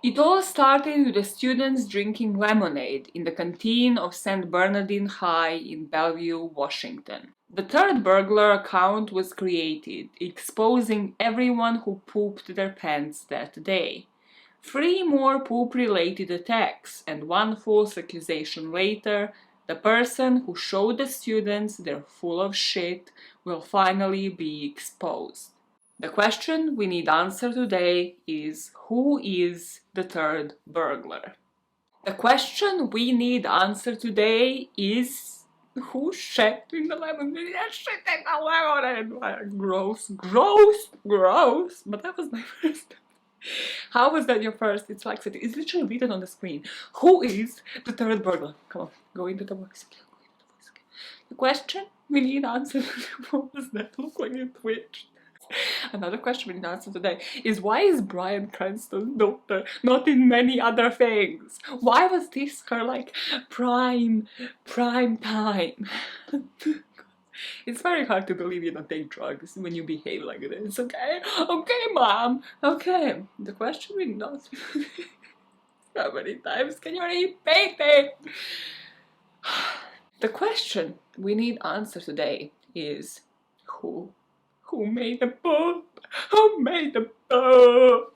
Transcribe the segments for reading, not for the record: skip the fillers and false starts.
It all started with the students drinking lemonade in the canteen of St Bernardine High in Bellevue, Washington. The Turd Burglar account was created, exposing everyone who pooped their pants that day. 3 more poop-related attacks, and 1 false accusation later, the person who showed the students they're full of shit will finally be exposed. The question we need answer today is, who is the Turd Burglar? The question we need answer today is, who shat in the lemonade? Shit in the lemonade! Gross, gross, gross! But that was my first. How was that your first? It's like, it's literally written on the screen. Who is the Turd Burglar? Come on, go into the voice again. The question we need answer. What was that? Look like it twitched. Another question we need to answer today is, why is Bryan Cranston's daughter not in many other things? Why was this her like prime time? It's very hard to believe you don't take drugs when you behave like this, okay? Okay, mom, okay. The question we need to answer how many times can you repeat it? The question we need answer today is, who made the poop? Who made the poop?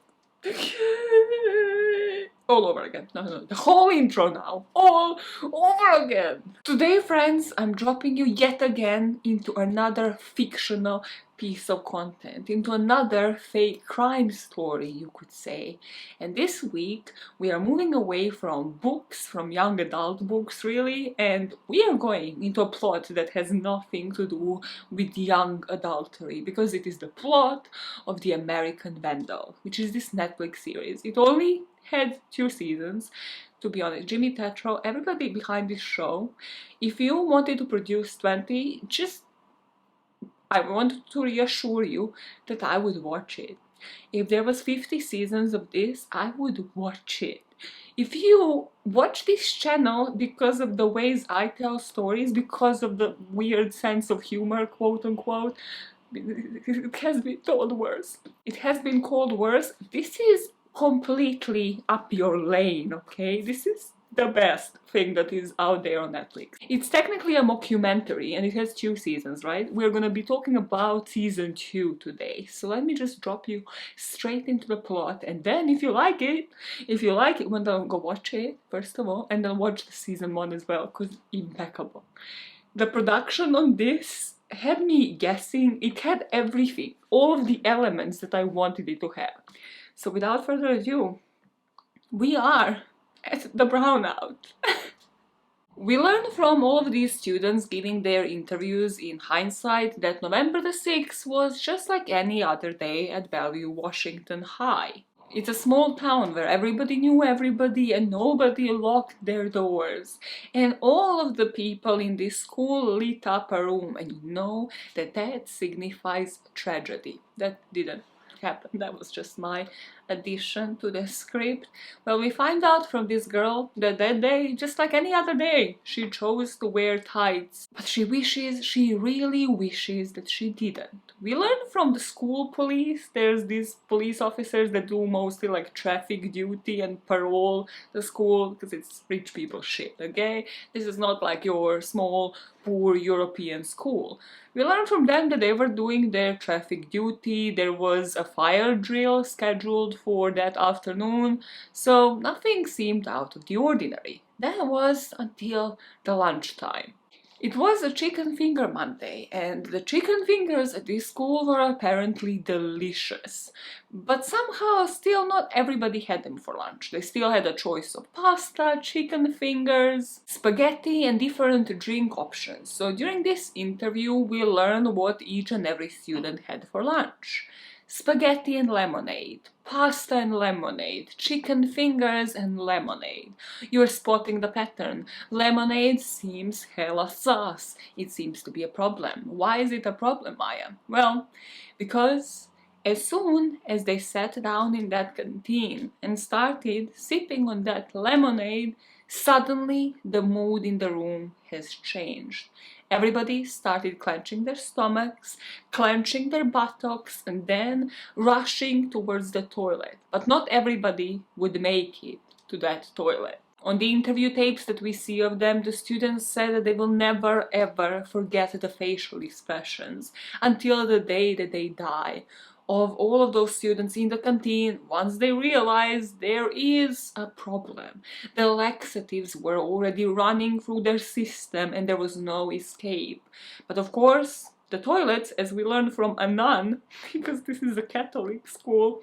All over again. No, the whole intro now. All over again. Today, friends, I'm dropping you yet again into another fictional piece of content, into another fake crime story, you could say. And this week, we are moving away from books, from young adult books, really, and we are going into a plot that has nothing to do with young adultery, because it is the plot of The American Vandal, which is this Netflix series. It only had 2 seasons, to be honest. Jimmy Tatro, everybody behind this show, if you wanted to produce 20, I wanted to reassure you that I would watch it. If there was 50 seasons of this, I would watch it. If you watch this channel because of the ways I tell stories, because of the weird sense of humor, quote unquote, it has been told worse. It has been called worse. This is completely up your lane, okay? This is the best thing that is out there on Netflix. It's technically a mockumentary and it has 2 seasons, right? We're gonna be talking about season 2 today. So let me just drop you straight into the plot, and then if you like it, well, then go watch it, first of all, and then watch the season 1 as well, because impeccable. The production on this had me guessing. It had everything, all of the elements that I wanted it to have. So without further ado, we are at the brownout. We learned from all of these students giving their interviews in hindsight that November the 6th was just like any other day at Bellevue, Washington High. It's a small town where everybody knew everybody and nobody locked their doors. And all of the people in this school lit up a room, and you know that signifies tragedy. That didn't happen, that was just my addition to the script. Well, we find out from this girl that that day, just like any other day, she chose to wear tights. But she really wishes that she didn't. We learn from the school police. There's these police officers that do mostly like traffic duty and parole the school, because it's rich people shit, okay? This is not like your small, poor European school. We learned from them that they were doing their traffic duty. There was a fire drill scheduled for that afternoon, so nothing seemed out of the ordinary. That was until the lunchtime. It was a chicken finger Monday, and the chicken fingers at this school were apparently delicious. But somehow still not everybody had them for lunch. They still had a choice of pasta, chicken fingers, spaghetti, and different drink options. So during this interview, we learned what each and every student had for lunch. Spaghetti and lemonade, pasta and lemonade, chicken fingers and lemonade. You're spotting the pattern. Lemonade seems hella sus. It seems to be a problem. Why is it a problem, Maya? Well, because as soon as they sat down in that canteen and started sipping on that lemonade, Suddenly, the mood in the room has changed. Everybody started clenching their stomachs, clenching their buttocks, and then rushing towards the toilet. But not everybody would make it to that toilet. On the interview tapes that we see of them, the students said that they will never ever forget the facial expressions until the day that they die of all of those students in the canteen once they realized there is a problem. The laxatives were already running through their system and there was no escape. But of course, the toilets, as we learned from a nun, because this is a Catholic school,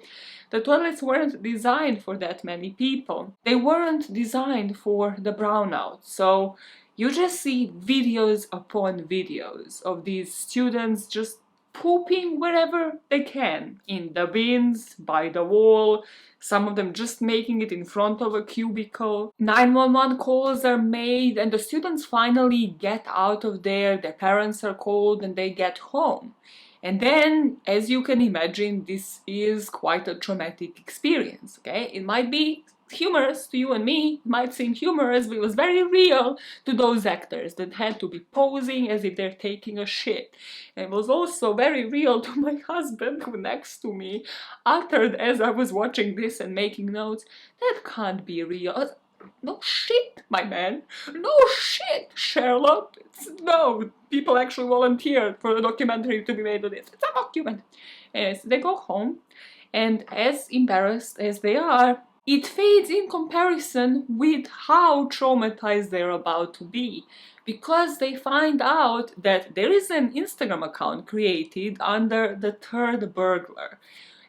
the toilets weren't designed for that many people. They weren't designed for the brownout. So you just see videos upon videos of these students just pooping wherever they can. In the bins, by the wall, some of them just making it in front of a cubicle. 911 calls are made and the students finally get out of there, their parents are called and they get home. And then, as you can imagine, this is quite a traumatic experience, okay? It might be humorous to you and me, it might seem humorous, but it was very real to those actors that had to be posing as if they're taking a shit. And it was also very real to my husband, who next to me uttered as I was watching this and making notes, "That can't be real." No shit, my man. No shit, Sherlock. No, people actually volunteered for a documentary to be made of this. It's a documentary. Anyways, they go home, and as embarrassed as they are, it fades in comparison with how traumatized they're about to be. Because they find out that there is an Instagram account created under the Turd Burglar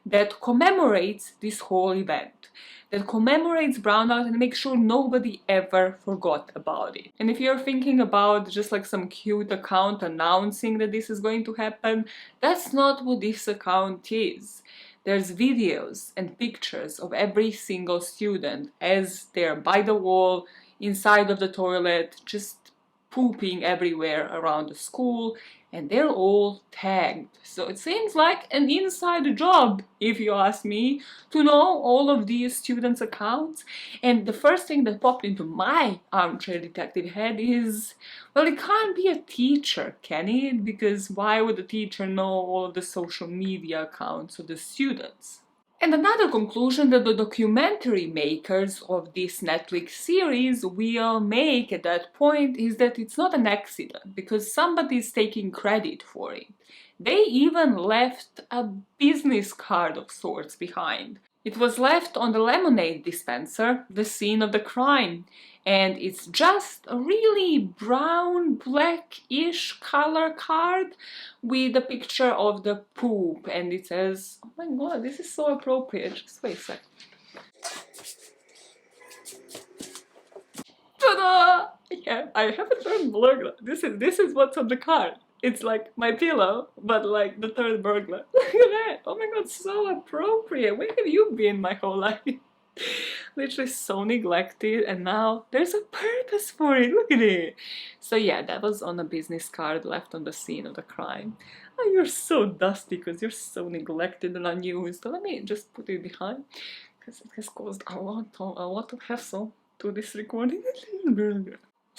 that commemorates this whole event, that commemorates brownout and makes sure nobody ever forgot about it. And if you're thinking about just like some cute account announcing that this is going to happen, that's not what this account is. There's videos and pictures of every single student as they're by the wall, inside of the toilet, just pooping everywhere around the school, and they're all tagged. So it seems like an inside job, if you ask me, to know all of these students' accounts. And the first thing that popped into my armchair detective head is, well, it can't be a teacher, can it? Because why would a teacher know all of the social media accounts of the students? And another conclusion that the documentary makers of this Netflix series will make at that point is that it's not an accident, because somebody's taking credit for it. They even left a business card of sorts behind. It was left on the lemonade dispenser, the scene of the crime, and it's just a really brown, blackish color card with a picture of the poop, and it says, oh my god, this is so appropriate. Just wait a sec. Ta-da! Yeah, I have a Turd Burglar. This is what's on the card. It's like my pillow, but like the Turd Burglar. Look at that! Oh my god, so appropriate. Where have you been my whole life? Literally so neglected, and now there's a purpose for it. Look at it. So yeah, that was on a business card left on the scene of the crime. Oh, you're so dusty because you're so neglected and unused. So let me just put it behind, because it has caused a lot of hassle to this recording.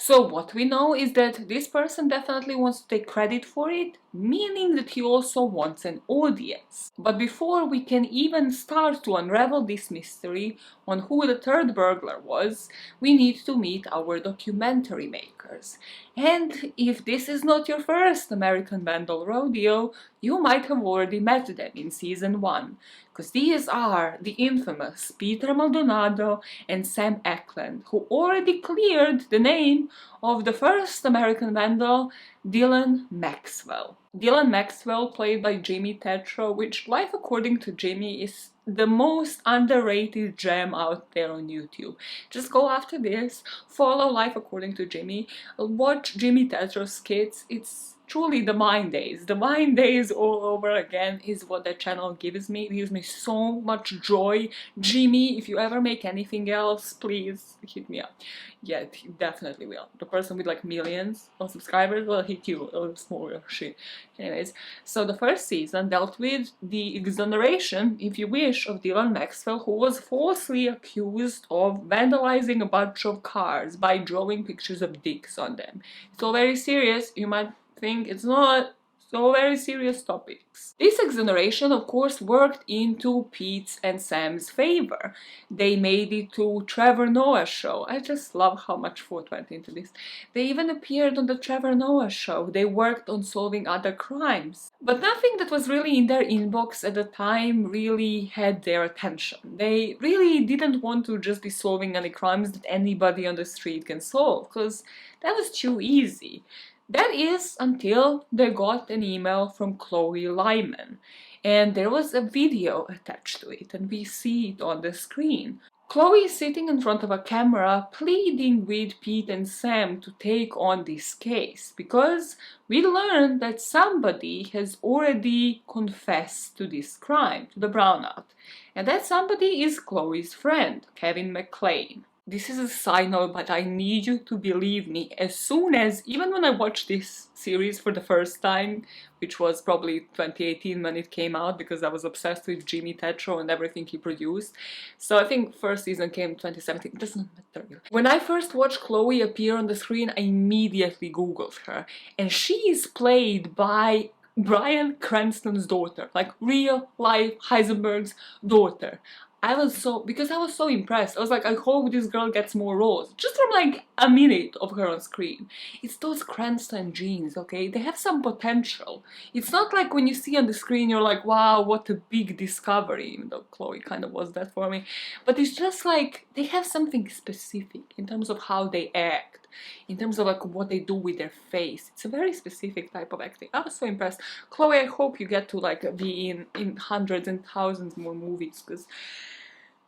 So what we know is that this person definitely wants to take credit for it, meaning that he also wants an audience. But before we can even start to unravel this mystery on who the Turd Burglar was, we need to meet our documentary makers. And if this is not your first American Vandal rodeo, you might have already met them in season 1, because these are the infamous Peter Maldonado and Sam Eklund, who already cleared the name of the first American Vandal, Dylan Maxwell. Dylan Maxwell, played by Jimmy Tetro, which, Life According to Jimmy, is the most underrated gem out there on YouTube. Just go after this, follow Life According to Jimmy, watch Jimmy Tetro's skits. It's truly the Mind Days. The Mind Days all over again is what that channel gives me. It gives me so much joy. Jimmy, if you ever make anything else, please hit me up. Yeah, he definitely will. The person with like millions of subscribers will hit you. Oh, smaller shit. Anyways, so the first season dealt with the exoneration, if you wish, of Dylan Maxwell, who was falsely accused of vandalizing a bunch of cars by drawing pictures of dicks on them. It's all very serious. You might think it's not. So very serious topics. This exoneration, of course, worked into Pete's and Sam's favor. They made it to Trevor Noah's show. I just love how much thought went into this. They even appeared on the Trevor Noah show. They worked on solving other crimes. But nothing that was really in their inbox at the time really had their attention. They really didn't want to just be solving any crimes that anybody on the street can solve, because that was too easy. That is until they got an email from Chloe Lyman, and there was a video attached to it, and we see it on the screen. Chloe is sitting in front of a camera pleading with Pete and Sam to take on this case, because we learned that somebody has already confessed to this crime, to the brownout, and that somebody is Chloe's friend, Kevin McClain. This is a side note, but I need you to believe me. As soon as, even when I watched this series for the first time, which was probably 2018 when it came out, because I was obsessed with Jimmy Tetro and everything he produced. So I think first season came 2017, it doesn't matter really. When I first watched Chloe appear on the screen, I immediately googled her. And she is played by Bryan Cranston's daughter, like real life Heisenberg's daughter. Because I was so impressed. I was like, I hope this girl gets more roles. Just from like a minute of her on screen. It's those Cranston genes, okay? They have some potential. It's not like when you see on the screen, you're like, wow, what a big discovery. Even though Chloe kind of was that for me. But it's just like, they have something specific in terms of how they act. In terms of like what they do with their face. It's a very specific type of acting. I was so impressed. Chloe, I hope you get to like be in hundreds and thousands more movies, because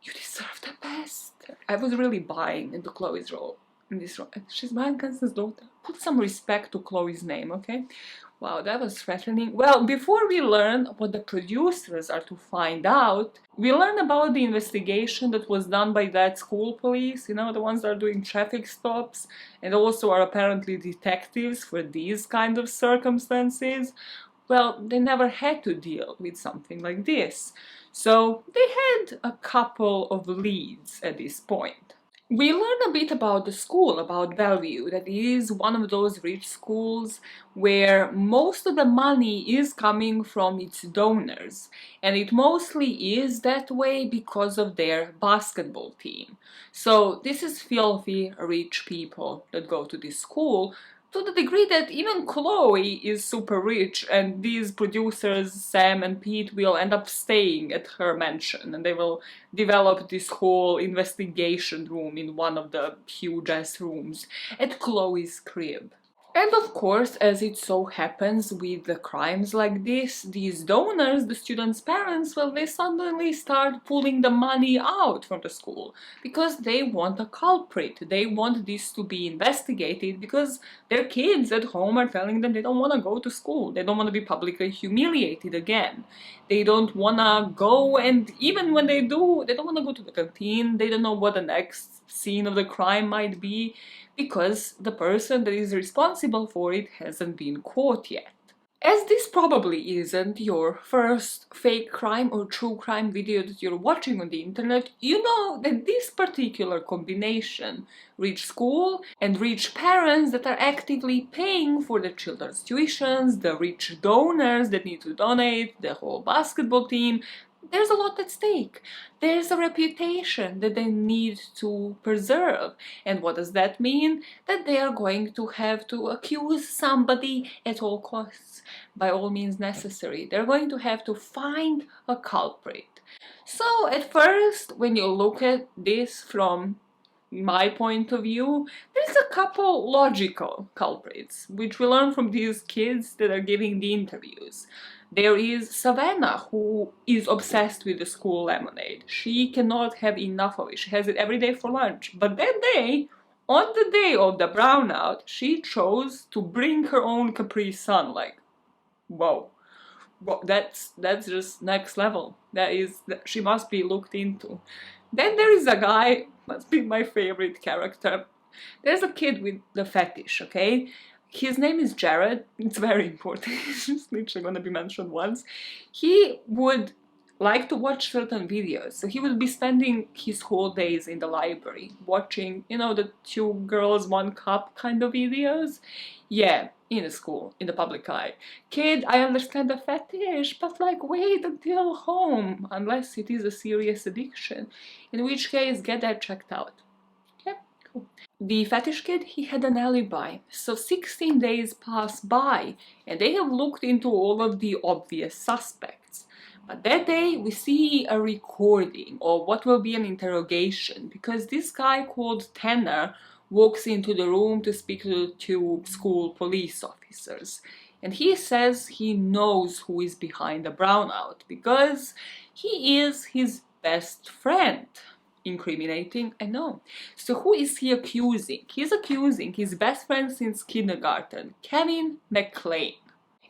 you deserve the best. I was really buying into Chloe's role in this role. She's Bryan Cranston's daughter. Put some respect to Chloe's name, okay? Wow, that was threatening. Well, before we learn what the producers are to find out, we learn about the investigation that was done by that school police, you know, the ones that are doing traffic stops, and also are apparently detectives for these kind of circumstances. Well, they never had to deal with something like this. So they had a couple of leads at this point. We learn a bit about the school, about Bellevue, that it is one of those rich schools where most of the money is coming from its donors. And it mostly is that way because of their basketball team. So this is filthy rich people that go to this school, to the degree that even Chloe is super rich, and these producers, Sam and Pete, will end up staying at her mansion, and they will develop this whole investigation room in one of the huge-ass rooms at Chloe's crib. And of course, as it so happens with the crimes like this, these donors, the students' parents, well, they suddenly start pulling the money out from the school because they want a culprit. They want this to be investigated because their kids at home are telling them they don't want to go to school. They don't want to be publicly humiliated again. They don't want to go, and even when they do, they don't want to go to the canteen. They don't know what the next scene of the crime might be, because the person that is responsible for it hasn't been caught yet. As this probably isn't your first fake crime or true crime video that you're watching on the internet, you know that this particular combination, rich school and rich parents that are actively paying for their children's tuitions, the rich donors that need to donate, the whole basketball team, there's a lot at stake. There's a reputation that they need to preserve. And what does that mean? That they are going to have to accuse somebody at all costs, by all means necessary. They're going to have to find a culprit. So at first, when you look at this from my point of view, there's a couple logical culprits, which we learn from these kids that are giving the interviews. There is Savannah, who is obsessed with the school lemonade. She cannot have enough of it. She has it every day for lunch. But that day, on the day of the brownout, she chose to bring her own Capri Sun. Like, whoa. Well, that's just next level. She must be looked into. Then there is a guy, must be my favorite character. There's a kid with the fetish, okay? His name is Jared. It's very important. It's just literally gonna be mentioned once. He would like to watch certain videos. So he would be spending his whole days in the library watching, you know, the 2 girls, 1 cup kind of videos. Yeah, in the school, in the public eye. Kid, I understand the fetish, but like wait until home, unless it is a serious addiction, in which case get that checked out. Okay, cool. The fetish kid, he had an alibi, so 16 days pass by and they have looked into all of the obvious suspects. But that day we see a recording of what will be an interrogation, because this guy called Tanner walks into the room to speak to the 2 school police officers. And he says he knows who is behind the brownout because he is his best friend. Incriminating, I know. So who is he accusing? He's accusing his best friend since kindergarten, Kevin McLean.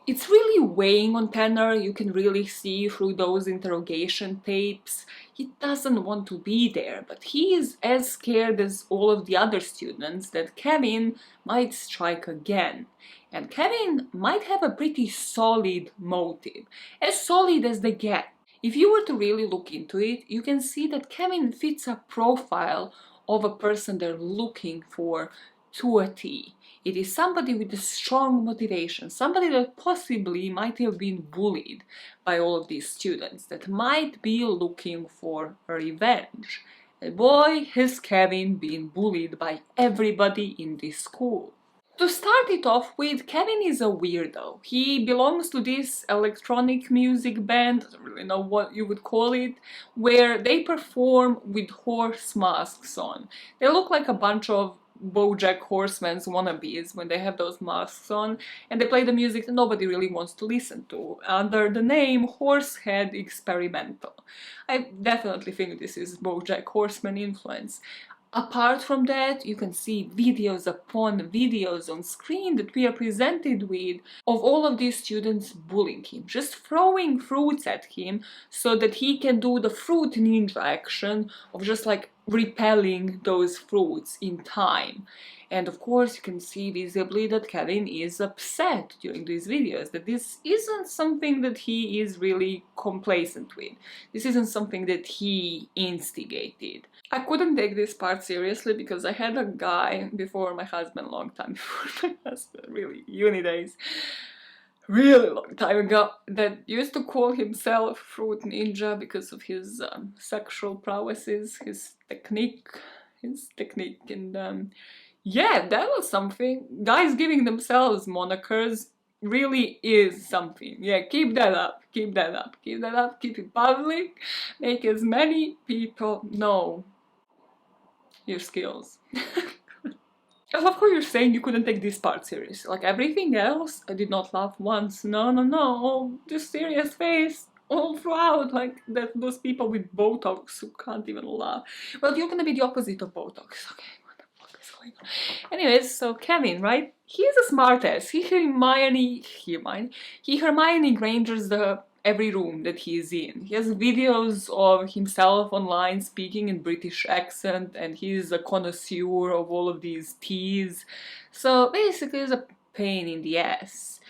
It's really weighing on Tanner. You can really see through those interrogation tapes. He doesn't want to be there, but he is as scared as all of the other students that Kevin might strike again. And Kevin might have a pretty solid motive, as solid as they get. If you were to really look into it, you can see that Kevin fits a profile of a person they're looking for to a T. It is somebody with a strong motivation, somebody that possibly might have been bullied by all of these students, that might be looking for revenge. And boy, has Kevin been bullied by everybody in this school. To start it off with, Kevin is a weirdo. He belongs to this electronic music band, I don't really know what you would call it, where they perform with horse masks on. They look like a bunch of BoJack Horseman's wannabes when they have those masks on, and they play the music that nobody really wants to listen to, under the name Horsehead Experimental. I definitely think this is BoJack Horseman influence. Apart from that, you can see videos upon videos on screen that we are presented with of all of these students bullying him, just throwing fruits at him so that he can do the fruit ninja action of just like repelling those fruits in time. And of course, you can see visibly that Kevin is upset during these videos, that this isn't something that he is really complacent with. This isn't something that he instigated. I couldn't take this part seriously because I had a guy before my husband, long time before my husband, really, uni days, really long time ago, that used to call himself Fruit Ninja because of his sexual prowesses, his technique, and yeah, that was something. Guys giving themselves monikers really is something. Yeah, keep that up, keep that up, keep that up, keep it public, make as many people know your skills. I love how you're saying you couldn't take this part seriously. Like everything else, I did not laugh once. No, no, no. Oh, this serious face all throughout. Like those people with Botox who can't even laugh. Well, you're gonna be the opposite of Botox. Okay, what the fuck is going on? Anyways, so Kevin, right? He's a smartass. He Hermione Grangers every room that he is in. He has videos of himself online speaking in British accent, and he's a connoisseur of all of these teas. So basically he's a pain in the ass.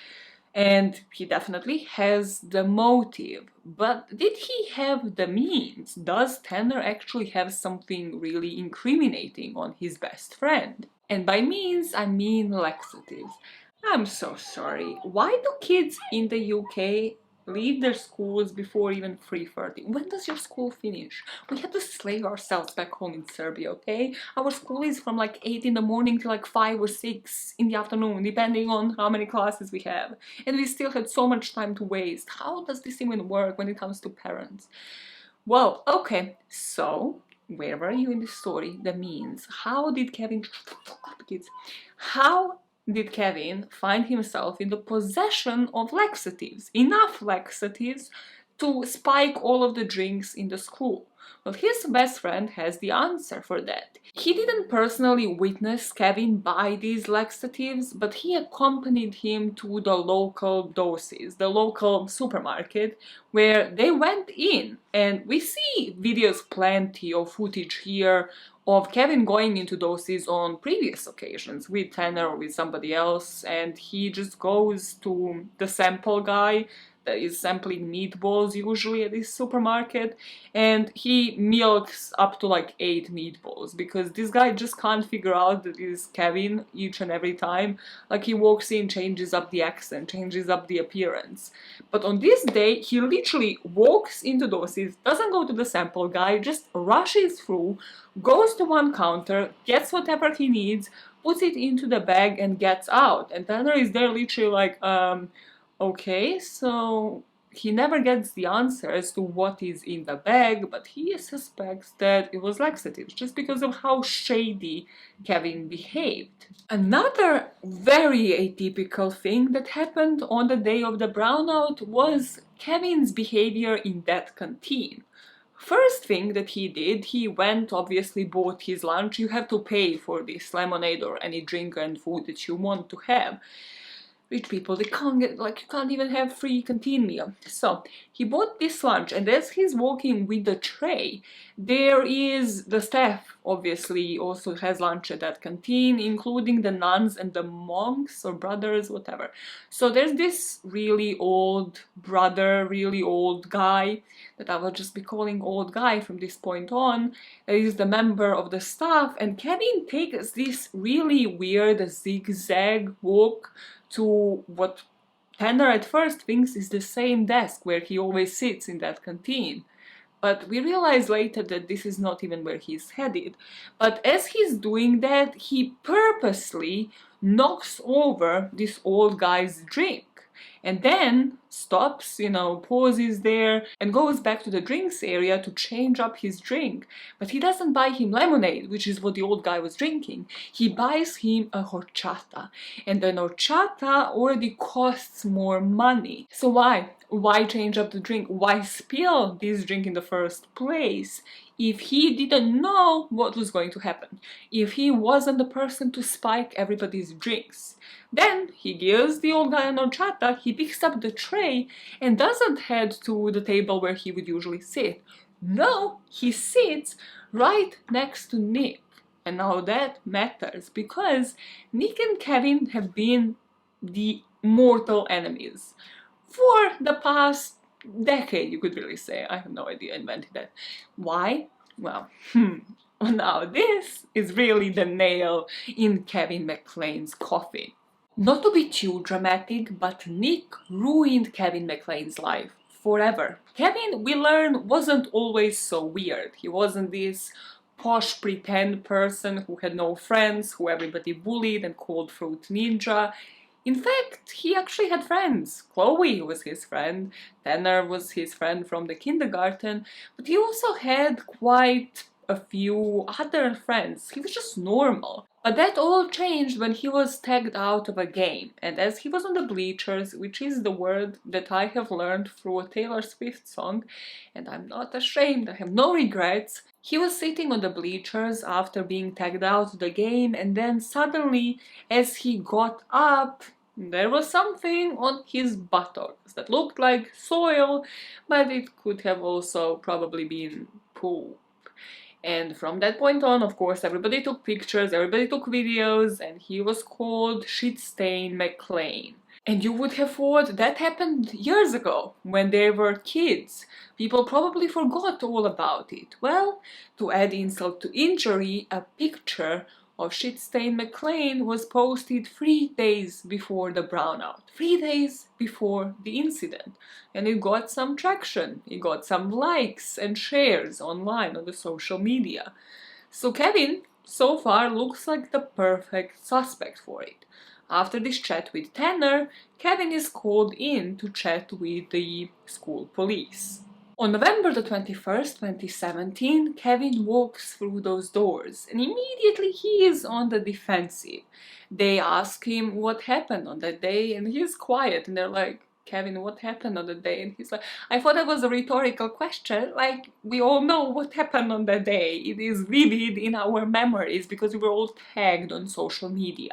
And he definitely has the motive. But did he have the means? Does Tanner actually have something really incriminating on his best friend? And by means, I mean laxatives. I'm so sorry. Why do kids in the UK leave their schools before even 3:30? When does your school finish? We have to slay ourselves back home in Serbia, okay? Our school is from like 8 in the morning to like 5 or 6 in the afternoon, depending on how many classes we have. And we still had so much time to waste. How does this even work when it comes to parents? Well, okay, so where were you in the story? The means. How did Kevin... kids. How did Kevin find himself in the possession of laxatives? Enough laxatives to spike all of the drinks in the school? Well, his best friend has the answer for that. He didn't personally witness Kevin buy these laxatives, but he accompanied him to the local doses, the local supermarket, where they went in. And we see videos, plenty of footage here of Kevin going into doses on previous occasions with Tanner or with somebody else, and he just goes to the sample guy that is sampling meatballs usually at this supermarket, and he milks up to like 8 meatballs because this guy just can't figure out that it is Kevin each and every time. Like, he walks in, changes up the accent, changes up the appearance. But on this day, he literally walks into doses, doesn't go to the sample guy, just rushes through, goes to one counter, gets whatever he needs, puts it into the bag and gets out. And Tanner is there literally like, okay, so he never gets the answer as to what is in the bag, but he suspects that it was laxatives just because of how shady Kevin behaved. Another very atypical thing that happened on the day of the brownout was Kevin's behavior in that canteen. First thing that he did, he went, obviously bought his lunch. You have to pay for this lemonade or any drink and food that you want to have. Rich people, they can't get, like, you can't even have free canteen meal. So he bought this lunch, and as he's walking with the tray, there is the staff, obviously, also has lunch at that canteen, including the nuns and the monks or brothers, whatever. So there's this really old brother, really old guy, that I will just be calling old guy from this point on, that is the member of the staff, and Kevin takes this really weird zigzag walk to what Tanner at first thinks is the same desk where he always sits in that canteen. But we realize later that this is not even where he's headed. But as he's doing that, he purposely knocks over this old guy's drink. And then stops, pauses there and goes back to the drinks area to change up his drink. But he doesn't buy him lemonade, which is what the old guy was drinking. He buys him a horchata. And an horchata already costs more money. So why? Why change up the drink? Why spill this drink in the first place if he didn't know what was going to happen? If he wasn't the person to spike everybody's drinks? Then he gives the old guy an horchata, he picks up the tray and doesn't head to the table where he would usually sit. No, he sits right next to Nick. And now that matters because Nick and Kevin have been the mortal enemies for the past decade, you could really say. I have no idea, I invented that. Why? Well, now this is really the nail in Kevin McClane's coffin. Not to be too dramatic, but Nick ruined Kevin McClane's life forever. Kevin, we learn, wasn't always so weird. He wasn't this posh pretend person who had no friends, who everybody bullied and called Fruit Ninja. In fact, he actually had friends. Chloe was his friend, Tanner was his friend from the kindergarten, but he also had quite a few other friends. He was just normal. But that all changed when he was tagged out of a game, and as he was on the bleachers, which is the word that I have learned through a Taylor Swift song, and I'm not ashamed, I have no regrets, he was sitting on the bleachers after being tagged out of the game, and then suddenly, as he got up, there was something on his buttocks that looked like soil, but it could have also probably been poop. And from that point on, of course, everybody took pictures, everybody took videos, and he was called Shitstain McClane. And you would have thought that happened years ago, when they were kids. People probably forgot all about it. Well, to add insult to injury, a picture of Shitstain McClane was posted 3 days before the brownout. 3 days before the incident. And it got some traction. It got some likes and shares online on the social media. So Kevin, so far, looks like the perfect suspect for it. After this chat with Tanner, Kevin is called in to chat with the school police. On November the 21st, 2017, Kevin walks through those doors and immediately he is on the defensive. They ask him what happened on that day and he's quiet and they're like, Kevin, what happened on the day? And he's like, I thought that was a rhetorical question. Like, we all know what happened on that day. It is vivid in our memories because we were all tagged on social media.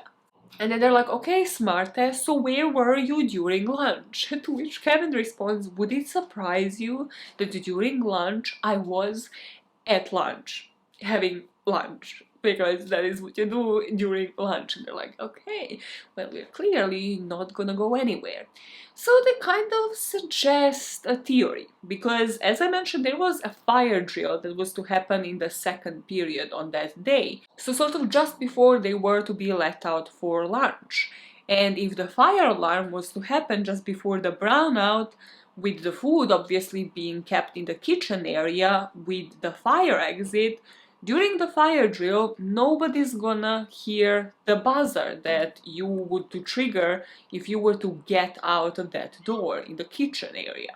And then they're like, okay, smartass, so where were you during lunch? To which Kevin responds, would it surprise you that during lunch I was at lunch, having lunch? Because that is what you do during lunch. And they're like, okay, well, we're clearly not gonna go anywhere. So they kind of suggest a theory, because as I mentioned, there was a fire drill that was to happen in the second period on that day. So sort of just before they were to be let out for lunch. And if the fire alarm was to happen just before the brownout, with the food obviously being kept in the kitchen area with the fire exit, during the fire drill, nobody's gonna hear the buzzer that you would to trigger if you were to get out of that door in the kitchen area.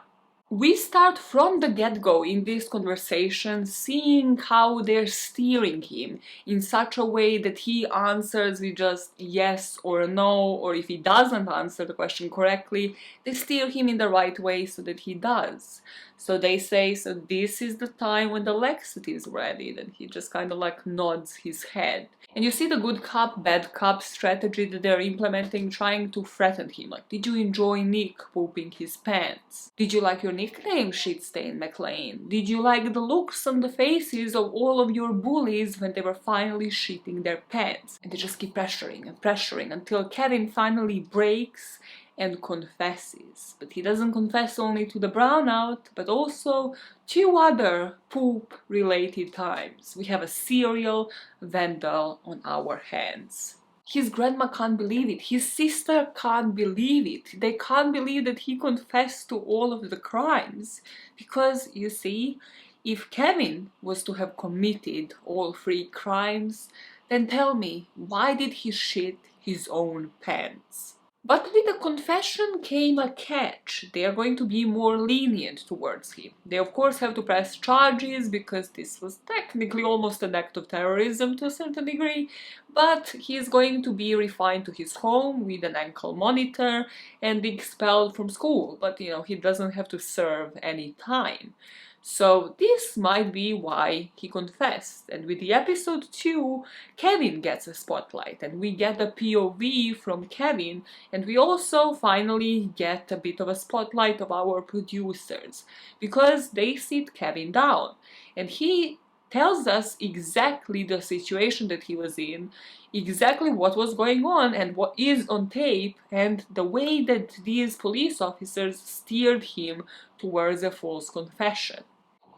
We start from the get-go in this conversation seeing how they're steering him in such a way that he answers with just yes or no, or if he doesn't answer the question correctly, they steer him in the right way so that he does. So they say, so this is the time when the laxative is ready, then he just kind of like nods his head. And you see the good cop, bad cop strategy that they're implementing, trying to threaten him. Like, did you enjoy Nick pooping his pants? Did you like your nickname, Shitstain McLean? Did you like the looks on the faces of all of your bullies when they were finally shitting their pants? And they just keep pressuring and pressuring until Kevin finally breaks and confesses. But he doesn't confess only to the brownout, but also 2 other poop-related times. We have a serial Vandal on our hands. His grandma can't believe it. His sister can't believe it. They can't believe that he confessed to all of the crimes. Because, you see, if Kevin was to have committed all 3 crimes, then tell me, why did he shit his own pants? But with the confession came a catch. They are going to be more lenient towards him. They of course have to press charges because this was technically almost an act of terrorism to a certain degree, but he is going to be refined to his home with an ankle monitor and be expelled from school, but he doesn't have to serve any time. So this might be why he confessed. And with the episode 2, Kevin gets a spotlight and we get a POV from Kevin, and we also finally get a bit of a spotlight of our producers because they sit Kevin down and he tells us exactly the situation that he was in, exactly what was going on and what is on tape, and the way that these police officers steered him towards a false confession.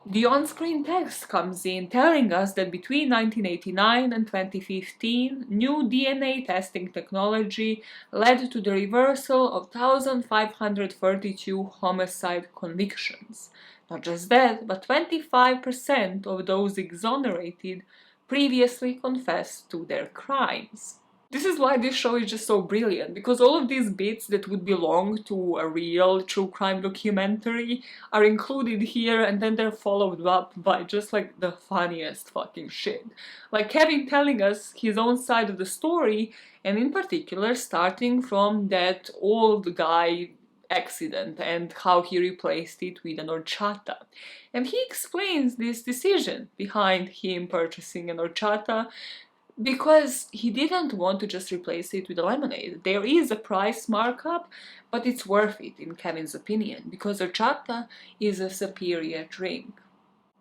The on-screen text comes in telling us that between 1989 and 2015, new DNA testing technology led to the reversal of 1,532 homicide convictions. Not just that, but 25% of those exonerated previously confessed to their crimes. This is why this show is just so brilliant, because all of these bits that would belong to a real true crime documentary are included here, and then they're followed up by just like the funniest fucking shit. Like Kevin telling us his own side of the story, and in particular starting from that old guy accident and how he replaced it with an horchata. And he explains this decision behind him purchasing an horchata, because he didn't want to just replace it with a lemonade. There is a price markup, but it's worth it in Kevin's opinion, because horchata is a superior drink.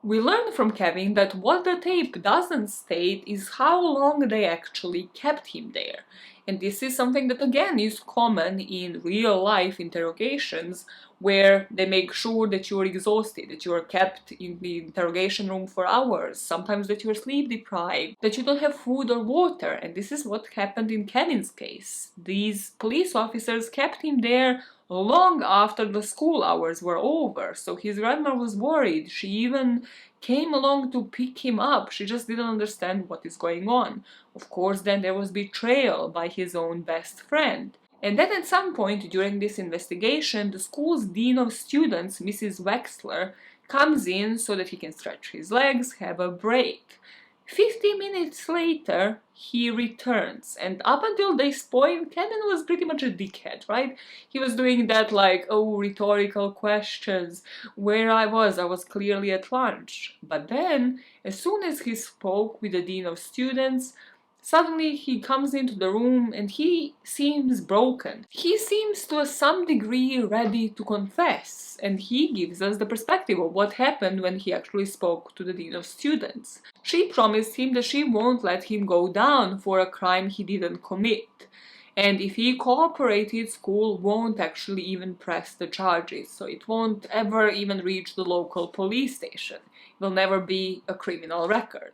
We learn from Kevin that what the tape doesn't state is how long they actually kept him there. And this is something that again is common in real life interrogations, where they make sure that you're exhausted, that you're kept in the interrogation room for hours, sometimes that you're sleep deprived, that you don't have food or water. And this is what happened in Kevin's case. These police officers kept him there long after the school hours were over, so his grandma was worried. She even came along to pick him up. She just didn't understand what is going on. Of course, then there was betrayal by his own best friend. And then at some point during this investigation, the school's dean of students, Mrs. Wexler, comes in so that he can stretch his legs, have a break. 50 minutes later, he returns, and up until this point, Kevin was pretty much a dickhead, right? He was doing that like, oh, rhetorical questions, where I was clearly at lunch. But then, as soon as he spoke with the dean of students, suddenly he comes into the room and he seems broken. He seems to some degree ready to confess, and he gives us the perspective of what happened when he actually spoke to the dean of students. She promised him that she won't let him go down for a crime he didn't commit. And if he cooperated, school won't actually even press the charges, so it won't ever even reach the local police station. It will never be a criminal record.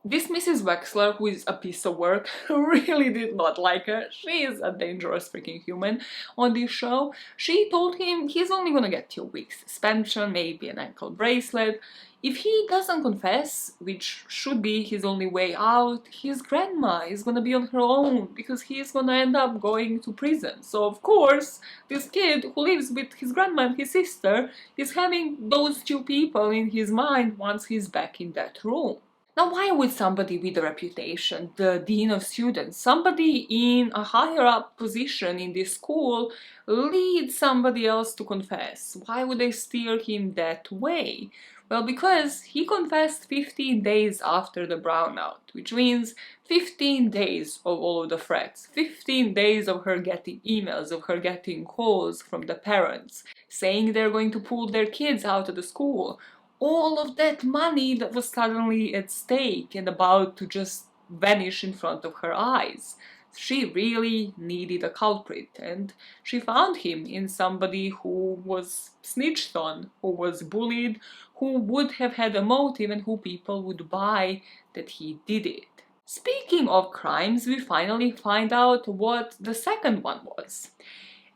This Mrs. Wexler, who is a piece of work, really did not like her. She is a dangerous freaking human on this show. She told him he's only gonna get 2 weeks suspension, maybe an ankle bracelet. If he doesn't confess, which should be his only way out, his grandma is gonna be on her own because he is gonna end up going to prison. So of course, this kid who lives with his grandma and his sister is having those two people in his mind once he's back in that room. Now, why would somebody with a reputation, the dean of students, somebody in a higher up position in this school, lead somebody else to confess? Why would they steer him that way? Well, because he confessed 15 days after the brownout, which means 15 days of all of the threats, 15 days of her getting emails, of her getting calls from the parents, saying they're going to pull their kids out of the school. All of that money that was suddenly at stake and about to just vanish in front of her eyes. She really needed a culprit, and she found him in somebody who was snitched on, who was bullied, who would have had a motive and who people would buy that he did it. Speaking of crimes, we finally find out what the second one was.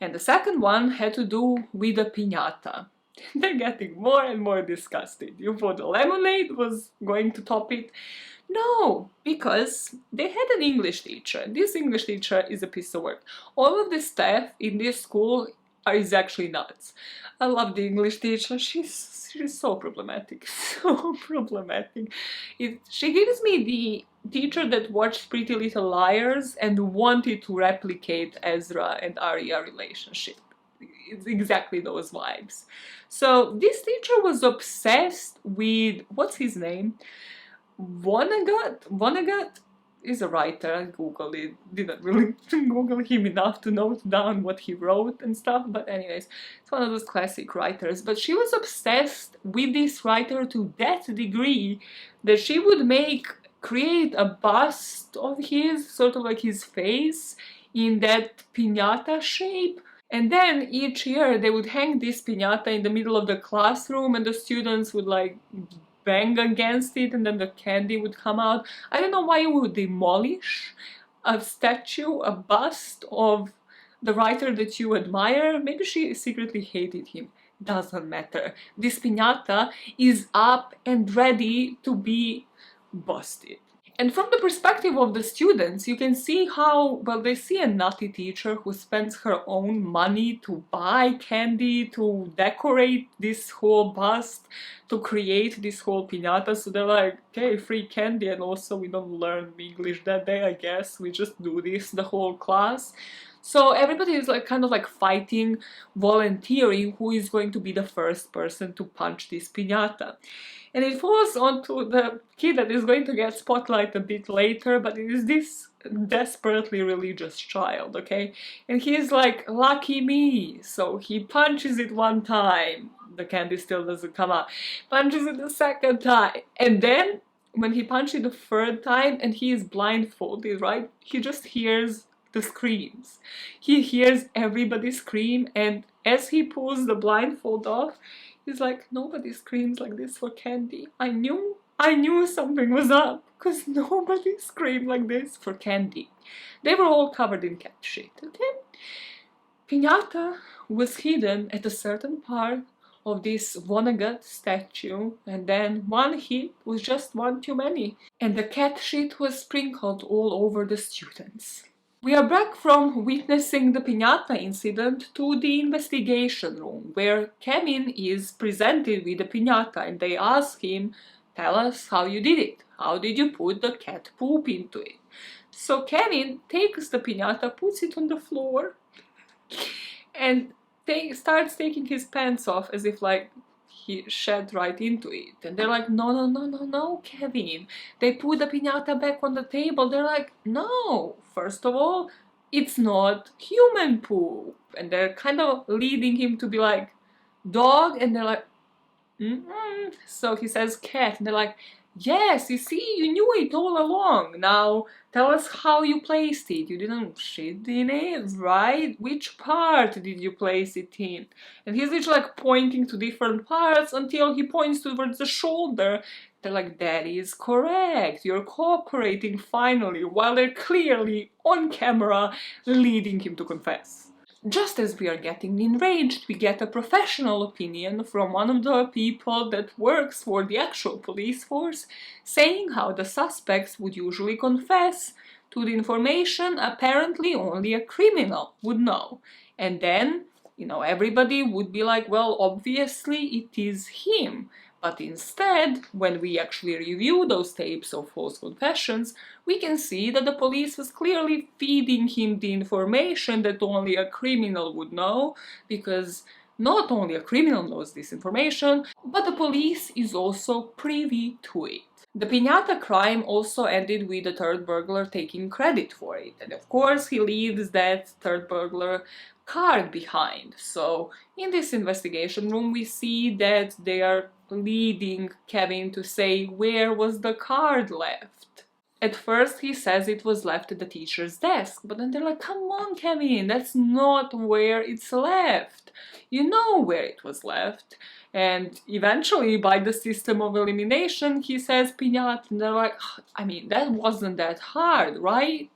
And the second one had to do with a piñata. They're getting more and more disgusted. You thought the lemonade was going to top it? No, because they had an English teacher. This English teacher is a piece of work. All of the staff in this school is actually nuts. I love the English teacher. She's so problematic. So problematic. She gives me the teacher that watched Pretty Little Liars and wanted to replicate Ezra and Arya relationship. It's exactly those vibes. So this teacher was obsessed with, what's his name? Vonnegut is a writer. I googled it. Didn't really Google him enough to note down what he wrote and stuff. But anyways, it's one of those classic writers. But she was obsessed with this writer to that degree that she would create a bust of his, sort of like his face, in that piñata shape. And then each year they would hang this piñata in the middle of the classroom and the students would like bang against it and then the candy would come out. I don't know why you would demolish a statue, a bust of the writer that you admire. Maybe she secretly hated him. Doesn't matter. This piñata is up and ready to be busted. And from the perspective of the students, you can see how, well, they see a nutty teacher who spends her own money to buy candy, to decorate this whole bust, to create this whole piñata. So they're like, okay, free candy, and also we don't learn English that day, I guess. We just do this, the whole class. So everybody is like kind of like fighting, volunteering who is going to be the first person to punch this piñata. And it falls onto the kid that is going to get spotlight a bit later, but it is this desperately religious child, okay? And he's like, lucky me! So he punches it one time, the candy still doesn't come out, punches it the second time, and then when he punches it the third time and he is blindfolded, right? He just hears the screams. He hears everybody scream, and as he pulls the blindfold off, he's like, nobody screams like this for candy. I knew something was up, because nobody screamed like this for candy. They were all covered in cat shit, okay? Piñata was hidden at a certain part of this Vonnegut statue, and then one hit was just one too many, and the cat shit was sprinkled all over the students. We are back from witnessing the piñata incident to the investigation room, where Kevin is presented with the piñata and they ask him tell us how you did it. How did you put the cat poop into it? So Kevin takes the piñata, puts it on the floor, and starts taking his pants off as if like he shed right into it. And they're like, no, no, no, no, no, Kevin. They put the piñata back on the table. They're like, no, first of all, it's not human poop. And they're kind of leading him to be like, dog. And they're like, mm-mm. So he says cat. And they're like, yes, you see, you knew it all along. Now tell us how you placed it. You didn't shit in it, right? Which part did you place it in? And he's literally like pointing to different parts until he points towards the shoulder. They're like, that is correct. You're cooperating finally, while they're clearly on camera leading him to confess. Just as we are getting enraged, we get a professional opinion from one of the people that works for the actual police force, saying how the suspects would usually confess to the information apparently only a criminal would know. And then, everybody would be like, well, obviously it is him. But instead, when we actually review those tapes of false confessions, we can see that the police was clearly feeding him the information that only a criminal would know, because not only a criminal knows this information, but the police is also privy to it. The piñata crime also ended with the Turd Burglar taking credit for it, and of course he leaves that Turd Burglar card behind. So in this investigation room we see that they are leading Kevin to say where was the card left. At first he says it was left at the teacher's desk, but then they're like, come on Kevin, that's not where it's left. You know where it was left. And eventually, by the system of elimination, he says piñata, and they're like, I mean, that wasn't that hard, right?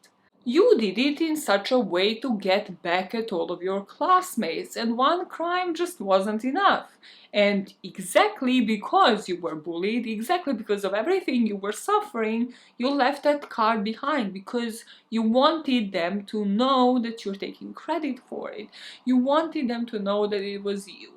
You did it in such a way to get back at all of your classmates, and one crime just wasn't enough. And exactly because you were bullied, exactly because of everything you were suffering, you left that card behind because you wanted them to know that you're taking credit for it. You wanted them to know that it was you.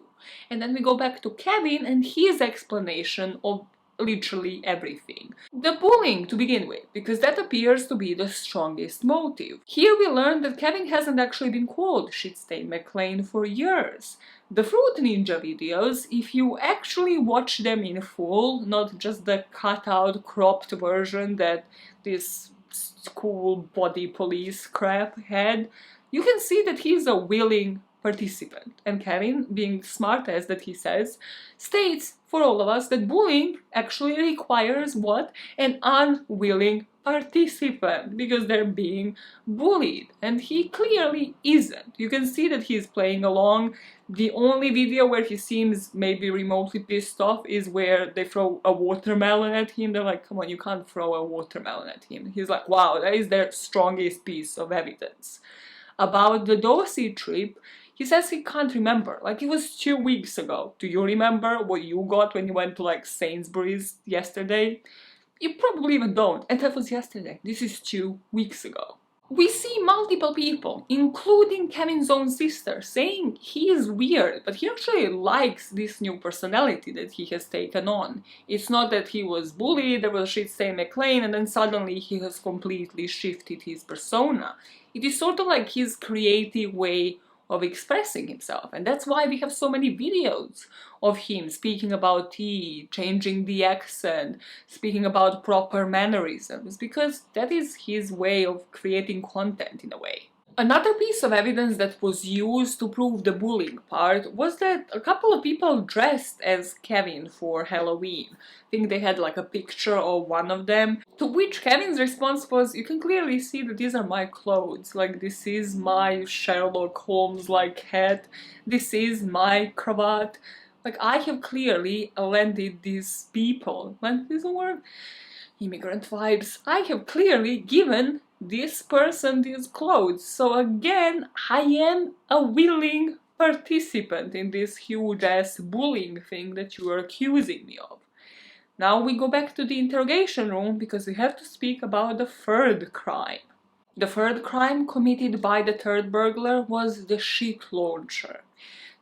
And then we go back to Kevin and his explanation of literally everything. The bullying to begin with, because that appears to be the strongest motive. Here we learn that Kevin hasn't actually been called Shitstain McLean for years. The Fruit Ninja videos, if you actually watch them in full, not just the cut-out, cropped version that this school body police crap had, you can see that he's a willing participant. And Kevin, being smart as that he says, states for all of us that bullying actually requires what? An unwilling participant, because they're being bullied. And he clearly isn't. You can see that he's playing along. The only video where he seems maybe remotely pissed off is where they throw a watermelon at him. They're like, come on, you can't throw a watermelon at him. He's like, wow, that is their strongest piece of evidence. About the Dorsey trip, he says he can't remember, like it was 2 weeks ago. Do you remember what you got when you went to like Sainsbury's yesterday? You probably even don't, and that was yesterday. This is 2 weeks ago. We see multiple people, including Kevin's own sister, saying he is weird, but he actually likes this new personality that he has taken on. It's not that he was bullied, there was Shitstain McLean, and then suddenly he has completely shifted his persona. It is sort of like his creative way of expressing himself, and that's why we have so many videos of him speaking about tea, changing the accent, speaking about proper mannerisms, because that is his way of creating content in a way. Another piece of evidence that was used to prove the bullying part was that a couple of people dressed as Kevin for Halloween. I think they had like a picture of one of them, to which Kevin's response was, you can clearly see that these are my clothes, like this is my Sherlock Holmes-like hat, this is my cravat, like I have clearly landed these people, landed is a word? Immigrant vibes. I have clearly given this person these clothes. So again, I am a willing participant in this huge ass bullying thing that you are accusing me of. Now we go back to the interrogation room because we have to speak about the third crime. The third crime committed by the Turd Burglar was the shit launcher.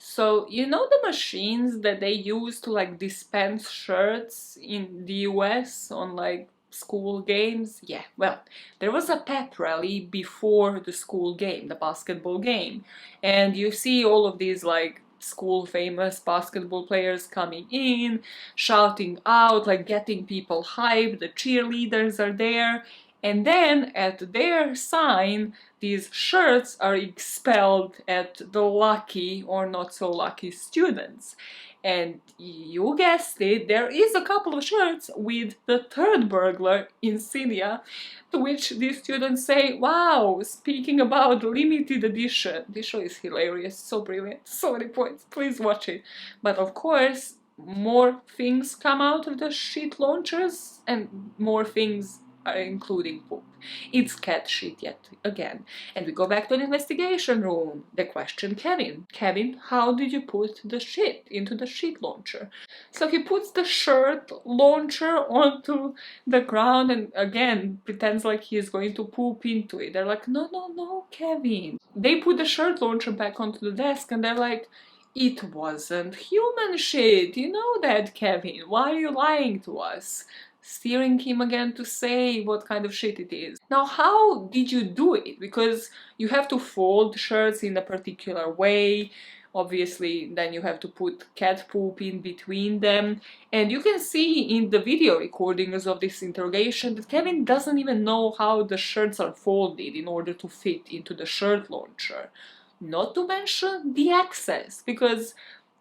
So, you know the machines that they use to like dispense shirts in the US on like school games? Yeah, well, there was a pep rally before the school game, the basketball game, and you see all of these like school famous basketball players coming in, shouting out, like getting people hyped, the cheerleaders are there, and then at their sign these shirts are expelled at the lucky or not so lucky students. And you guessed it, there is a couple of shirts with the Turd Burglar insignia, to which these students say, wow, speaking about limited edition. This show is hilarious, so brilliant, so many points, please watch it. But of course, more things come out of the shit launchers, and more things are including poop. It's cat shit yet again. And we go back to an investigation room. They question Kevin. Kevin, how did you put the shit into the shit launcher? So he puts the shirt launcher onto the ground and again pretends like he is going to poop into it. They're like, no, no, no, Kevin. They put the shirt launcher back onto the desk and they're like, it wasn't human shit. You know that, Kevin. Why are you lying to us? Steering him again to say what kind of shit it is. Now, how did you do it? Because you have to fold shirts in a particular way. Obviously, then you have to put cat poop in between them. And you can see in the video recordings of this interrogation that Kevin doesn't even know how the shirts are folded in order to fit into the shirt launcher. Not to mention the access, because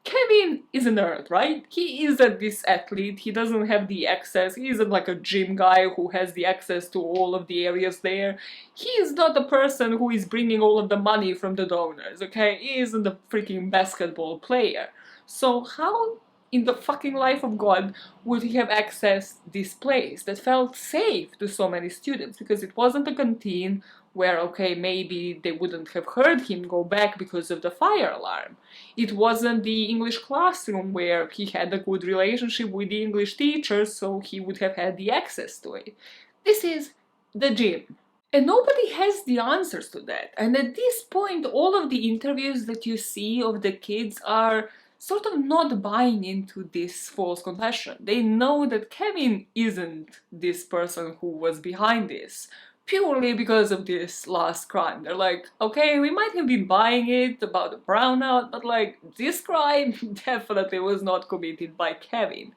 Kevin is a nerd, right? He isn't this athlete, he doesn't have the access, he isn't like a gym guy who has the access to all of the areas there. He is not the person who is bringing all of the money from the donors, okay? He isn't a freaking basketball player. So how in the fucking life of God would he have accessed this place that felt safe to so many students? Because it wasn't a canteen where, okay, maybe they wouldn't have heard him go back because of the fire alarm. It wasn't the English classroom where he had a good relationship with the English teacher, so he would have had the access to it. This is the gym. And nobody has the answers to that. And at this point, all of the interviews that you see of the kids are sort of not buying into this false confession. They know that Kevin isn't this person who was behind this, purely because of this last crime. They're like, okay, we might have been buying it about the brownout, but like, this crime definitely was not committed by Kevin.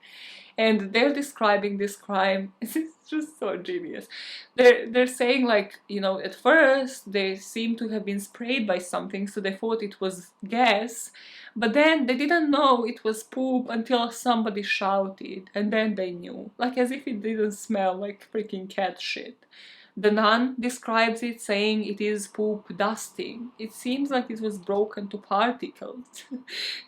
And they're describing this crime, it's just so genius. They're saying like, you know, at first they seem to have been sprayed by something, so they thought it was gas, but then they didn't know it was poop until somebody shouted, and then they knew, like as if it didn't smell like freaking cat shit. The nun describes it saying it is poop dusting. It seems like it was broken to particles.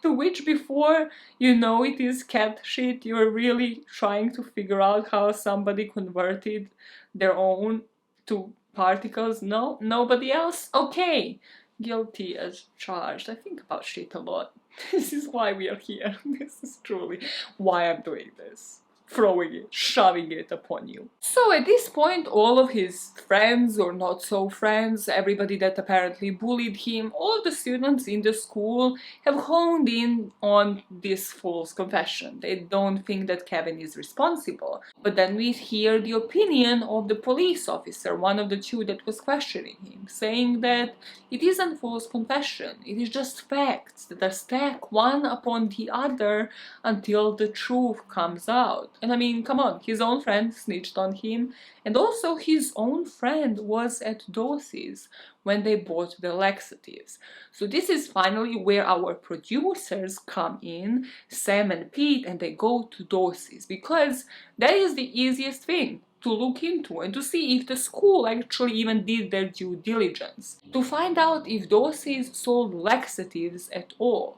To which before you know it is cat shit, you're really trying to figure out how somebody converted their own to particles. No, nobody else? Okay. Guilty as charged. I think about shit a lot. This is why we are here. This is truly why I'm doing this. Throwing it, shoving it upon you. So at this point, all of his friends or not so friends, everybody that apparently bullied him, all of the students in the school have honed in on this false confession. They don't think that Kevin is responsible. But then we hear the opinion of the police officer, one of the two that was questioning him, saying that it isn't false confession, it is just facts that are stacked one upon the other until the truth comes out. And I mean, come on, his own friend snitched on him, and also his own friend was at Dorsey's when they bought the laxatives. So this is finally where our producers come in, Sam and Pete, and they go to Dorsey's, because that is the easiest thing to look into and to see if the school actually even did their due diligence, to find out if Dorsey's sold laxatives at all.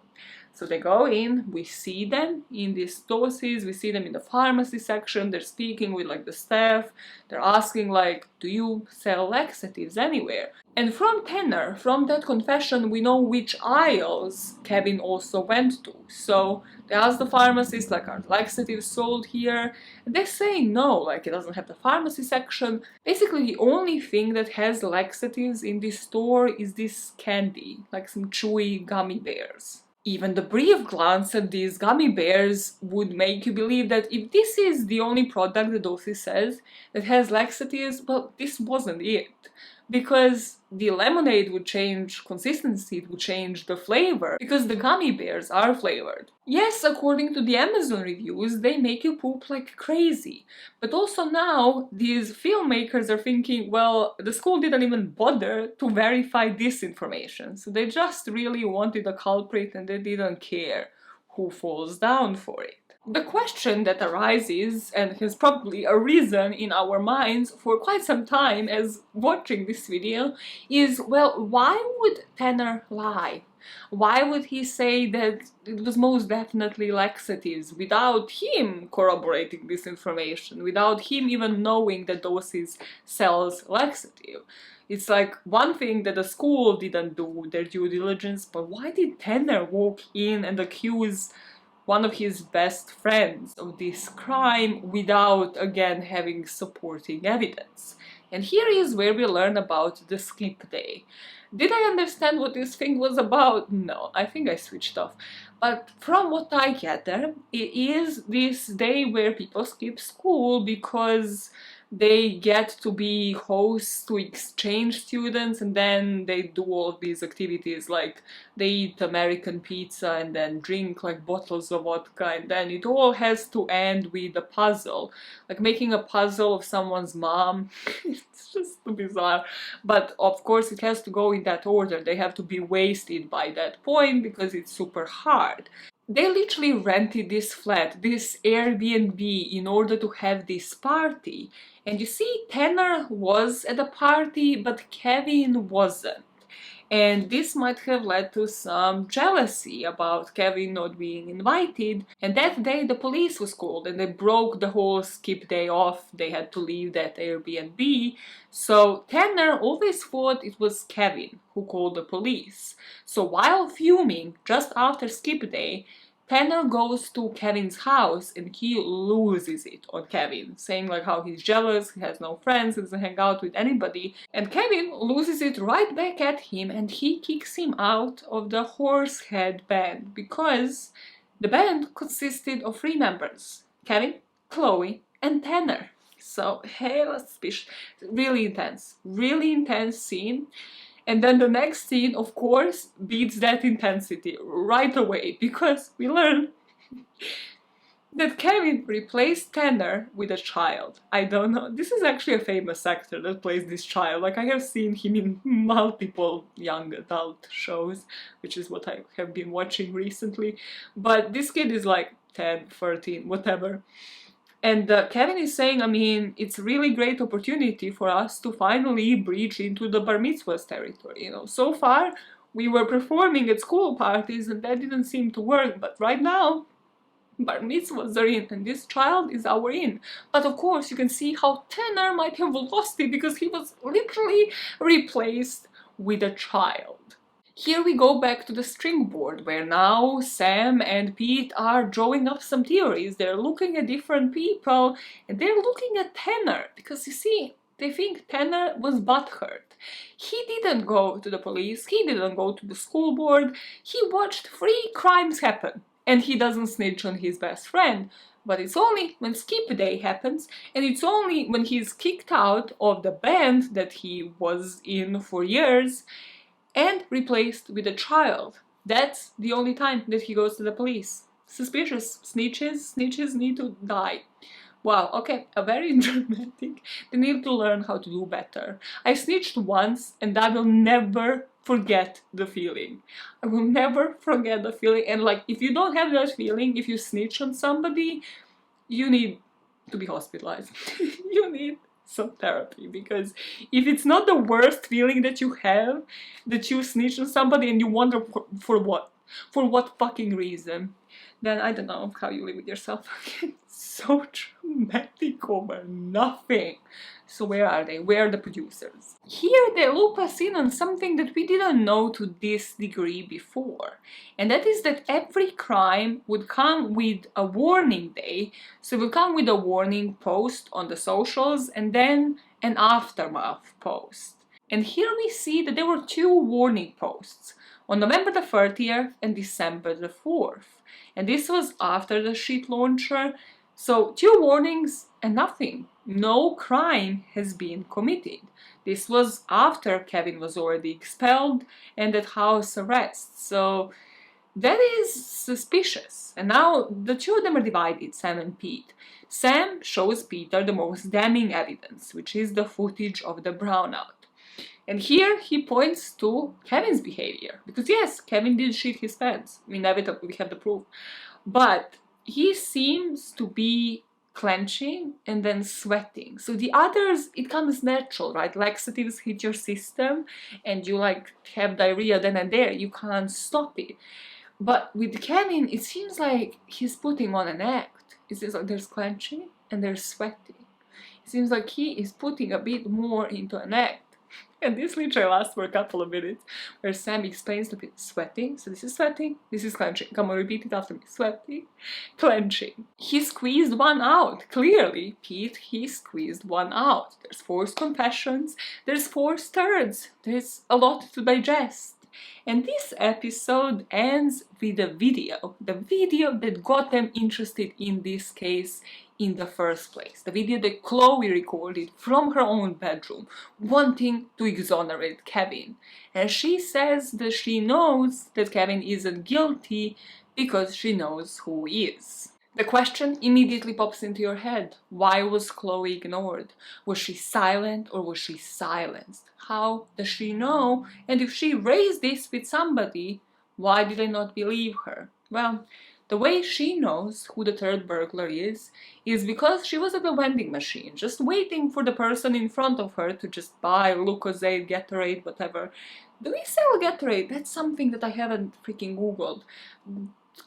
So they go in, we see them in these Dorsey's, we see them in the pharmacy section, they're speaking with like the staff, they're asking like, do you sell laxatives anywhere? And from Tanner, from that confession, we know which aisles Kevin also went to. So they ask the pharmacist like, are laxatives sold here? And they say no, like it doesn't have the pharmacy section. Basically the only thing that has laxatives in this store is this candy, like some chewy gummy bears. Even the brief glance at these gummy bears would make you believe that if this is the only product the dosage says that has laxatives, well, this wasn't it. Because the lemonade would change consistency, it would change the flavor, because the gummy bears are flavored. Yes, according to the Amazon reviews, they make you poop like crazy. But also now, these filmmakers are thinking, well, the school didn't even bother to verify this information, so they just really wanted a culprit and they didn't care who falls down for it. The question that arises, and has probably arisen in our minds for quite some time as watching this video, is, well, why would Tanner lie? Why would he say that it was most definitely laxatives without him corroborating this information, without him even knowing that doses sells laxative? It's like one thing that the school didn't do their due diligence, but why did Tanner walk in and accuse one of his best friends of this crime without, again, having supporting evidence? And here is where we learn about the skip day. Did I understand what this thing was about? No, I think I switched off. But from what I gather, it is this day where people skip school because they get to be hosts to exchange students, and then they do all these activities like they eat American pizza and then drink like bottles of vodka, and then it all has to end with a puzzle, like making a puzzle of someone's mom. It's just bizarre, but of course it has to go in that order. They have to be wasted by that point because it's super hard. They literally rented this flat, this Airbnb, in order to have this party. And you see, Tanner was at the party, but Kevin wasn't. And this might have led to some jealousy about Kevin not being invited. And that day the police was called and they broke the whole skip day off. They had to leave that Airbnb. So Tanner always thought it was Kevin who called the police. So while fuming just after skip day, Tanner goes to Kevin's house and he loses it on Kevin, saying like how he's jealous, he has no friends, he doesn't hang out with anybody. And Kevin loses it right back at him and he kicks him out of the Horsehead band because the band consisted of 3 members: Kevin, Chloe, and Tanner. So, hey, let's be really intense scene. And then the next scene, of course, beats that intensity right away, because we learn that Kevin replaced Tanner with a child. I don't know, this is actually a famous actor that plays this child. Like, I have seen him in multiple young adult shows, which is what I have been watching recently. But this kid is like 10, 13, whatever. And Kevin is saying, I mean, it's a really great opportunity for us to finally breach into the bar mitzvahs territory, you know. So far, we were performing at school parties and that didn't seem to work, but right now, bar mitzvahs are in and this child is our in. But of course, you can see how Tanner might have lost it because he was literally replaced with a child. Here we go back to the string board, where now Sam and Pete are drawing up some theories. They're looking at different people, and they're looking at Tanner, because you see, they think Tanner was butthurt. He didn't go to the police, he didn't go to the school board, he watched 3 crimes happen, and he doesn't snitch on his best friend. But it's only when skip day happens, and it's only when he's kicked out of the band that he was in for years, and replaced with a child. That's the only time that he goes to the police. Suspicious. Snitches need to die. Wow, okay, a very dramatic. They need to learn how to do better. I snitched once and I will never forget the feeling. I will never forget the feeling. And like, if you don't have that feeling, if you snitch on somebody, you need to be hospitalized. You need some therapy, because if it's not the worst feeling that you have, that you snitch on somebody and you wonder for what fucking reason, then I don't know how you live with yourself. So traumatic over nothing. So where are they? Where are the producers? Here they loop us in on something that we didn't know to this degree before. And that is that every crime would come with a warning day. So it will come with a warning post on the socials and then an aftermath post. And here we see that there were two warning posts on November the 30th and December the 4th. And this was after the shit launcher. So two warnings and nothing. No crime has been committed. This was after Kevin was already expelled and at house arrest. So that is suspicious. And now the two of them are divided, Sam and Pete. Sam shows Peter the most damning evidence, which is the footage of the brownout. And here he points to Kevin's behavior. Because yes, Kevin did shit his pants. Inevitably, we have the proof. But he seems to be clenching and then sweating. So the others, it comes natural, right? Laxatives hit your system and you like have diarrhea then and there. You can't stop it. But with Kevin, it seems like he's putting on an act. It seems like there's clenching and there's sweating. It seems like he is putting a bit more into an act. And this literally lasts for a couple of minutes, where Sam explains the bit sweating. So this is sweating, this is clenching. Come on, repeat it after me. Sweating, clenching. He squeezed one out. Clearly, Pete, he squeezed one out. There's forced confessions, there's forced turds. There's a lot to digest. And this episode ends with a video. The video that got them interested in this case in the first place. The video that Chloe recorded from her own bedroom, wanting to exonerate Kevin. And she says that she knows that Kevin isn't guilty because she knows who he is. The question immediately pops into your head. Why was Chloe ignored? Was she silent or was she silenced? How does she know? And if she raised this with somebody, why did they not believe her? Well, the way she knows who the Turd Burglar is because she was at the vending machine, just waiting for the person in front of her to just buy Lucozade, Gatorade, whatever. Do we sell Gatorade? That's something that I haven't freaking Googled.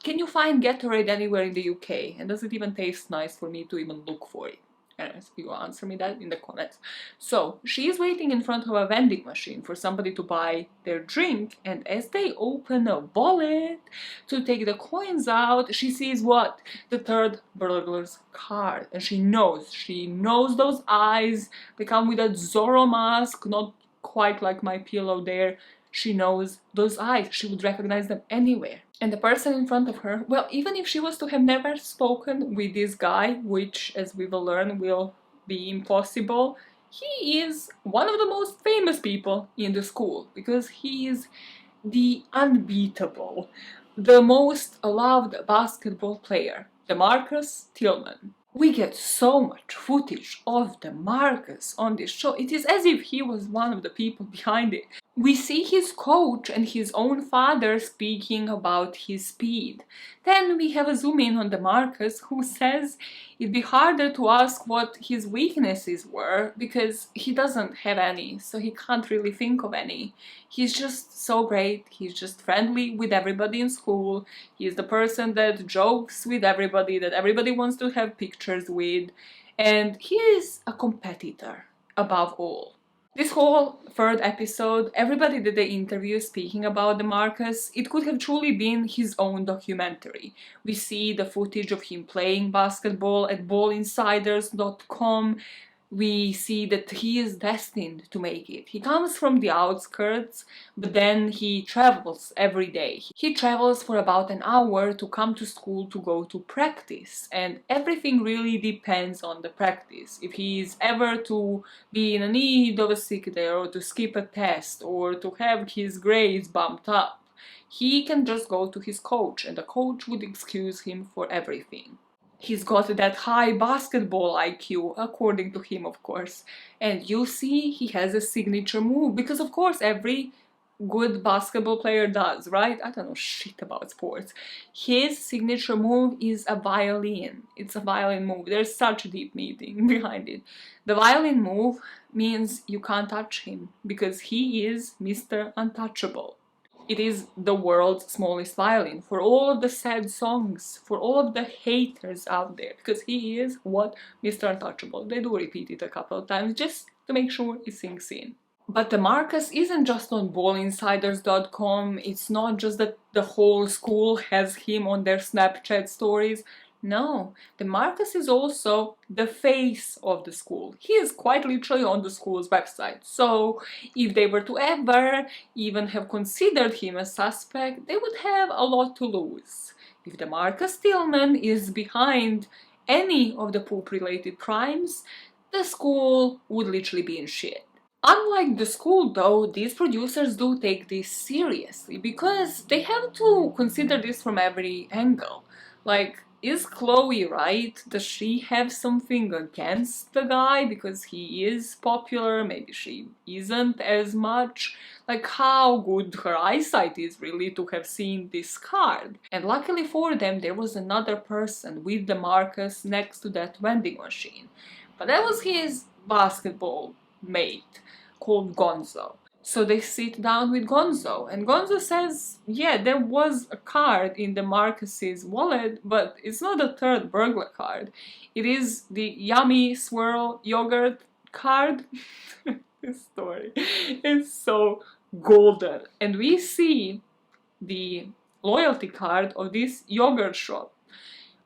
Can you find Gatorade anywhere in the UK? And does it even taste nice for me to even look for it? Anyways, you answer me that in the comments. So, she is waiting in front of a vending machine for somebody to buy their drink, and as they open a wallet to take the coins out, she sees what? The Turd Burglar's card. And she knows those eyes. They come with a Zorro mask, not quite like my pillow there. She knows those eyes. She would recognize them anywhere. And the person in front of her, well, even if she was to have never spoken with this guy, which, as we will learn, will be impossible, he is one of the most famous people in the school, because he is the unbeatable, the most loved basketball player, DeMarcus Tillman. We get so much footage of DeMarcus on this show. It is as if he was one of the people behind it. We see his coach and his own father speaking about his speed. Then we have a zoom in on DeMarcus, who says it'd be harder to ask what his weaknesses were because he doesn't have any, so he can't really think of any. He's just so great, he's just friendly with everybody in school, he's the person that jokes with everybody, that everybody wants to have pictures with, and he is a competitor above all. This whole third episode, everybody that they interview speaking about DeMarcus, it could have truly been his own documentary. We see the footage of him playing basketball at ballinsiders.com. We see that he is destined to make it. He comes from the outskirts, but then he travels every day. He travels for about an hour to come to school to go to practice, and everything really depends on the practice. If he is ever to be in need of a sick day, or to skip a test, or to have his grades bumped up, he can just go to his coach, and the coach would excuse him for everything. He's got that high basketball IQ, according to him, of course. And you see he has a signature move, because of course every good basketball player does, right? I don't know shit about sports. His signature move is a violin. It's a violin move. There's such a deep meaning behind it. The violin move means you can't touch him, because he is Mr. Untouchable. It is the world's smallest violin for all of the sad songs, for all of the haters out there, because he is what? Mr. Untouchable. They do repeat it a couple of times just to make sure it sinks in. But DeMarcus isn't just on ballinsiders.com. It's not just that the whole school has him on their Snapchat stories. No, the Marcus is also the face of the school. He is quite literally on the school's website. So if they were to ever even have considered him a suspect, they would have a lot to lose. If the Marcus Tillman is behind any of the poop-related crimes, the school would literally be in shit. Unlike the school though, these producers do take this seriously because they have to consider this from every angle. Like, is Chloe right? Does she have something against the guy because he is popular? Maybe she isn't as much. Like, how good her eyesight is really to have seen this card. And luckily for them, there was another person with the Marcus next to that vending machine. But that was his basketball mate called Gonzo. So they sit down with Gonzo, and Gonzo says, yeah, there was a card in the Marcus's wallet, but it's not a Turd Burglar card. It is the Yummy Swirl Yogurt card. This story is so golden. And we see the loyalty card of this yogurt shop.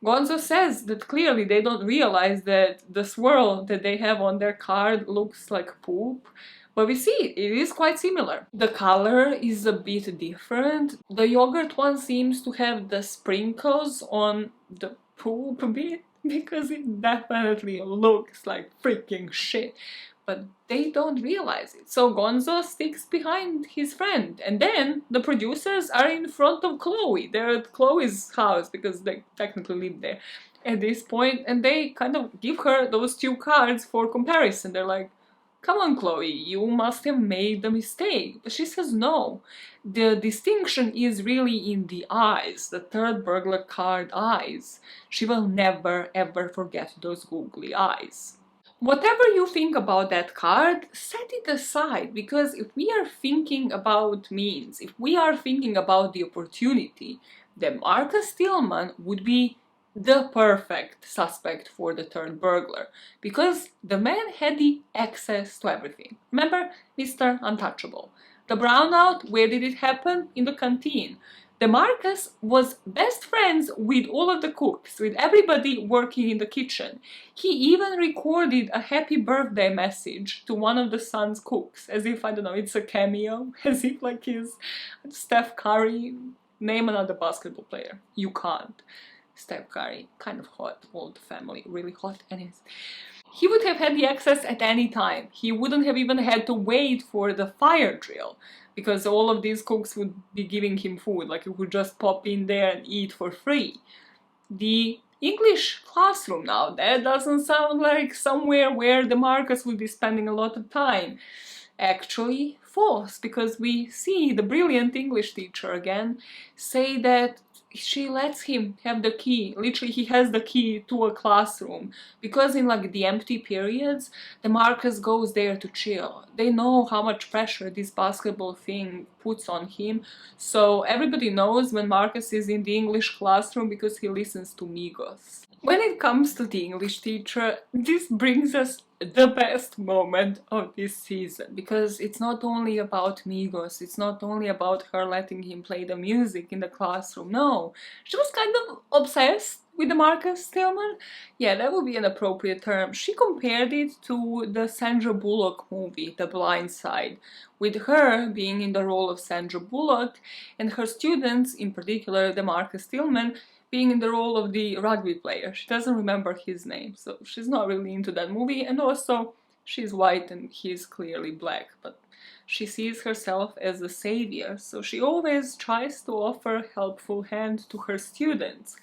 Gonzo says that clearly they don't realize that the swirl that they have on their card looks like poop. But we see it is quite similar. The color is a bit different. The yogurt one seems to have the sprinkles on the poop bit because it definitely looks like freaking shit. But they don't realize it. So Gonzo sticks behind his friend. And then the producers are in front of Chloe. They're at Chloe's house because they technically live there at this point. And they kind of give her those two cards for comparison. They're like, come on, Chloe, you must have made a mistake. But she says no. The distinction is really in the eyes, the Turd Burglar card eyes. She will never ever forget those googly eyes. Whatever you think about that card, set it aside, because if we are thinking about means, if we are thinking about the opportunity, then Marcus Tillman would be the perfect suspect for the Turd Burglar, because the man had the access to everything. Remember, Mr. Untouchable. The brownout, where did it happen? In the canteen. The Marcus was best friends with all of the cooks, with everybody working in the kitchen. He even recorded a happy birthday message to one of the son's cooks, as if, I don't know, it's a cameo, as if like he's Steph Curry. Name another basketball player. You can't. Steph Curry, kind of hot, old family, really hot, anyways. He would have had the access at any time. He wouldn't have even had to wait for the fire drill, because all of these cooks would be giving him food, like he could just pop in there and eat for free. The English classroom now, that doesn't sound like somewhere where the Marcus would be spending a lot of time. Actually, false, because we see the brilliant English teacher again say that she lets him have the key. Literally, he has the key to a classroom, because in like the empty periods, the Marcus goes there to chill. They know how much pressure this basketball thing puts on him, so everybody knows when Marcus is in the English classroom because he listens to Migos. When it comes to the English teacher, this brings us the best moment of this season, because it's not only about Migos, it's not only about her letting him play the music in the classroom. No, she was kind of obsessed with the Marcus Tillman. Yeah, that would be an appropriate term. She compared it to the Sandra Bullock movie, The Blind Side, with her being in the role of Sandra Bullock and her students, in particular the Marcus Tillman, being in the role of the rugby player. She doesn't remember his name, so she's not really into that movie, and also she's white and he's clearly black, but she sees herself as a savior, so she always tries to offer a helpful hand to her students.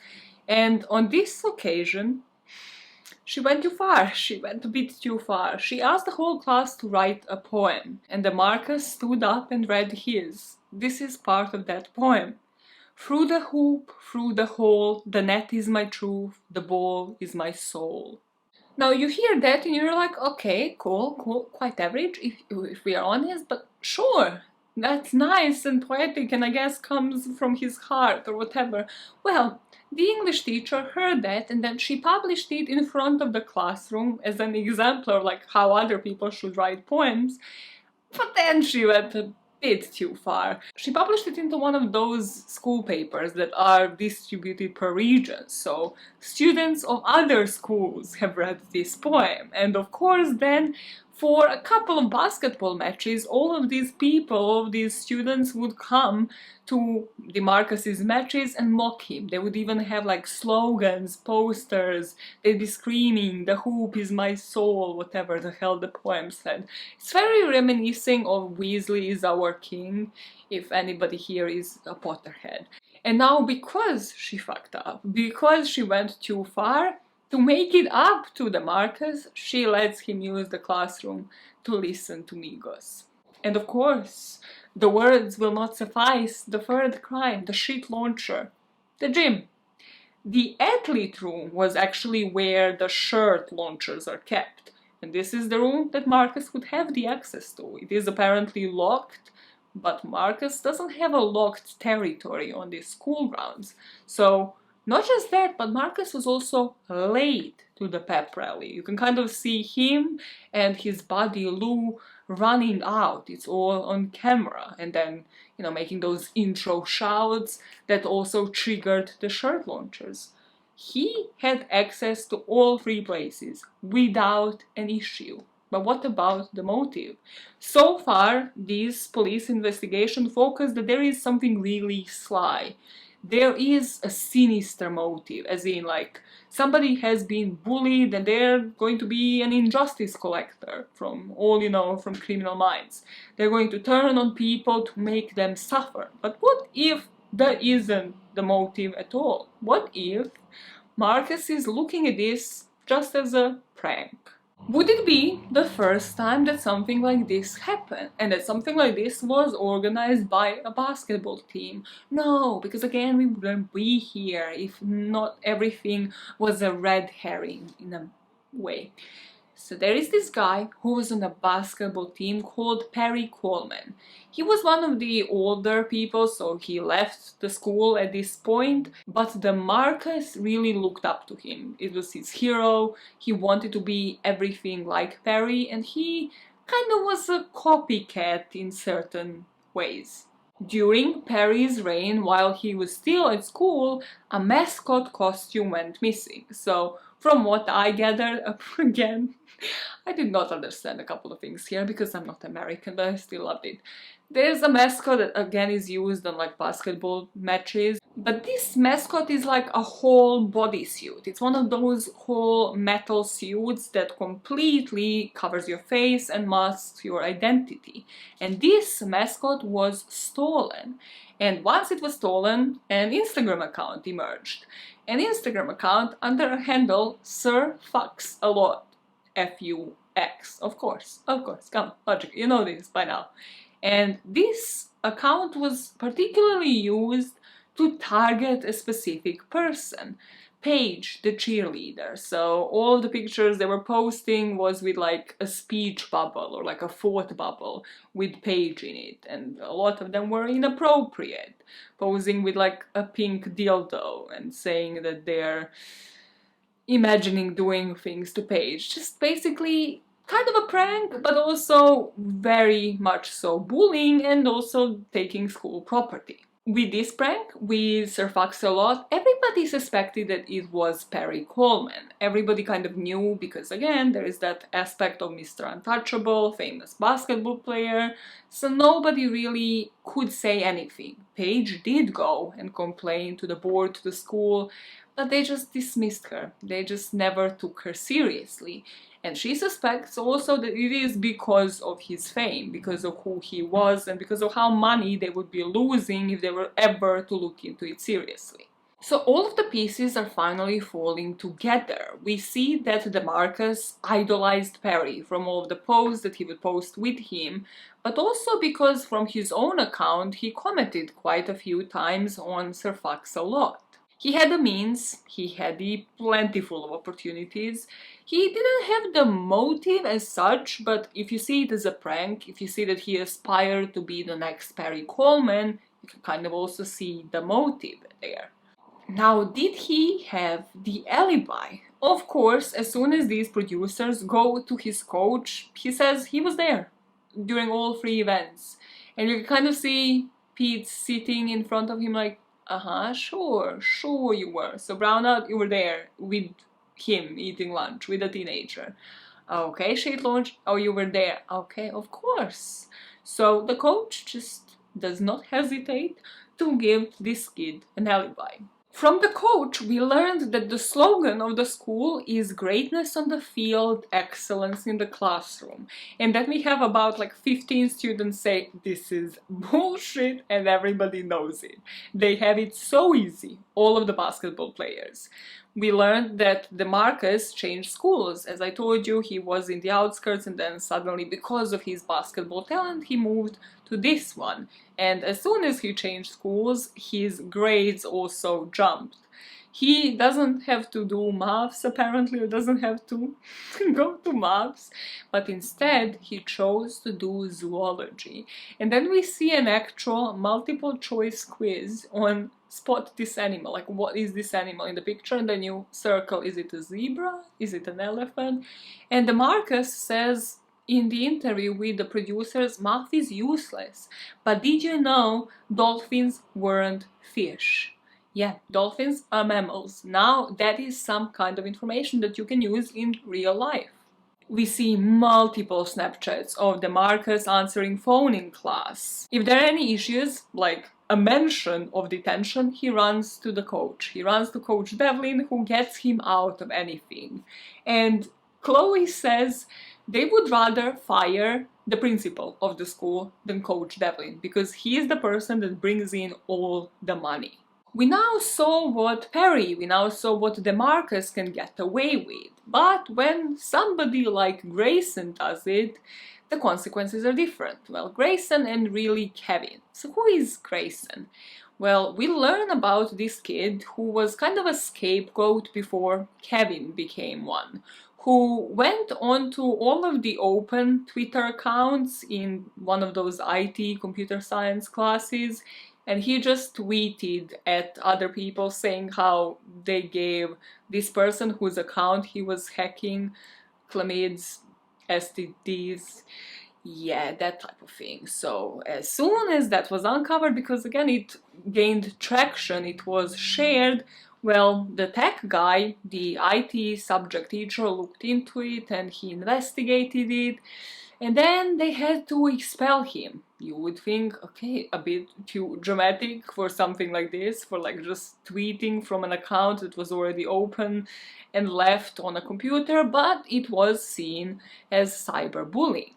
And on this occasion, she went too far. She went a bit too far. She asked the whole class to write a poem, and the Marcus stood up and read his. This is part of that poem. Through the hoop, through the hole, the net is my truth, the ball is my soul. Now you hear that and you're like, okay, cool, quite average if we are honest, but sure, that's nice and poetic and I guess comes from his heart or whatever. Well, the English teacher heard that and then she published it in front of the classroom as an example of like how other people should write poems, but then she went a bit too far. She published it into one of those school papers that are distributed per region, so students of other schools have read this poem. And of course then, for a couple of basketball matches, all of these people, all of these students would come to DeMarcus's matches and mock him. They would even have like slogans, posters, they'd be screaming, "The hoop is my soul," whatever the hell the poem said. It's very reminiscing of "Weasley is our king," if anybody here is a Potterhead. And now, because she fucked up, because she went too far, to make it up to DeMarcus, she lets him use the classroom to listen to Migos. And of course, the words will not suffice. The third crime, the shit launcher, the gym. The athlete room was actually where the shirt launchers are kept. And this is the room that Marcus would have the access to. It is apparently locked, but Marcus doesn't have a locked territory on these school grounds. So, not just that, but Marcus was also late to the pep rally. You can kind of see him and his buddy Lou running out. It's all on camera. And then, making those intro shouts that also triggered the shirt launchers. He had access to all three places without an issue. But what about the motive? So far, this police investigation focused that there is something really sly. There is a sinister motive, as in like somebody has been bullied and they're going to be an injustice collector from all, from criminal minds. They're going to turn on people to make them suffer. But what if that isn't the motive at all? What if Marcus is looking at this just as a prank? Would it be the first time that something like this happened, and that something like this was organized by a basketball team? No, because again, we wouldn't be here if not everything was a red herring in a way. So there is this guy who was on a basketball team called Perry Coleman. He was one of the older people, so he left the school at this point, but DeMarcus really looked up to him. It was his hero, he wanted to be everything like Perry, and he kind of was a copycat in certain ways. During Perry's reign, while he was still at school, a mascot costume went missing. So, from what I gathered, again, I did not understand a couple of things here because I'm not American, but I still loved it. There's a mascot that again is used on like basketball matches, but this mascot is like a whole bodysuit. It's one of those whole metal suits that completely covers your face and masks your identity. And this mascot was stolen. And once it was stolen, an Instagram account emerged. An Instagram account under a handle Sir Fucks a Lot. F-U-X. Of course, come on, logic, you know this by now. And this account was particularly used to target a specific person, Paige, the cheerleader. So all the pictures they were posting was with like a speech bubble or like a thought bubble with Paige in it, and a lot of them were inappropriate, posing with like a pink dildo and saying that they're imagining doing things to Paige. Just basically kind of a prank, but also very much so bullying and also taking school property. With this prank, with Sir Fox a Lot, everybody suspected that it was Perry Coleman. Everybody kind of knew because, again, there is that aspect of Mr. Untouchable, famous basketball player, so nobody really could say anything. Paige did go and complain to the board, to the school, but they just dismissed her. They just never took her seriously. And she suspects also that it is because of his fame, because of who he was, and because of how money they would be losing if they were ever to look into it seriously. So all of the pieces are finally falling together. We see that DeMarcus idolized Perry from all of the posts that he would post with him, but also because from his own account he commented quite a few times on Sir Fox a Lot. He had the means, he had the plentiful of opportunities, he didn't have the motive as such, but if you see it as a prank, if you see that he aspired to be the next Perry Coleman, you can kind of also see the motive there. Now, did he have the alibi? Of course, as soon as these producers go to his coach, he says he was there during all three events. And you kind of see Pete sitting in front of him like, sure you were. So Brownout, you were there with him eating lunch with a teenager. Okay, Shade Launch, oh, you were there. Okay, of course. So the coach just does not hesitate to give this kid an alibi. From the coach, we learned that the slogan of the school is greatness on the field, excellence in the classroom. And then we have about like 15 students say, this is bullshit, and everybody knows it. They have it so easy, all of the basketball players. We learned that DeMarcus changed schools. As I told you, he was in the outskirts, and then suddenly, because of his basketball talent, he moved to this one. And as soon as he changed schools, his grades also jumped. He doesn't have to do maths, apparently, or doesn't have to go to maths, but instead he chose to do zoology. And then we see an actual multiple choice quiz on spot this animal, like what is this animal in the picture, and then you circle, is it a zebra, is it an elephant? And DeMarcus says in the interview with the producers, math is useless, but did you know dolphins weren't fish? Yeah, dolphins are mammals. Now that is some kind of information that you can use in real life. We see multiple Snapchats of DeMarcus answering phone in class. If there are any issues, like a mention of detention, he runs to the coach. He runs to Coach Devlin, who gets him out of anything. And Chloe says they would rather fire the principal of the school than Coach Devlin, because he is the person that brings in all the money. We now saw what DeMarcus can get away with, but when somebody like Grayson does it, the consequences are different. Well, Grayson and really Kevin. So who is Grayson? Well, we learn about this kid who was kind of a scapegoat before Kevin became one, who went onto all of the open Twitter accounts in one of those IT computer science classes, and he just tweeted at other people saying how they gave this person whose account he was hacking chlamyds, STDs, yeah, that type of thing. So as soon as that was uncovered, because again it gained traction, it was shared, well, the tech guy, the IT subject teacher, looked into it and he investigated it, and then they had to expel him. You would think, okay, a bit too dramatic for something like this, for like just tweeting from an account that was already open and left on a computer, but it was seen as cyberbullying.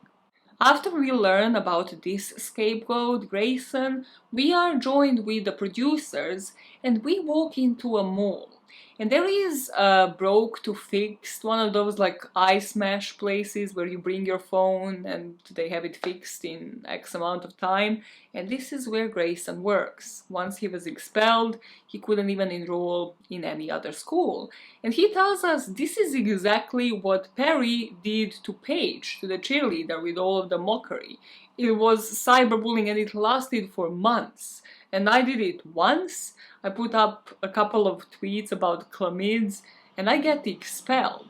After we learn about this scapegoat, Grayson, we are joined with the producers and we walk into a mall. And there is a broke to fixed, one of those like iSmash places where you bring your phone and they have it fixed in X amount of time. And this is where Grayson works. Once he was expelled, he couldn't even enroll in any other school. And he tells us this is exactly what Perry did to Paige, to the cheerleader, with all of the mockery. It was cyberbullying and it lasted for months. And I did it once. I put up a couple of tweets about chlamyds and I get expelled.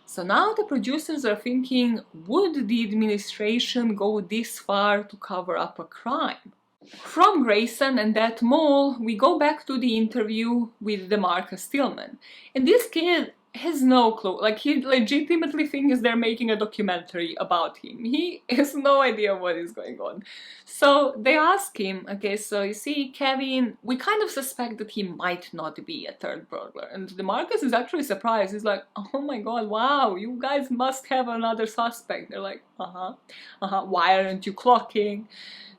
So now the producers are thinking, would the administration go this far to cover up a crime? From Grayson and that mall, we go back to the interview with DeMarcus Stillman. And this kid has no clue. Like, he legitimately thinks they're making a documentary about him. He has no idea what is going on. So they ask him, okay, so you see, Kevin, we kind of suspect that he might not be a third burglar. And DeMarcus is actually surprised. He's like, oh my god, wow, you guys must have another suspect. They're like, why aren't you clocking?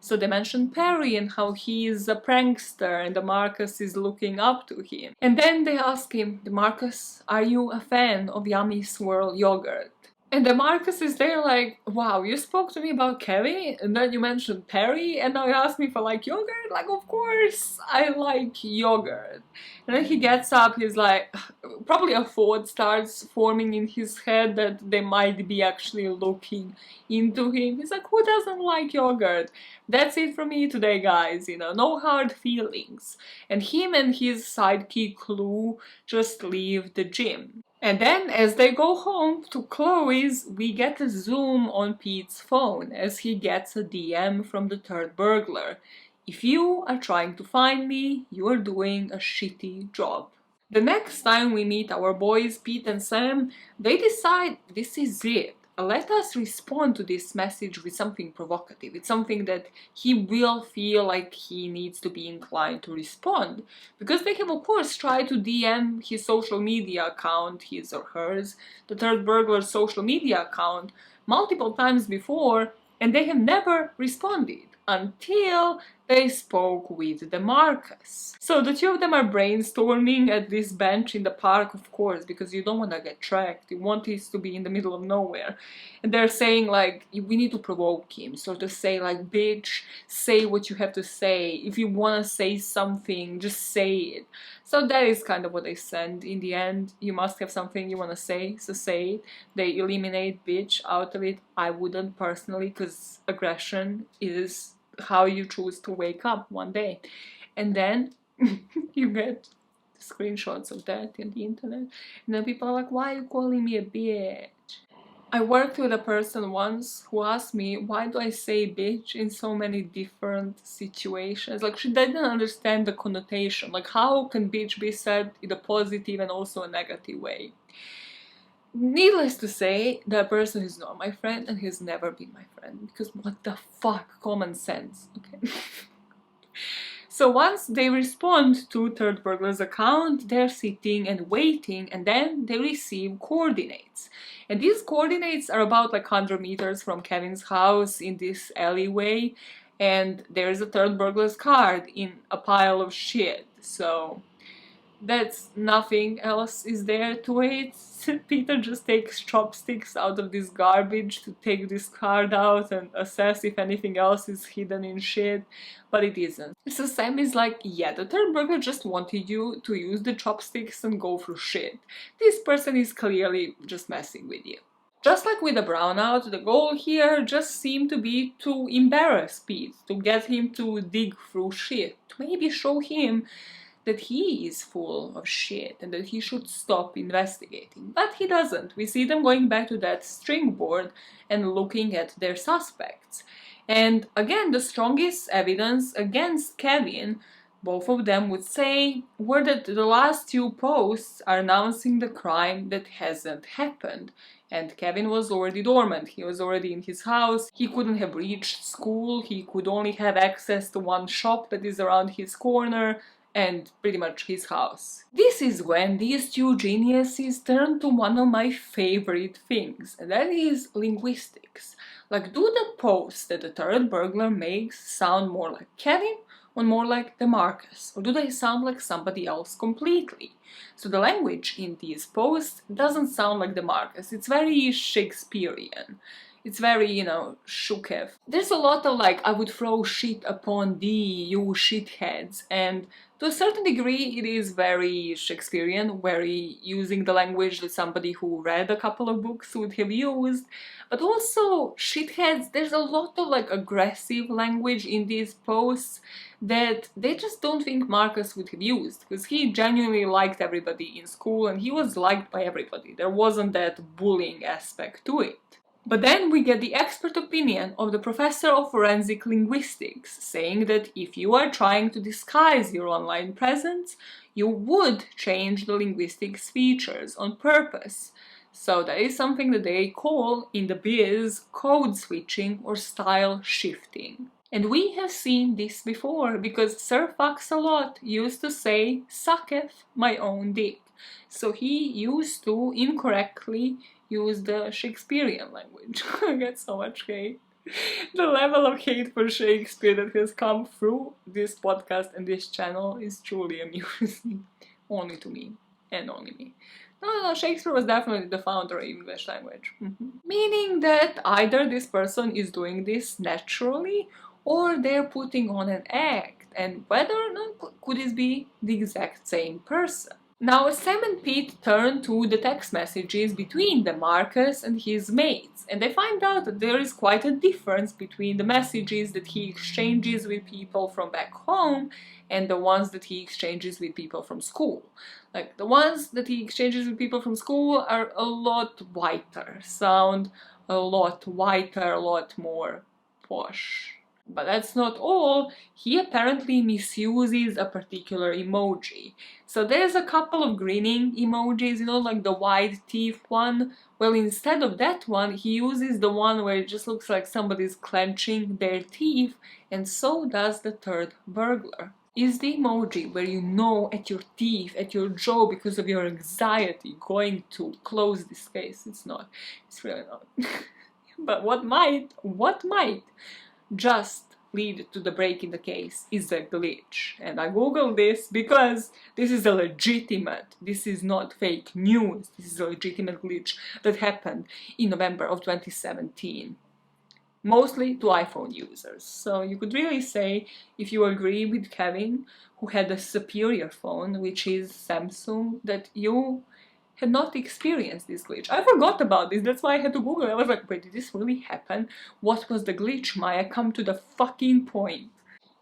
So they mention Perry and how he is a prankster and DeMarcus is looking up to him. And then they ask him, DeMarcus, are you a fan of Yummy Swirl yogurt? And DeMarcus is there like, wow, you spoke to me about Kevin and then you mentioned Perry and now you ask me for like yogurt? Like, of course I like yogurt. And then he gets up, he's like, probably a thought starts forming in his head that they might be actually looking into him. He's like, who doesn't like yogurt? That's it from me today, guys, you know, no hard feelings. And him and his sidekick Lou just leave the gym. And then, as they go home to Chloe's, we get a zoom on Pete's phone as he gets a DM from the Turd Burglar. If you are trying to find me, you are doing a shitty job. The next time we meet our boys, Pete and Sam, they decide this is it. Let us respond to this message with something provocative. It's something that he will feel like he needs to be inclined to respond. Because they have, of course, tried to DM his social media account, his or hers, the Turd Burglar's social media account, multiple times before, and they have never responded until they spoke with DeMarcus. So the two of them are brainstorming at this bench in the park, of course, because you don't want to get tracked. You want this to be in the middle of nowhere. And they're saying, like, we need to provoke him. So to say, like, bitch, say what you have to say. If you want to say something, just say it. So that is kind of what they send. In the end, you must have something you want to say, so say it. They eliminate bitch out of it. I wouldn't personally, because aggression is how you choose to wake up one day. And then you get screenshots of that in the internet. And then people are like, why are you calling me a bitch? I worked with a person once who asked me, why do I say bitch in so many different situations? Like, she didn't understand the connotation. Like, how can bitch be said in a positive and also a negative way? Needless to say, that person is not my friend and has never been my friend. Because what the fuck? Common sense, okay? So once they respond to Turd Burglar's account, they're sitting and waiting, and then they receive coordinates. And these coordinates are about like 100 meters from Kevin's house in this alleyway, and there's a Turd Burglar's card in a pile of shit. So that's nothing else is there to it. Peter just takes chopsticks out of this garbage to take this card out and assess if anything else is hidden in shit, but it isn't. So Sam is like, yeah, the Turd Burglar just wanted you to use the chopsticks and go through shit. This person is clearly just messing with you. Just like with the brownout, the goal here just seemed to be to embarrass Pete, to get him to dig through shit, to maybe show him that he is full of shit and that he should stop investigating. But he doesn't. We see them going back to that string board and looking at their suspects. And again, the strongest evidence against Kevin, both of them would say, were that the last two posts are announcing the crime that hasn't happened. And Kevin was already dormant. He was already in his house. He couldn't have reached school. He could only have access to one shop that is around his corner, and pretty much his house. This is when these two geniuses turn to one of my favorite things, and that is linguistics. Like, do the posts that the Turd Burglar makes sound more like Kevin or more like DeMarcus? Or do they sound like somebody else completely? So the language in these posts doesn't sound like DeMarcus. It's very Shakespearean. It's very, you know, Shukev. There's a lot of like, I would throw shit upon thee, you shitheads, and to a certain degree it is very Shakespearean, very using the language that somebody who read a couple of books would have used, but also shitheads, there's a lot of like aggressive language in these posts that they just don't think Marcus would have used, because he genuinely liked everybody in school and he was liked by everybody. There wasn't that bullying aspect to it. But then we get the expert opinion of the professor of forensic linguistics, saying that if you are trying to disguise your online presence, you would change the linguistics features on purpose. So that is something that they call in the biz code switching or style shifting. And we have seen this before, because Sir Fox-a-Lot used to say, sucketh my own dick. So he used to incorrectly use the Shakespearean language. I get so much hate. The level of hate for Shakespeare that has come through this podcast and this channel is truly amusing. Only to me, and only me. No, Shakespeare was definitely the founder of English language. Meaning that either this person is doing this naturally, or they're putting on an act, and whether or not could this be the exact same person. Now, Sam and Pete turn to the text messages between DeMarcus and his mates, and they find out that there is quite a difference between the messages that he exchanges with people from back home and the ones that he exchanges with people from school. Like the ones that he exchanges with people from school are a lot whiter, sound a lot whiter, a lot more posh. But that's not all, he apparently misuses a particular emoji. So there's a couple of grinning emojis, you know, like the wide teeth one. Well, instead of that one, he uses the one where it just looks like somebody's clenching their teeth, and so does the Turd Burglar. Is the emoji where you know at your teeth, at your jaw, because of your anxiety, going to close this case? It's not. It's really not. But what might just lead to the break in the case is a glitch. And I googled this because this is a legitimate, this is not fake news, this is a legitimate glitch that happened in November of 2017. Mostly to iPhone users. So you could really say, if you agree with Kevin, who had a superior phone, which is Samsung, that you had not experienced this glitch. I forgot about this, that's why I had to Google. I was like, wait, did this really happen? What was the glitch, Maya? Come to the fucking point.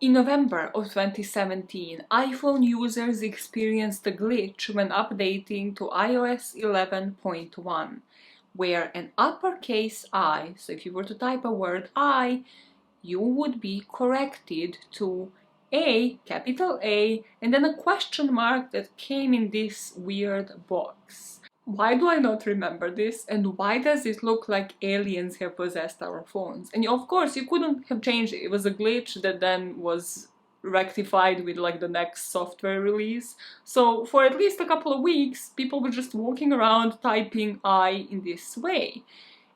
In November of 2017, iPhone users experienced a glitch when updating to iOS 11.1, where an uppercase I, so if you were to type a word I, you would be corrected to A, capital A, and then a question mark that came in this weird box. Why do I not remember this, and why does it look like aliens have possessed our phones? And of course, you couldn't have changed it. It was a glitch that then was rectified with like the next software release. So for at least a couple of weeks, people were just walking around typing I in this way.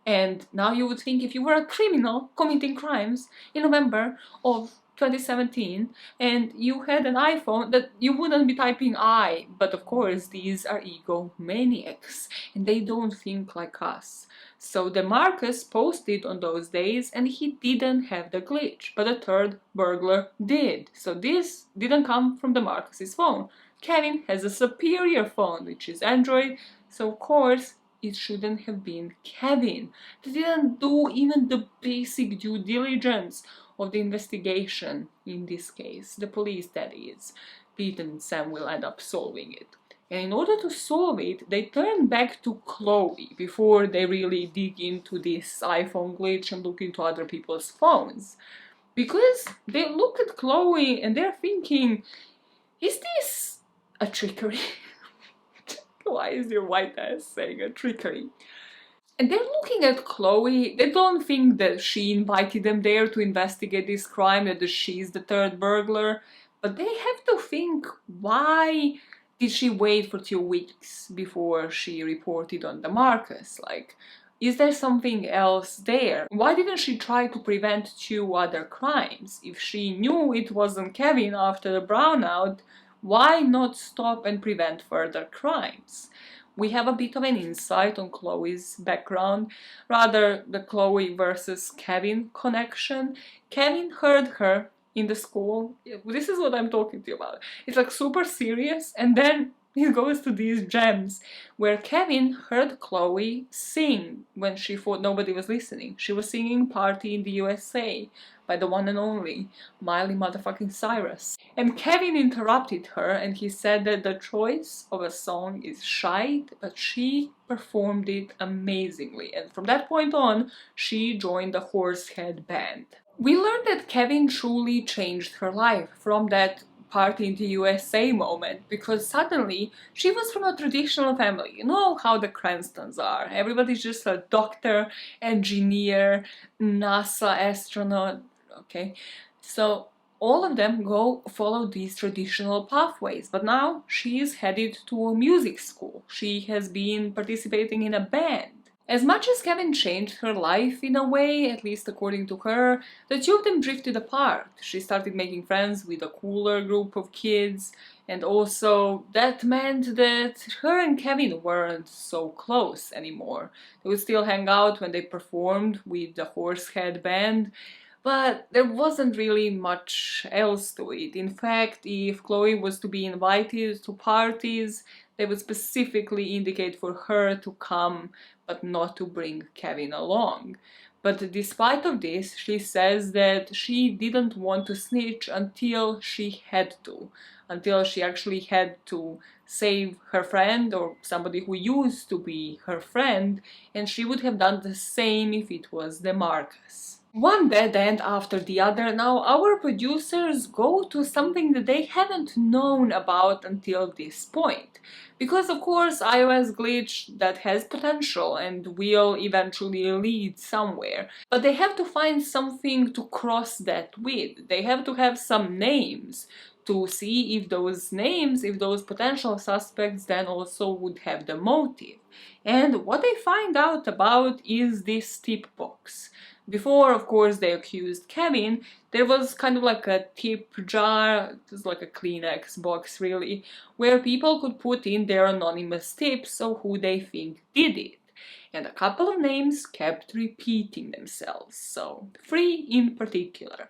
And now you would think, if you were a criminal committing crimes in November of 2017 and you had an iPhone, that you wouldn't be typing I. But of course, these are egomaniacs and they don't think like us. So the Marcus posted on those days and he didn't have the glitch, but the Turd Burglar did. So this didn't come from the Marcus's phone. Kevin has a superior phone, which is Android, so of course it shouldn't have been Kevin. They didn't do even the basic due diligence of the investigation in this case. The police, that is. Pete and Sam will end up solving it. And in order to solve it, they turn back to Chloe before they really dig into this iPhone glitch and look into other people's phones. Because they look at Chloe and they're thinking, is this a trickery? Why is your white ass saying a trickery? And they're looking at Chloe, they don't think that she invited them there to investigate this crime, that she's the Turd Burglar, but they have to think, why did she wait for 2 weeks before she reported on the Marcus? Like, is there something else there? Why didn't she try to prevent 2 other crimes? If she knew it wasn't Kevin after the brownout, why not stop and prevent further crimes? We have a bit of an insight on Chloe's background, rather the Chloe versus Kevin connection. Kevin heard her in the school. This is what I'm talking to you about. It's like super serious, and then it goes to these gems where Kevin heard Chloe sing when she thought nobody was listening. She was singing Party in the USA by the one and only Miley motherfucking Cyrus. And Kevin interrupted her and he said that the choice of a song is shite, but she performed it amazingly. And from that point on, she joined the Horsehead band. We learned that Kevin truly changed her life from that Party in the USA moment, because suddenly she was from a traditional family. You know how the Cranstons are. Everybody's just a doctor, engineer, NASA astronaut, okay? So all of them go follow these traditional pathways, but now she is headed to a music school. She has been participating in a band. As much as Kevin changed her life in a way, at least according to her, the 2 of them drifted apart. She started making friends with a cooler group of kids, and also that meant that her and Kevin weren't so close anymore. They would still hang out when they performed with the Horsehead band, but there wasn't really much else to it. In fact, if Chloe was to be invited to parties, they would specifically indicate for her to come, but not to bring Kevin along. But despite of this, she says that she didn't want to snitch until she had to, until she actually had to save her friend or somebody who used to be her friend, and she would have done the same if it was DeMarcus. One dead end after the other. Now our producers go to something that they haven't known about until this point. Because of course iOS glitch that has potential and will eventually lead somewhere. But they have to find something to cross that with. They have to have some names to see if those names, if those potential suspects then also would have the motive. And what they find out about is this tip box. Before, of course, they accused Kevin, there was kind of like a tip jar, it was like a Kleenex box really, where people could put in their anonymous tips of who they think did it. And a couple of names kept repeating themselves, so 3 in particular.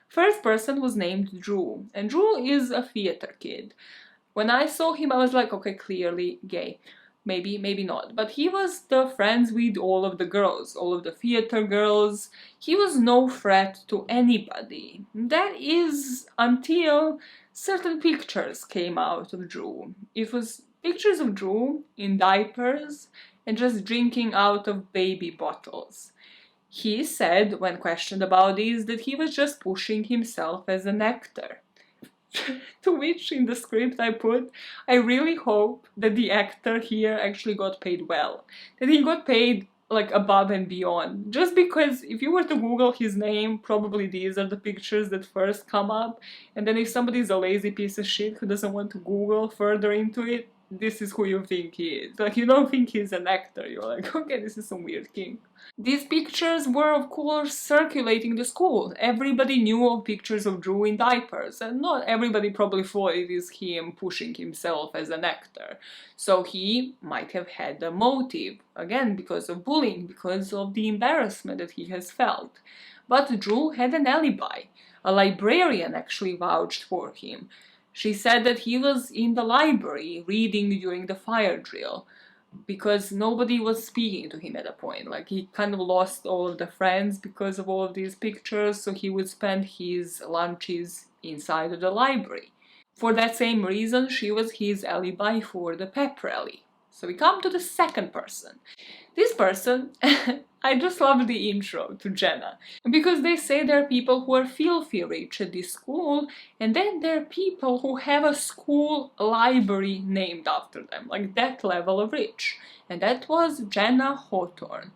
First person was named Drew, and Drew is a theater kid. When I saw him, I was like, okay, clearly gay. Maybe, maybe not. But he was the friends with all of the girls, all of the theater girls. He was no threat to anybody. That is until certain pictures came out of Drew. It was pictures of Drew in diapers and just drinking out of baby bottles. He said, when questioned about this, that he was just pushing himself as an actor. To which in the script I put, I really hope that the actor here actually got paid well. That he got paid like above and beyond. Just because if you were to Google his name, probably these are the pictures that first come up. And then if somebody's a lazy piece of shit who doesn't want to Google further into it, this is who you think he is. Like, you don't think he's an actor. You're like, okay, this is some weird king. These pictures were, of course, circulating the school. Everybody knew of pictures of Drew in diapers, and not everybody probably thought it is him pushing himself as an actor. So he might have had a motive, again, because of bullying, because of the embarrassment that he has felt. But Drew had an alibi. A librarian actually vouched for him. She said that he was in the library reading during the fire drill because nobody was speaking to him at a point. Like, he kind of lost all of the friends because of all of these pictures, so he would spend his lunches inside of the library. For that same reason, she was his alibi for the pep rally. So we come to the second person. This person, I just love the intro to Jenna, because they say there are people who are filthy rich at this school, and then there are people who have a school library named after them, like that level of rich. And that was Jenna Hawthorne.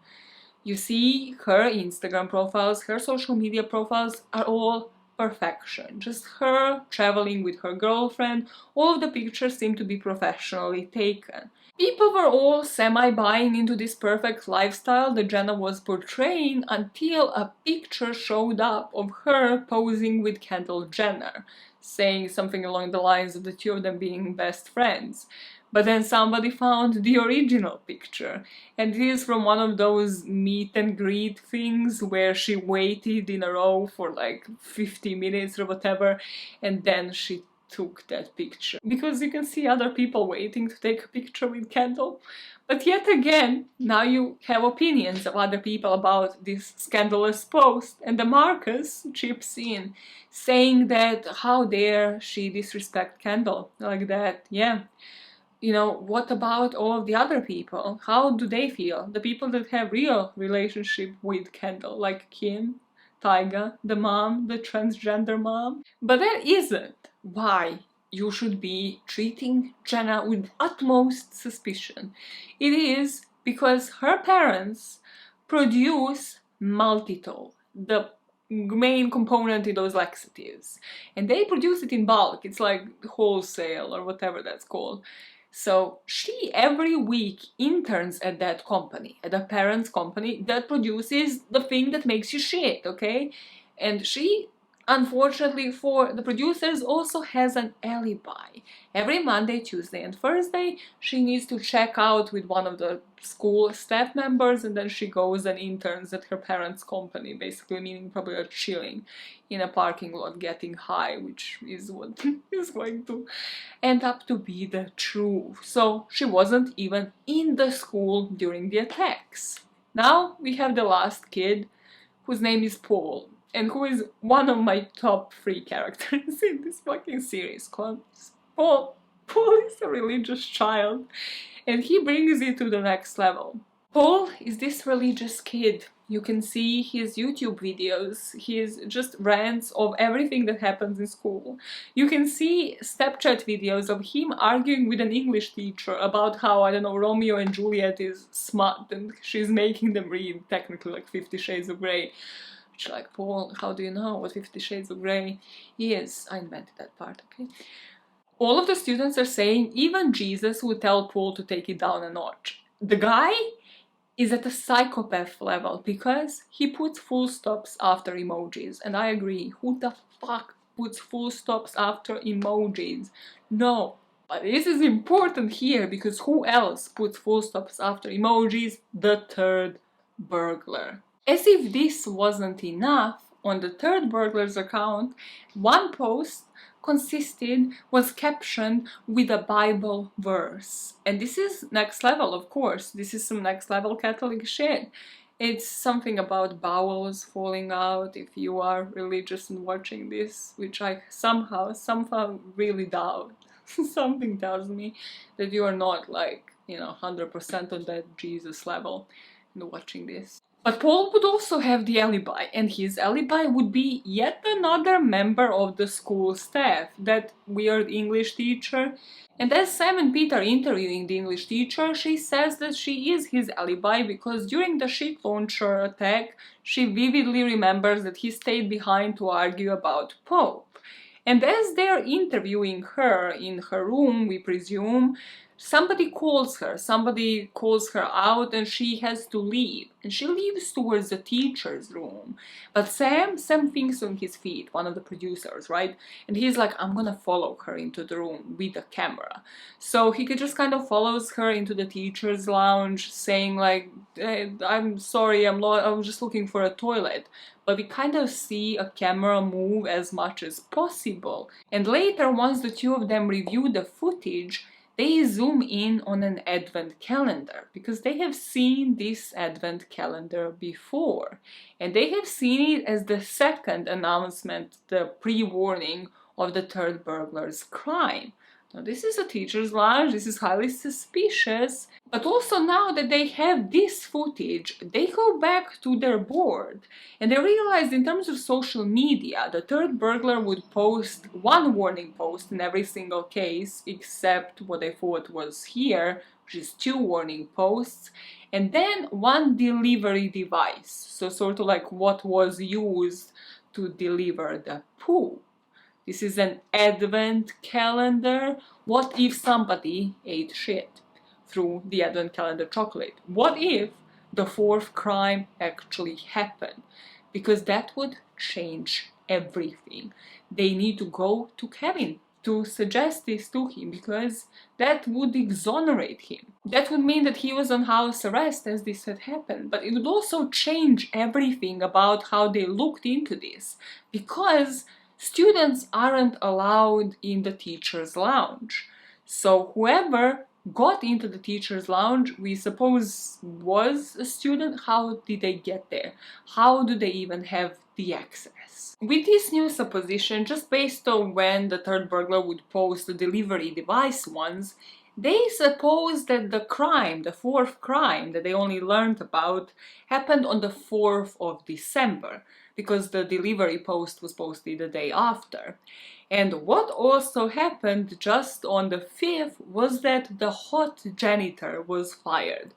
You see, her Instagram profiles, her social media profiles are all perfection. Just her traveling with her girlfriend. All of the pictures seem to be professionally taken. People were all semi-buying into this perfect lifestyle that Jenna was portraying until a picture showed up of her posing with Kendall Jenner, saying something along the lines of the two of them being best friends. But then somebody found the original picture, and it is from one of those meet and greet things where she waited in a row for like 50 minutes or whatever, and then she took that picture. Because you can see other people waiting to take a picture with Kendall. But yet again, now you have opinions of other people about this scandalous post, and DeMarcus chips in, saying that how dare she disrespect Kendall like that. Yeah. You know, what about all of the other people? How do they feel? The people that have real relationship with Kendall, like Kim, Tyga, the mom, the transgender mom. But that isn't why you should be treating Jenna with utmost suspicion. It is because her parents produce maltitol, the main component in those laxatives. And they produce it in bulk. It's like wholesale or whatever that's called. So she every week interns at that company, at a parent's company that produces the thing that makes you shit, okay? And she, unfortunately for the producers, also has an alibi. Every Monday, Tuesday and Thursday, she needs to check out with one of the school staff members, and then she goes and interns at her parents' company, basically meaning probably chilling in a parking lot getting high, which is what is going to end up to be the truth. So she wasn't even in the school during the attacks. Now we have the last kid, whose name is Paul, and who is one of my top 3 characters in this fucking series, called Paul. Paul is a religious child, and he brings it to the next level. Paul is this religious kid. You can see his YouTube videos, his just rants of everything that happens in school. You can see Snapchat videos of him arguing with an English teacher about how, I don't know, Romeo and Juliet is smut and she's making them read technically like 50 Shades of Grey. Which, like, Paul, how do you know what 50 Shades of Grey is? I invented that part, okay? All of the students are saying even Jesus would tell Paul to take it down a notch. The guy is at a psychopath level because he puts full stops after emojis, and I agree, who the fuck puts full stops after emojis? No, but this is important here because who else puts full stops after emojis? The Turd Burglar. As if this wasn't enough, on the Turd Burglar's account, one post was captioned with a Bible verse. And this is next level, of course. This is some next level Catholic shit. It's something about bowels falling out if you are religious and watching this, which I somehow really doubt. Something tells me that you are not, like, 100% on that Jesus level and watching this. But Paul would also have the alibi, and his alibi would be yet another member of the school staff, that weird English teacher. And as Sam and Pete are interviewing the English teacher, she says that she is his alibi because during the shit launcher attack, she vividly remembers that he stayed behind to argue about Pope. And as they're interviewing her in her room, we presume, somebody calls her out, and she has to leave. And she leaves towards the teacher's room. But Sam thinks on his feet, one of the producers, right? And he's like, I'm gonna follow her into the room with a camera. So he just kind of follows her into the teacher's lounge, saying like, hey, I'm sorry, I'm just looking for a toilet. But we kind of see a camera move as much as possible. And later, once the two of them review the footage, they zoom in on an advent calendar because they have seen this advent calendar before. And they have seen it as the second announcement, the pre-warning of the Turd Burglar's crime. Now, this is a teacher's lounge, this is highly suspicious, but also now that they have this footage, they go back to their board and they realize in terms of social media, the Turd Burglar would post one warning post in every single case, except what they thought was here, which is 2 warning posts, and then 1 delivery device, so sort of like what was used to deliver the poo. This is an advent calendar. What if somebody ate shit through the advent calendar chocolate? What if the 4th crime actually happened? Because that would change everything. They need to go to Kevin to suggest this to him because that would exonerate him. That would mean that he was on house arrest as this had happened, but it would also change everything about how they looked into this because students aren't allowed in the teacher's lounge. So whoever got into the teacher's lounge, we suppose was a student. How did they get there? How do they even have the access? With this new supposition, just based on when the Turd Burglar would post the delivery device ones, they suppose that the crime, the 4th crime that they only learned about, happened on the 4th of December, because the delivery post was posted the day after. And what also happened just on the 5th was that the hot janitor was fired.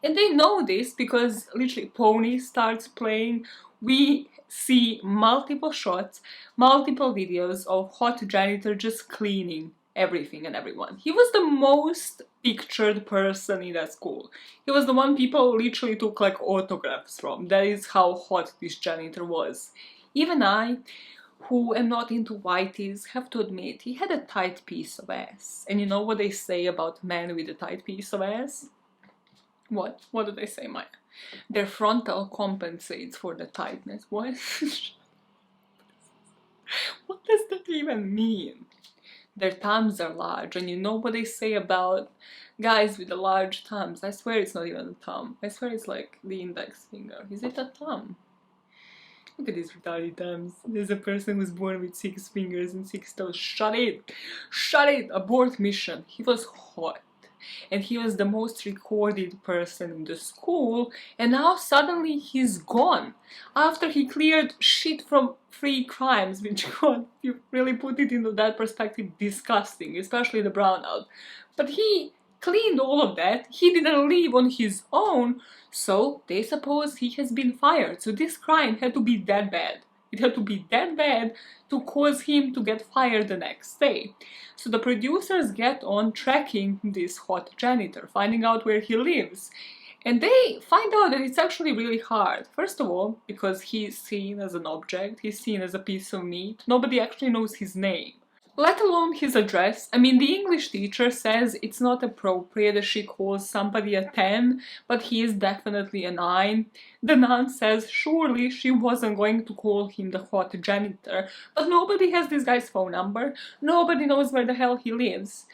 And they know this because literally Pony starts playing. We see multiple shots, multiple videos of hot janitor just cleaning everything and everyone. He was the most pictured person in that school. He was the one people literally took like autographs from. That is how hot this janitor was. Even I, who am not into whiteys, have to admit he had a tight piece of ass. And you know what they say about men with a tight piece of ass? What? What do they say, Maya? Their frontal compensates for the tightness. What? What does that even mean? Their thumbs are large, and you know what they say about guys with the large thumbs. I swear it's not even a thumb. I swear it's like the index finger. Is it a thumb? Look at these retarded times. There's a person who's born with 6 fingers and 6 toes. Shut it! Shut it! Abort mission. He was hot. And he was the most recorded person in the school, and now suddenly he's gone. After he cleared shit from 3 crimes, which, God, if you really put it into that perspective, disgusting, especially the brownout. But he cleaned all of that, he didn't leave on his own, so they suppose he has been fired. So this crime had to be that bad. It had to be that bad to cause him to get fired the next day. So the producers get on tracking this hot janitor, finding out where he lives. And they find out that it's actually really hard. First of all, because he's seen as an object, he's seen as a piece of meat. Nobody actually knows his name, let alone his address. I mean, the English teacher says it's not appropriate that she calls somebody a 10, but he is definitely a 9. The nun says surely she wasn't going to call him the hot janitor, but nobody has this guy's phone number, nobody knows where the hell he lives.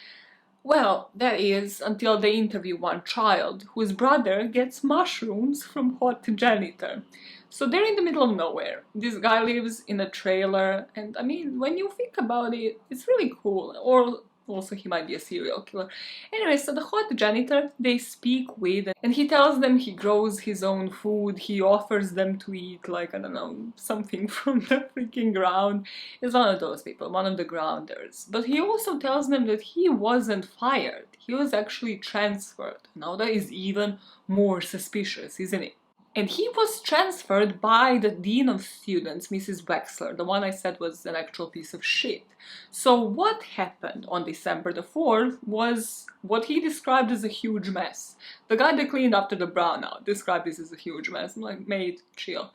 Well, that is until they interview one child whose brother gets mushrooms from hot janitor. So they're in the middle of nowhere. This guy lives in a trailer, and I mean, when you think about it, it's really cool. Or also he might be a serial killer. Anyway, so the hot janitor they speak with, and he tells them he grows his own food. He offers them to eat, like, I don't know, something from the freaking ground. He's one of those people, one of the grounders. But he also tells them that he wasn't fired. He was actually transferred. Now that is even more suspicious, isn't it? And he was transferred by the dean of students, Mrs. Wexler, the one I said was an actual piece of shit. So what happened on December the 4th was what he described as a huge mess. The guy that cleaned after the brownout described this as a huge mess. I'm like, mate, chill.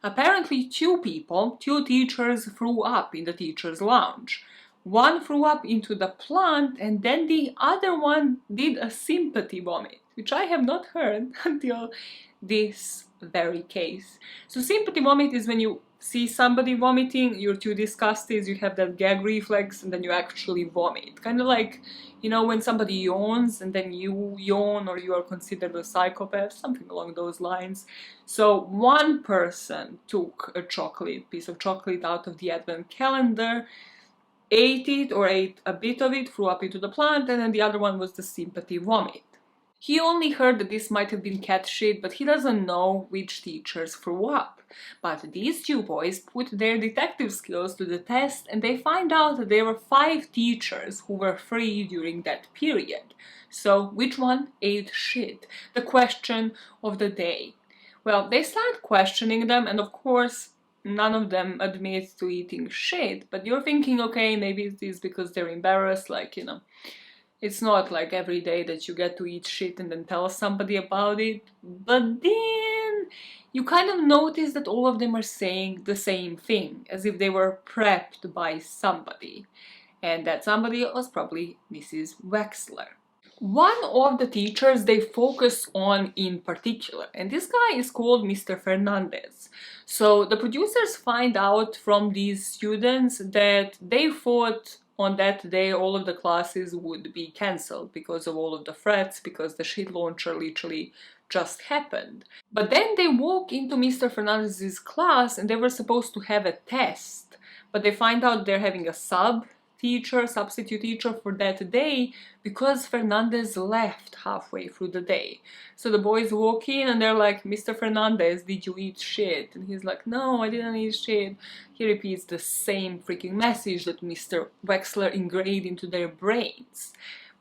Apparently 2 teachers threw up in the teacher's lounge. One threw up into the plant, and then the other one did a sympathy vomit, which I have not heard until this very case. So sympathy vomit is when you see somebody vomiting, you're too disgusted, you have that gag reflex, and then you actually vomit. Kind of like, you know, when somebody yawns and then you yawn, or you are considered a psychopath, something along those lines. So one person took a piece of chocolate out of the advent calendar, ate it or ate a bit of it, threw up into the plant, and then the other one was the sympathy vomit. He only heard that this might have been cat shit, but he doesn't know which teachers threw up. But these 2 boys put their detective skills to the test, and they find out that there were 5 teachers who were free during that period. So which one ate shit? The question of the day. Well, they start questioning them, and of course none of them admit to eating shit, but you're thinking, okay, maybe it is because they're embarrassed, like, you know. It's not like every day that you get to eat shit and then tell somebody about it. But then you kind of notice that all of them are saying the same thing, as if they were prepped by somebody. And that somebody was probably Mrs. Wexler. One of the teachers they focus on in particular, and this guy is called Mr. Fernandez. So the producers find out from these students that they thought on that day all of the classes would be cancelled because of all of the threats, because the shit launcher literally just happened. But then they walk into Mr. Fernandez's class and they were supposed to have a test, but they find out they're having a substitute teacher for that day because Fernandez left halfway through the day. So the boys walk in and they're like, Mr. Fernandez, did you eat shit? And he's like, no, I didn't eat shit. He repeats the same freaking message that Mr. Wexler engraved into their brains.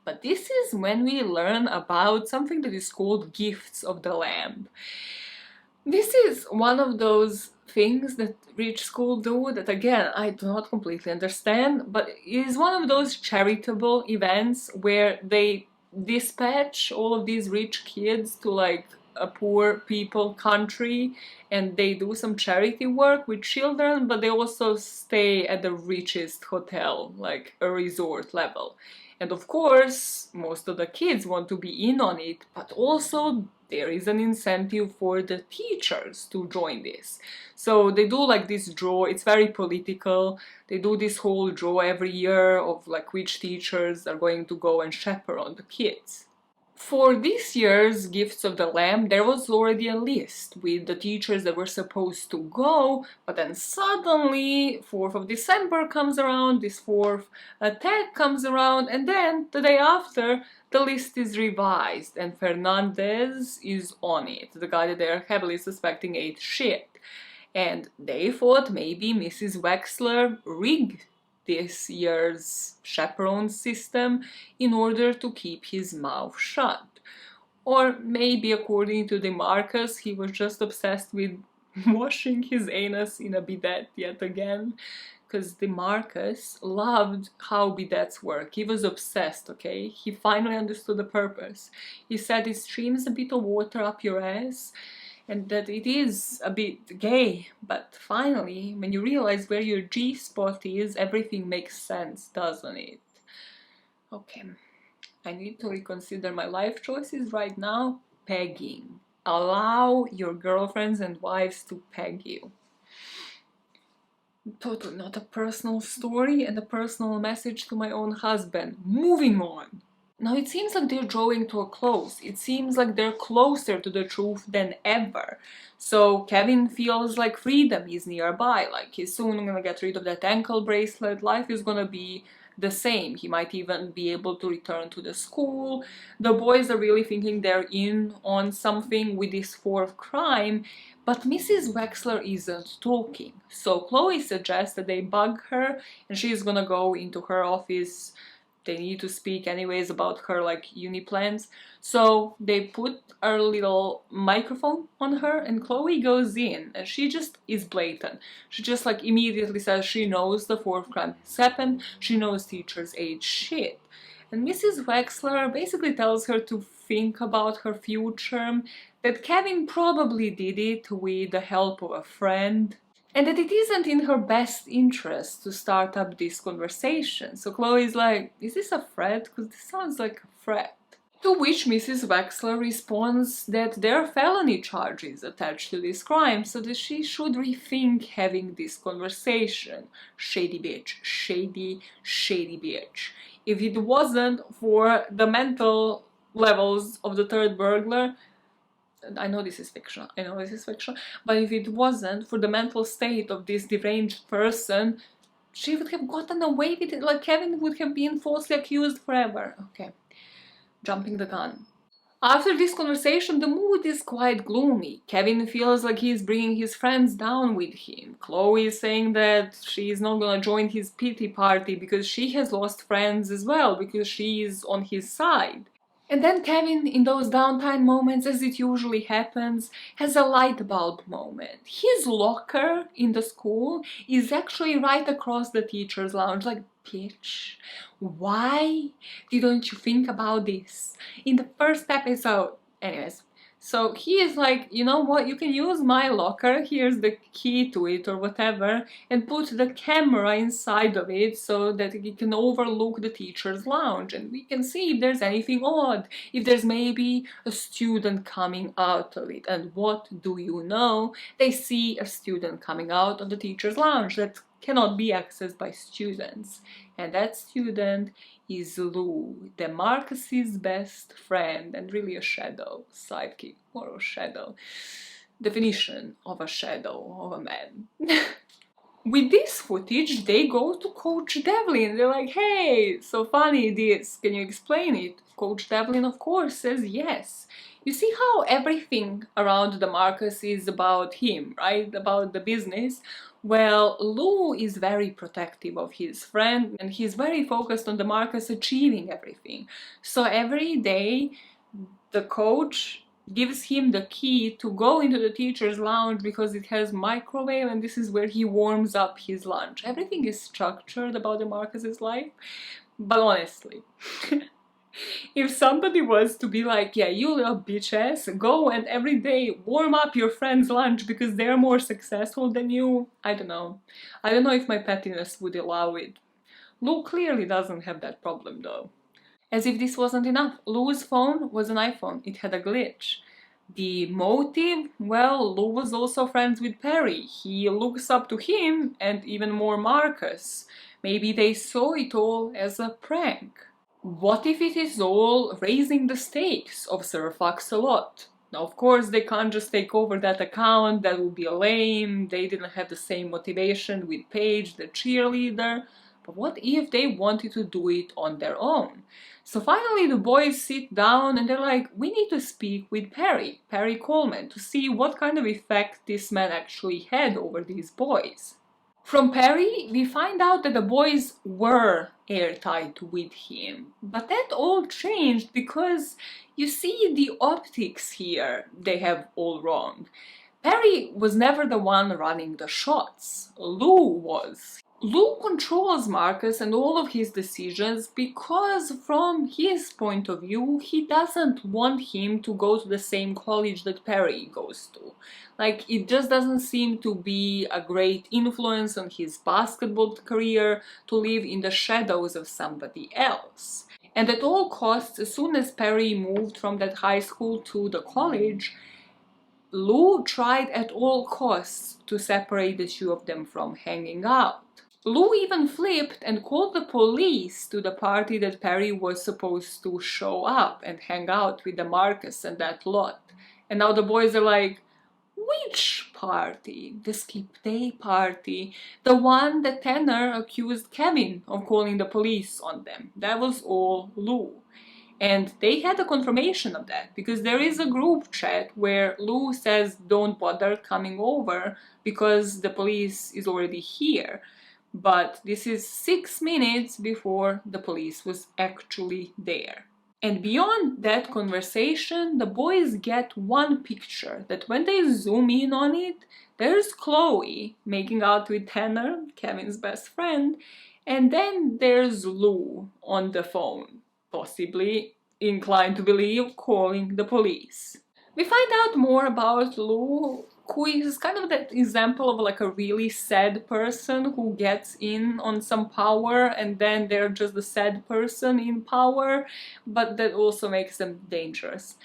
But this is when we learn about something that is called gifts of the lamb. This is one of those things that rich school do that, again, I do not completely understand, but it is one of those charitable events where they dispatch all of these rich kids to like a poor people country and they do some charity work with children, but they also stay at the richest hotel, like a resort level. And of course, most of the kids want to be in on it, but also there is an incentive for the teachers to join this. So they do like this draw, it's very political. They do this whole draw every year of like which teachers are going to go and chaperone the kids. For this year's Gifts of the Lamb, there was already a list with the teachers that were supposed to go, but then suddenly 4th of December comes around, this 4th attack comes around, and then the day after, the list is revised, and Fernandez is on it, the guy that they're heavily suspecting ate shit. And they thought maybe Mrs. Wexler rigged this year's chaperone system in order to keep his mouth shut. Or maybe, according to DeMarcus, he was just obsessed with washing his anus in a bidet yet again. Because DeMarcus loved how bidets work. He was obsessed, okay? He finally understood the purpose. He said it streams a bit of water up your ass, and that it is a bit gay, but finally, when you realize where your G-spot is, everything makes sense, doesn't it? Okay, I need to reconsider my life choices right now. Pegging. Allow your girlfriends and wives to peg you. Totally not a personal story and a personal message to my own husband. Moving on. Now it seems like they're drawing to a close. It seems like they're closer to the truth than ever. So Kevin feels like freedom is nearby, like he's soon gonna get rid of that ankle bracelet, life is gonna be the same. He might even be able to return to the school. The boys are really thinking they're in on something with this fourth crime, but Mrs. Wexler isn't talking. So Chloe suggests that they bug her and she's gonna go into her office. They need to speak anyways about her like uni plans. So they put a little microphone on her and Chloe goes in and she just is blatant. She just like immediately says she knows the fourth crime has happened, she knows teachers ate shit. And Mrs. Wexler basically tells her to think about her future, that Kevin probably did it with the help of a friend, and that it isn't in her best interest to start up this conversation. So Chloe's like, is this a threat? Because this sounds like a threat. To which Mrs. Wexler responds that there are felony charges attached to this crime, so that she should rethink having this conversation. Shady bitch. Shady, shady bitch. If it wasn't for the mental levels of the Turd Burglar, I know this is fiction, but if it wasn't for the mental state of this deranged person, she would have gotten away with it, like Kevin would have been falsely accused forever. Okay, jumping the gun. After this conversation, the mood is quite gloomy. Kevin feels like he's bringing his friends down with him. Chloe is saying that she's not gonna join his pity party because she has lost friends as well, because she's on his side. And then Kevin, in those downtime moments, as it usually happens, has a light bulb moment. His locker in the school is actually right across the teacher's lounge. Like, bitch, why didn't you think about this in the first episode? Anyways, so he is like, you know what, you can use my locker, here's the key to it or whatever, and put the camera inside of it so that it can overlook the teacher's lounge and we can see if there's anything odd, if there's maybe a student coming out of it. And what do you know? They see a student coming out of the teacher's lounge that cannot be accessed by students. And that student is Lou, DeMarcus's best friend and really a shadow, sidekick or a shadow. Definition of a shadow of a man. With this footage, they go to Coach Devlin. They're like, hey, so funny this, can you explain it? Coach Devlin, of course, says yes. You see how everything around DeMarcus is about him, right? About the business? Well, Lou is very protective of his friend and he's very focused on DeMarcus achieving everything. So every day, the coach gives him the key to go into the teacher's lounge because it has microwave and this is where he warms up his lunch. Everything is structured about DeMarcus's life, but honestly, if somebody was to be like, yeah, you little bitch ass, go and every day warm up your friend's lunch because they're more successful than you, I don't know. I don't know if my pettiness would allow it. Lou clearly doesn't have that problem though. As if this wasn't enough, Lou's phone was an iPhone. It had a glitch. The motive? Well, Lou was also friends with Perry. He looks up to him and even more Marcus. Maybe they saw it all as a prank. What if it is all raising the stakes of Sir Fox-a-Lot? Now, of course, they can't just take over that account, that would be lame, they didn't have the same motivation with Paige, the cheerleader, but what if they wanted to do it on their own? So finally the boys sit down and they're like, we need to speak with Perry Coleman, to see what kind of effect this man actually had over these boys. From Perry, we find out that the boys were airtight with him, but that all changed because you see the optics here, they have all wrong. Perry was never the one running the shots, Lou was. Lou controls Marcus and all of his decisions because from his point of view, he doesn't want him to go to the same college that Perry goes to. Like, it just doesn't seem to be a great influence on his basketball career to live in the shadows of somebody else. And at all costs, as soon as Perry moved from that high school to the college, Lou tried at all costs to separate the two of them from hanging out. Lou even flipped and called the police to the party that Perry was supposed to show up and hang out with the Marcus and that lot. And now the boys are like, which party? The skip day party. The one that Tanner accused Kevin of calling the police on them. That was all Lou. And they had a confirmation of that because there is a group chat where Lou says don't bother coming over because the police is already here. But this is 6 minutes before the police was actually there. And beyond that conversation, the boys get one picture that when they zoom in on it, there's Chloe making out with Tanner, Kevin's best friend, and then there's Lou on the phone, possibly inclined to believe calling the police. We find out more about Lou, who is kind of that example of like a really sad person who gets in on some power and then they're just the sad person in power, but that also makes them dangerous.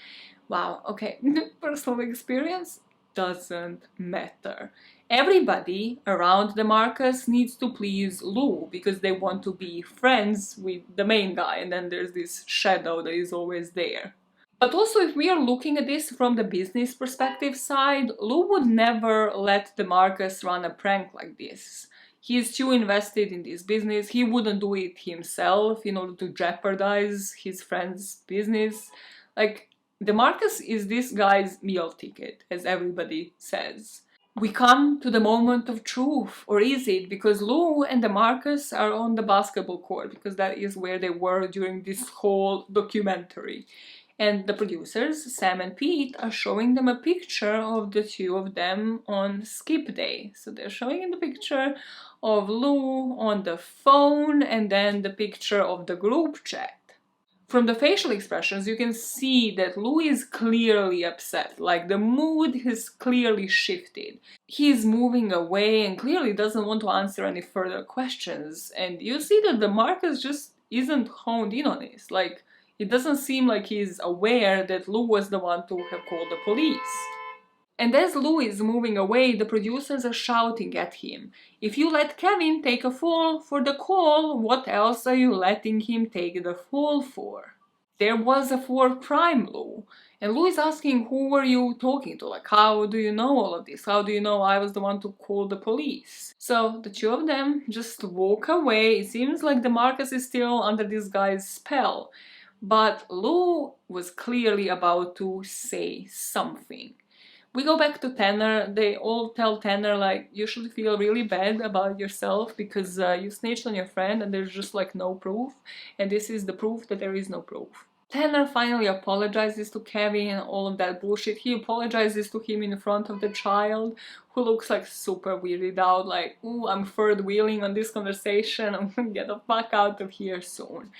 Wow, okay, personal experience doesn't matter. Everybody around the Marcus needs to please Lou because they want to be friends with the main guy, and then there's this shadow that is always there. But also, if we are looking at this from the business perspective side, Lou would never let the Marcus run a prank like this. He is too invested in this business, he wouldn't do it himself in order to jeopardize his friend's business. Like, the Marcus is this guy's meal ticket, as everybody says. We come to the moment of truth, or is it? Because Lou and the Marcus are on the basketball court, because that is where they were during this whole documentary. And the producers, Sam and Pete, are showing them a picture of the two of them on skip day. So they're showing in the picture of Lou on the phone and then the picture of the group chat. From the facial expressions, you can see that Lou is clearly upset, like the mood has clearly shifted. He's moving away and clearly doesn't want to answer any further questions. And you see that the Marcus just isn't honed in on this. Like, it doesn't seem like he's aware that Lou was the one to have called the police. And as Lou is moving away, the producers are shouting at him. If you let Kevin take a fall for the call, what else are you letting him take the fall for? There was a fourth crime, Lou. And Lou is asking, who were you talking to? Like, how do you know all of this? How do you know I was the one to call the police? So the two of them just walk away. It seems like the Marcus is still under this guy's spell. But Lou was clearly about to say something. We go back to Tanner. They all tell Tanner, like, you should feel really bad about yourself because you snitched on your friend and there's just like no proof. And this is the proof that there is no proof. Tanner finally apologizes to Kevin and all of that bullshit. He apologizes to him in front of the child, who looks like super weirded out, like, ooh, I'm third wheeling on this conversation. I'm gonna get the fuck out of here soon.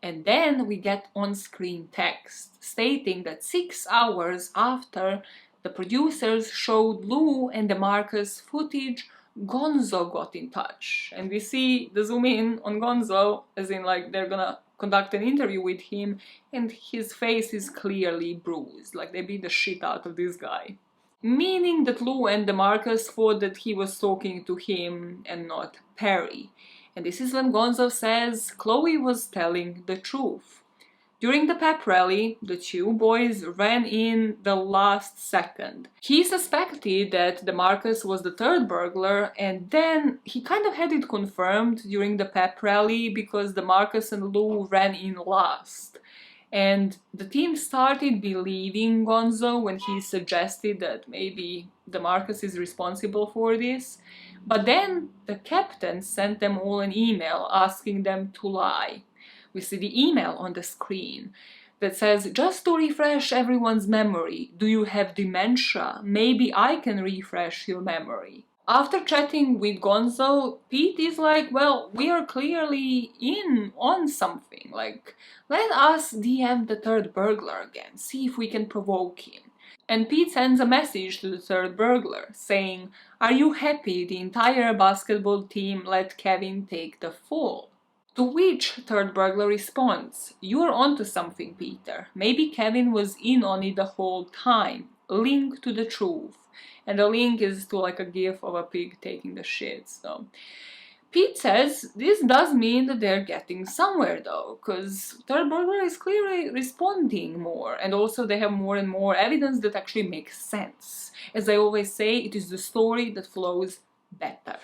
And then we get on-screen text stating that 6 hours after the producers showed Lou and the Marcus footage, Gonzo got in touch. And we see the zoom in on Gonzo, as in like they're gonna conduct an interview with him, and his face is clearly bruised, like they beat the shit out of this guy. Meaning that Lou and the Marcus thought that he was talking to him and not Perry. And this is when Gonzo says Chloe was telling the truth. During the pep rally, the two boys ran in the last second. He suspected that DeMarcus was the third burglar, and then he kind of had it confirmed during the pep rally because DeMarcus and Lou ran in last. And the team started believing Gonzo when he suggested that maybe DeMarcus is responsible for this. But then the captain sent them all an email asking them to lie. We see the email on the screen that says, just to refresh everyone's memory, do you have dementia? Maybe I can refresh your memory. After chatting with Gonzo, Pete is like, well, we are clearly in on something. Like, let us DM the third burglar again, see if we can provoke him. And Pete sends a message to the third burglar saying, are you happy the entire basketball team let Kevin take the fall? To which third burglar responds, you're onto something, Peter. Maybe Kevin was in on it the whole time. Link to the truth. And the link is to like a gif of a pig taking the shit, so... Pete says this does mean that they're getting somewhere though, because third burglar is clearly responding more, and also they have more and more evidence that actually makes sense. As I always say, it is the story that flows better.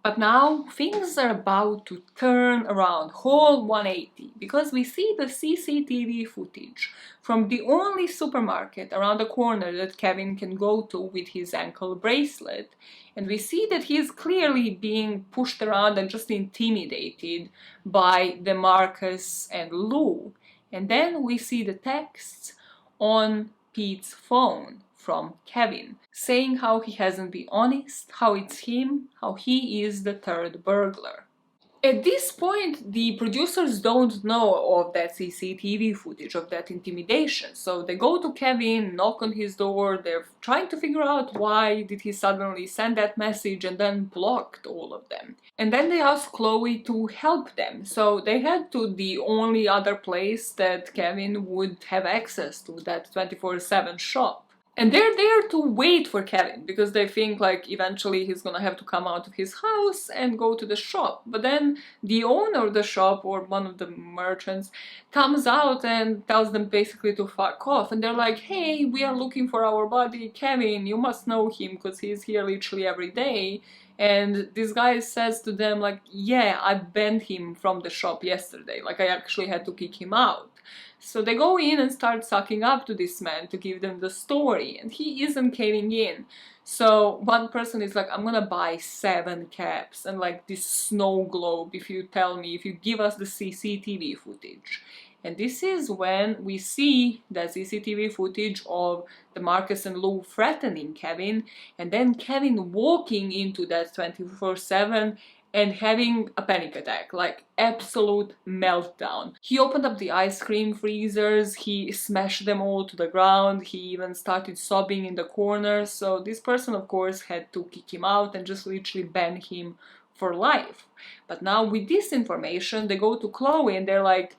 But now things are about to turn around, whole 180, because we see the CCTV footage from the only supermarket around the corner that Kevin can go to with his ankle bracelet, and we see that he is clearly being pushed around and just intimidated by DeMarcus and Lou. And then we see the texts on Pete's phone from Kevin, saying how he hasn't been honest, how it's him, how he is the third burglar. At this point, the producers don't know of that CCTV footage, of that intimidation, so they go to Kevin, knock on his door, they're trying to figure out why did he suddenly send that message and then blocked all of them. And then they ask Chloe to help them, so they head to the only other place that Kevin would have access to, that 24/7 shop. And they're there to wait for Kevin, because they think like eventually he's gonna have to come out of his house and go to the shop. But then the owner of the shop, or one of the merchants, comes out and tells them basically to fuck off. And they're like, hey, we are looking for our buddy Kevin, you must know him because he's here literally every day. And this guy says to them like, yeah, I banned him from the shop yesterday, like I actually had to kick him out. So they go in and start sucking up to this man to give them the story, and he isn't caving in. So one person is like, I'm gonna buy 7 caps and like this snow globe if you tell me, if you give us the CCTV footage. And this is when we see the CCTV footage of DeMarcus and Lou threatening Kevin, and then Kevin walking into that 24/7 and having a panic attack, like absolute meltdown. He opened up the ice cream freezers, he smashed them all to the ground, he even started sobbing in the corner, so this person of course had to kick him out and just literally ban him for life. But now with this information, they go to Chloe and they're like,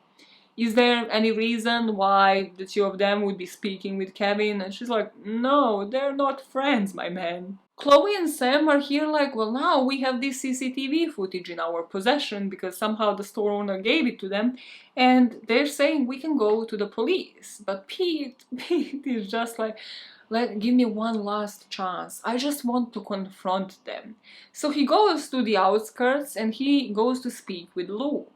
is there any reason why the two of them would be speaking with Kevin? And she's like, no, they're not friends, my man. Chloe and Sam are here like, well, now we have this CCTV footage in our possession because somehow the store owner gave it to them, and they're saying we can go to the police. But Pete is just like, give me one last chance. I just want to confront them. So he goes to the outskirts and he goes to speak with Lou.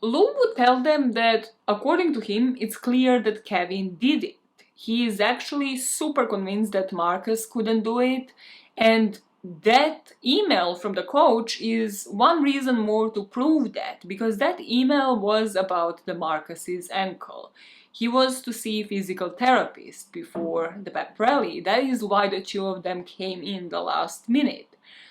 Lou would tell them that, according to him, it's clear that Kevin did it. He is actually super convinced that Marcus couldn't do it, and that email from the coach is one reason more to prove that, because that email was about the Marcus's ankle. He was to see a physical therapist before the pep rally. That is why the two of them came in the last minute.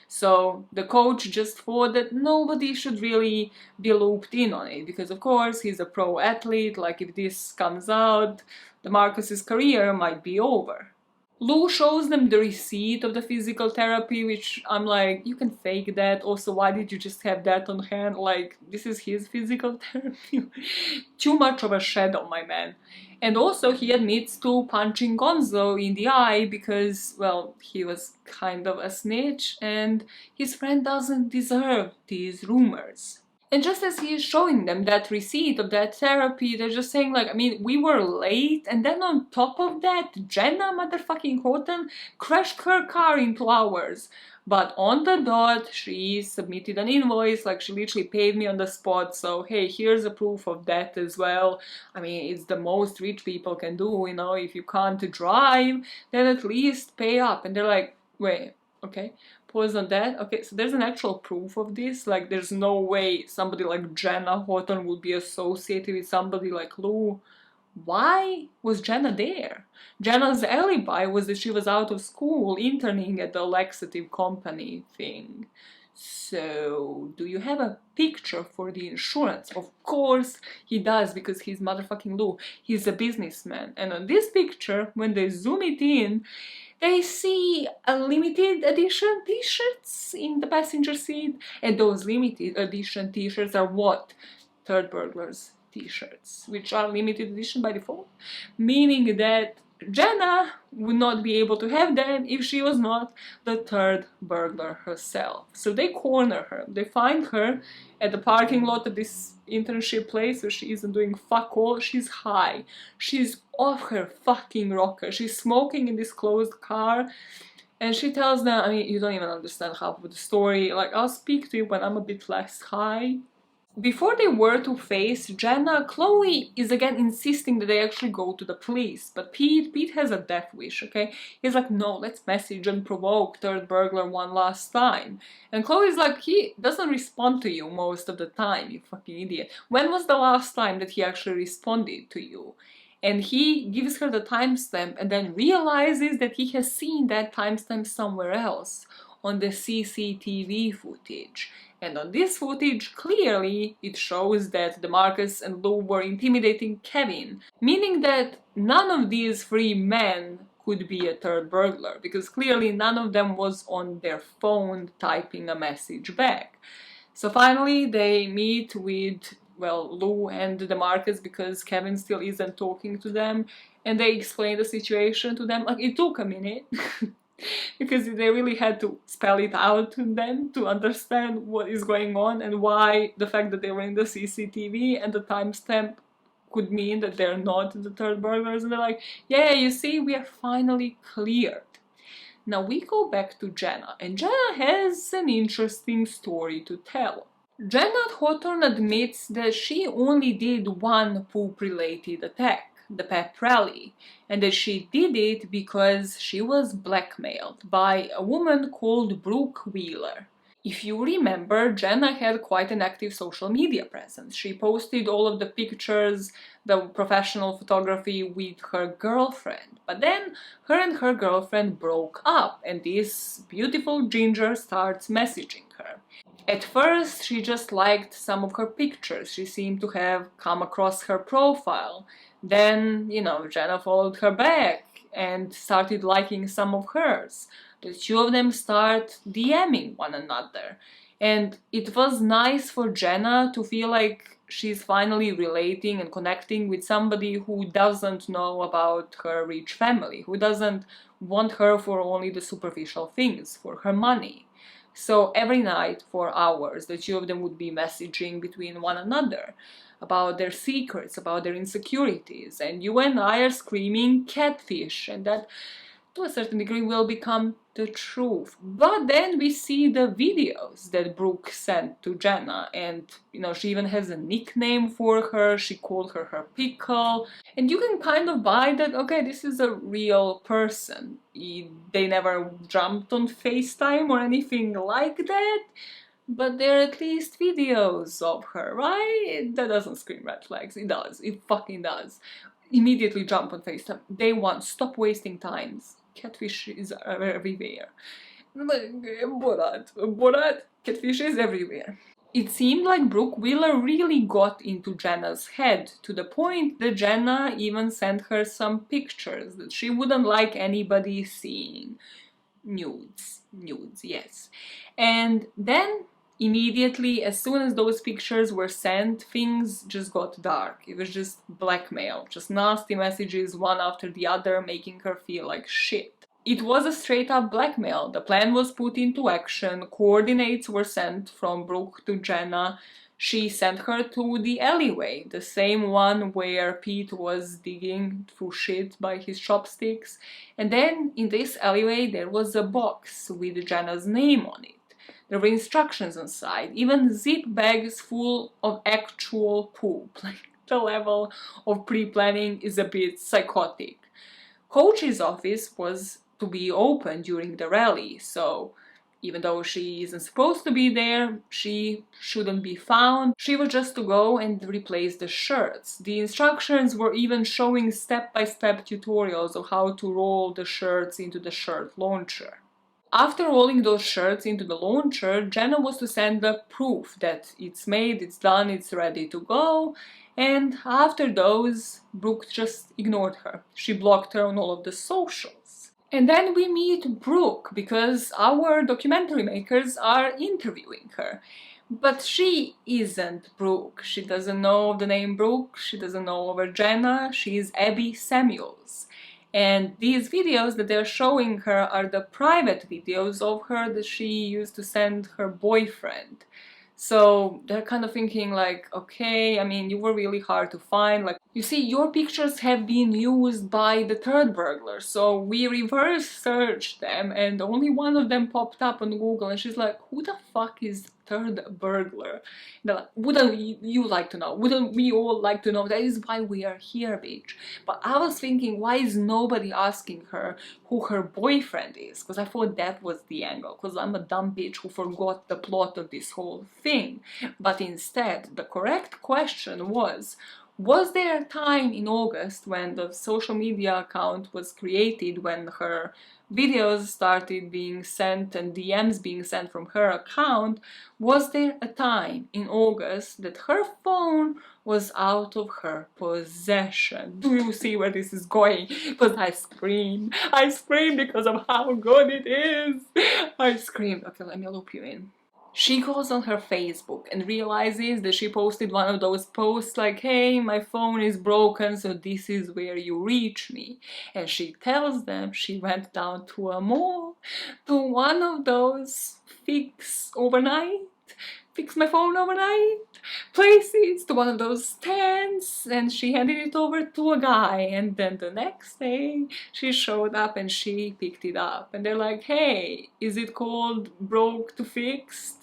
So the coach just thought that nobody should really be looped in on it, because of course he's a pro athlete, like if this comes out, DeMarcus's career might be over. Lou shows them the receipt of the physical therapy, which I'm like, you can fake that, also why did you just have that on hand, like this is his physical therapy? Too much of a shadow, my man. And also he admits to punching Gonzo in the eye because, well, he was kind of a snitch and his friend doesn't deserve these rumors. And just as he is showing them that receipt of that therapy, they're just saying like, I mean, we were late, and then on top of that, Jenna motherfucking Houghton crashed her car in 2 hours. But on the dot, she submitted an invoice, like she literally paid me on the spot, so hey, here's a proof of that as well. I mean, it's the most rich people can do, you know, if you can't drive, then at least pay up. And they're like, wait, okay, pause on that. Okay, so there's an actual proof of this. Like, there's no way somebody like Jenna Houghton would be associated with somebody like Lou. Why was Jenna there? Jenna's alibi was that she was out of school interning at the laxative company thing. So, do you have a picture for the insurance? Of course he does, because he's motherfucking Lou. He's a businessman. And on this picture, when they zoom it in, they see a limited edition t-shirts in the passenger seat. And those limited edition t-shirts are what? Turd Burglars t-shirts, which are limited edition by default, meaning that Jenna would not be able to have them if she was not the Turd Burglar herself. So they corner her. They find her at the parking lot of this internship place where she isn't doing fuck all. She's high. She's off her fucking rocker. She's smoking in this closed car. And she tells them, I mean, you don't even understand half of the story. Like, I'll speak to you when I'm a bit less high. Before they were to face Jenna, Chloe is again insisting that they actually go to the police. But Pete has a death wish, okay? He's like, no, let's message and provoke Turd Burglar one last time. And Chloe's like, he doesn't respond to you most of the time, you fucking idiot. When was the last time that he actually responded to you? And he gives her the timestamp and then realizes that he has seen that timestamp somewhere else on the CCTV footage. And on this footage, clearly, it shows that DeMarcus and Lou were intimidating Kevin, meaning that none of these 3 men could be a Turd Burglar, because clearly none of them was on their phone typing a message back. So finally, they meet with, well, Lou and DeMarcus, because Kevin still isn't talking to them, and they explain the situation to them. Like, it took a minute. Because they really had to spell it out to them to understand what is going on and why the fact that they were in the CCTV and the timestamp could mean that they're not the Turd Burglars. And they're like, yeah, you see, we are finally cleared. Now we go back to Jenna, and Jenna has an interesting story to tell. Jenna Houghton admits that she only did one poop-related attack, the pep rally, and that she did it because she was blackmailed by a woman called Brooke Wheeler. If you remember, Jenna had quite an active social media presence. She posted all of the pictures, the professional photography with her girlfriend. But then her and her girlfriend broke up, and this beautiful ginger starts messaging her. At first, she just liked some of her pictures. She seemed to have come across her profile. Then, you know, Jenna followed her back and started liking some of hers. The 2 of them start DMing one another. And it was nice for Jenna to feel like she's finally relating and connecting with somebody who doesn't know about her rich family, who doesn't want her for only the superficial things, for her money. So every night for hours, the 2 of them would be messaging between one another about their secrets, about their insecurities, and you and I are screaming catfish, and that to a certain degree will become the truth. But then we see the videos that Brooke sent to Jenna, and you know, she even has a nickname for her. She called her pickle, and you can kind of buy that, okay, this is a real person. They never jumped on FaceTime or anything like that, but there are at least videos of her, right? That doesn't scream red flags. It does. It fucking does. Immediately jump on FaceTime. Day 1, stop wasting times. Catfish is everywhere. Borat, catfish is everywhere. It seemed like Brooke Wheeler really got into Jenna's head, to the point that Jenna even sent her some pictures that she wouldn't like anybody seeing. Nudes, yes. And then immediately, as soon as those pictures were sent, things just got dark. It was just blackmail, just nasty messages one after the other, making her feel like shit. It was a straight up blackmail. The plan was put into action, coordinates were sent from Brooke to Jenna. she sent her to the alleyway, the same one where Pete was digging through shit by his chopsticks. And then in this alleyway there was a box with Jenna's name on it. There were instructions inside, even zip bags full of actual poop. Like, the level of pre-planning is a bit psychotic. Coach's office was to be open during the rally, so even though she isn't supposed to be there, she shouldn't be found. She was just to go and replace the shirts. The instructions were even showing step-by-step tutorials of how to roll the shirts into the shirt launcher. After rolling those shirts into the launcher, Jenna was to send the proof that it's made, it's done, it's ready to go. And after those, Brooke just ignored her. She blocked her on all of the socials. And then we meet Brooke, because our documentary makers are interviewing her. But she isn't Brooke. She doesn't know the name Brooke, she doesn't know of her Jenna, she's Abby Samuels. And these videos that they're showing her are the private videos of her that she used to send her boyfriend. So they're kind of thinking like, okay, I mean, you were really hard to find. Like, you see, your pictures have been used by the Turd Burglar, so we reverse searched them and only one of them popped up on Google, and she's like, who the fuck is Turd Burglar? They're like, wouldn't you like to know? Wouldn't we all like to know? That is why we are here, bitch. But I was thinking, why is nobody asking her who her boyfriend is? Because I thought that was the angle, because I'm a dumb bitch who forgot the plot of this whole thing. But instead, the correct question was there a time in August when the social media account was created, when her videos started being sent and DMs being sent from her account, was there a time in August that her phone was out of her possession? Do you see where this is going? Because I screamed because of how good it is. I screamed. Okay, let me loop you in. She goes on her Facebook and realizes that she posted one of those posts like, hey, my phone is broken, so this is where you reach me. And she tells them she went down to a mall, to one of those fix my phone overnight places, to one of those stands, and she handed it over to a guy. And then the next day she showed up and she picked it up, and they're like, hey, is it called broke to fixed?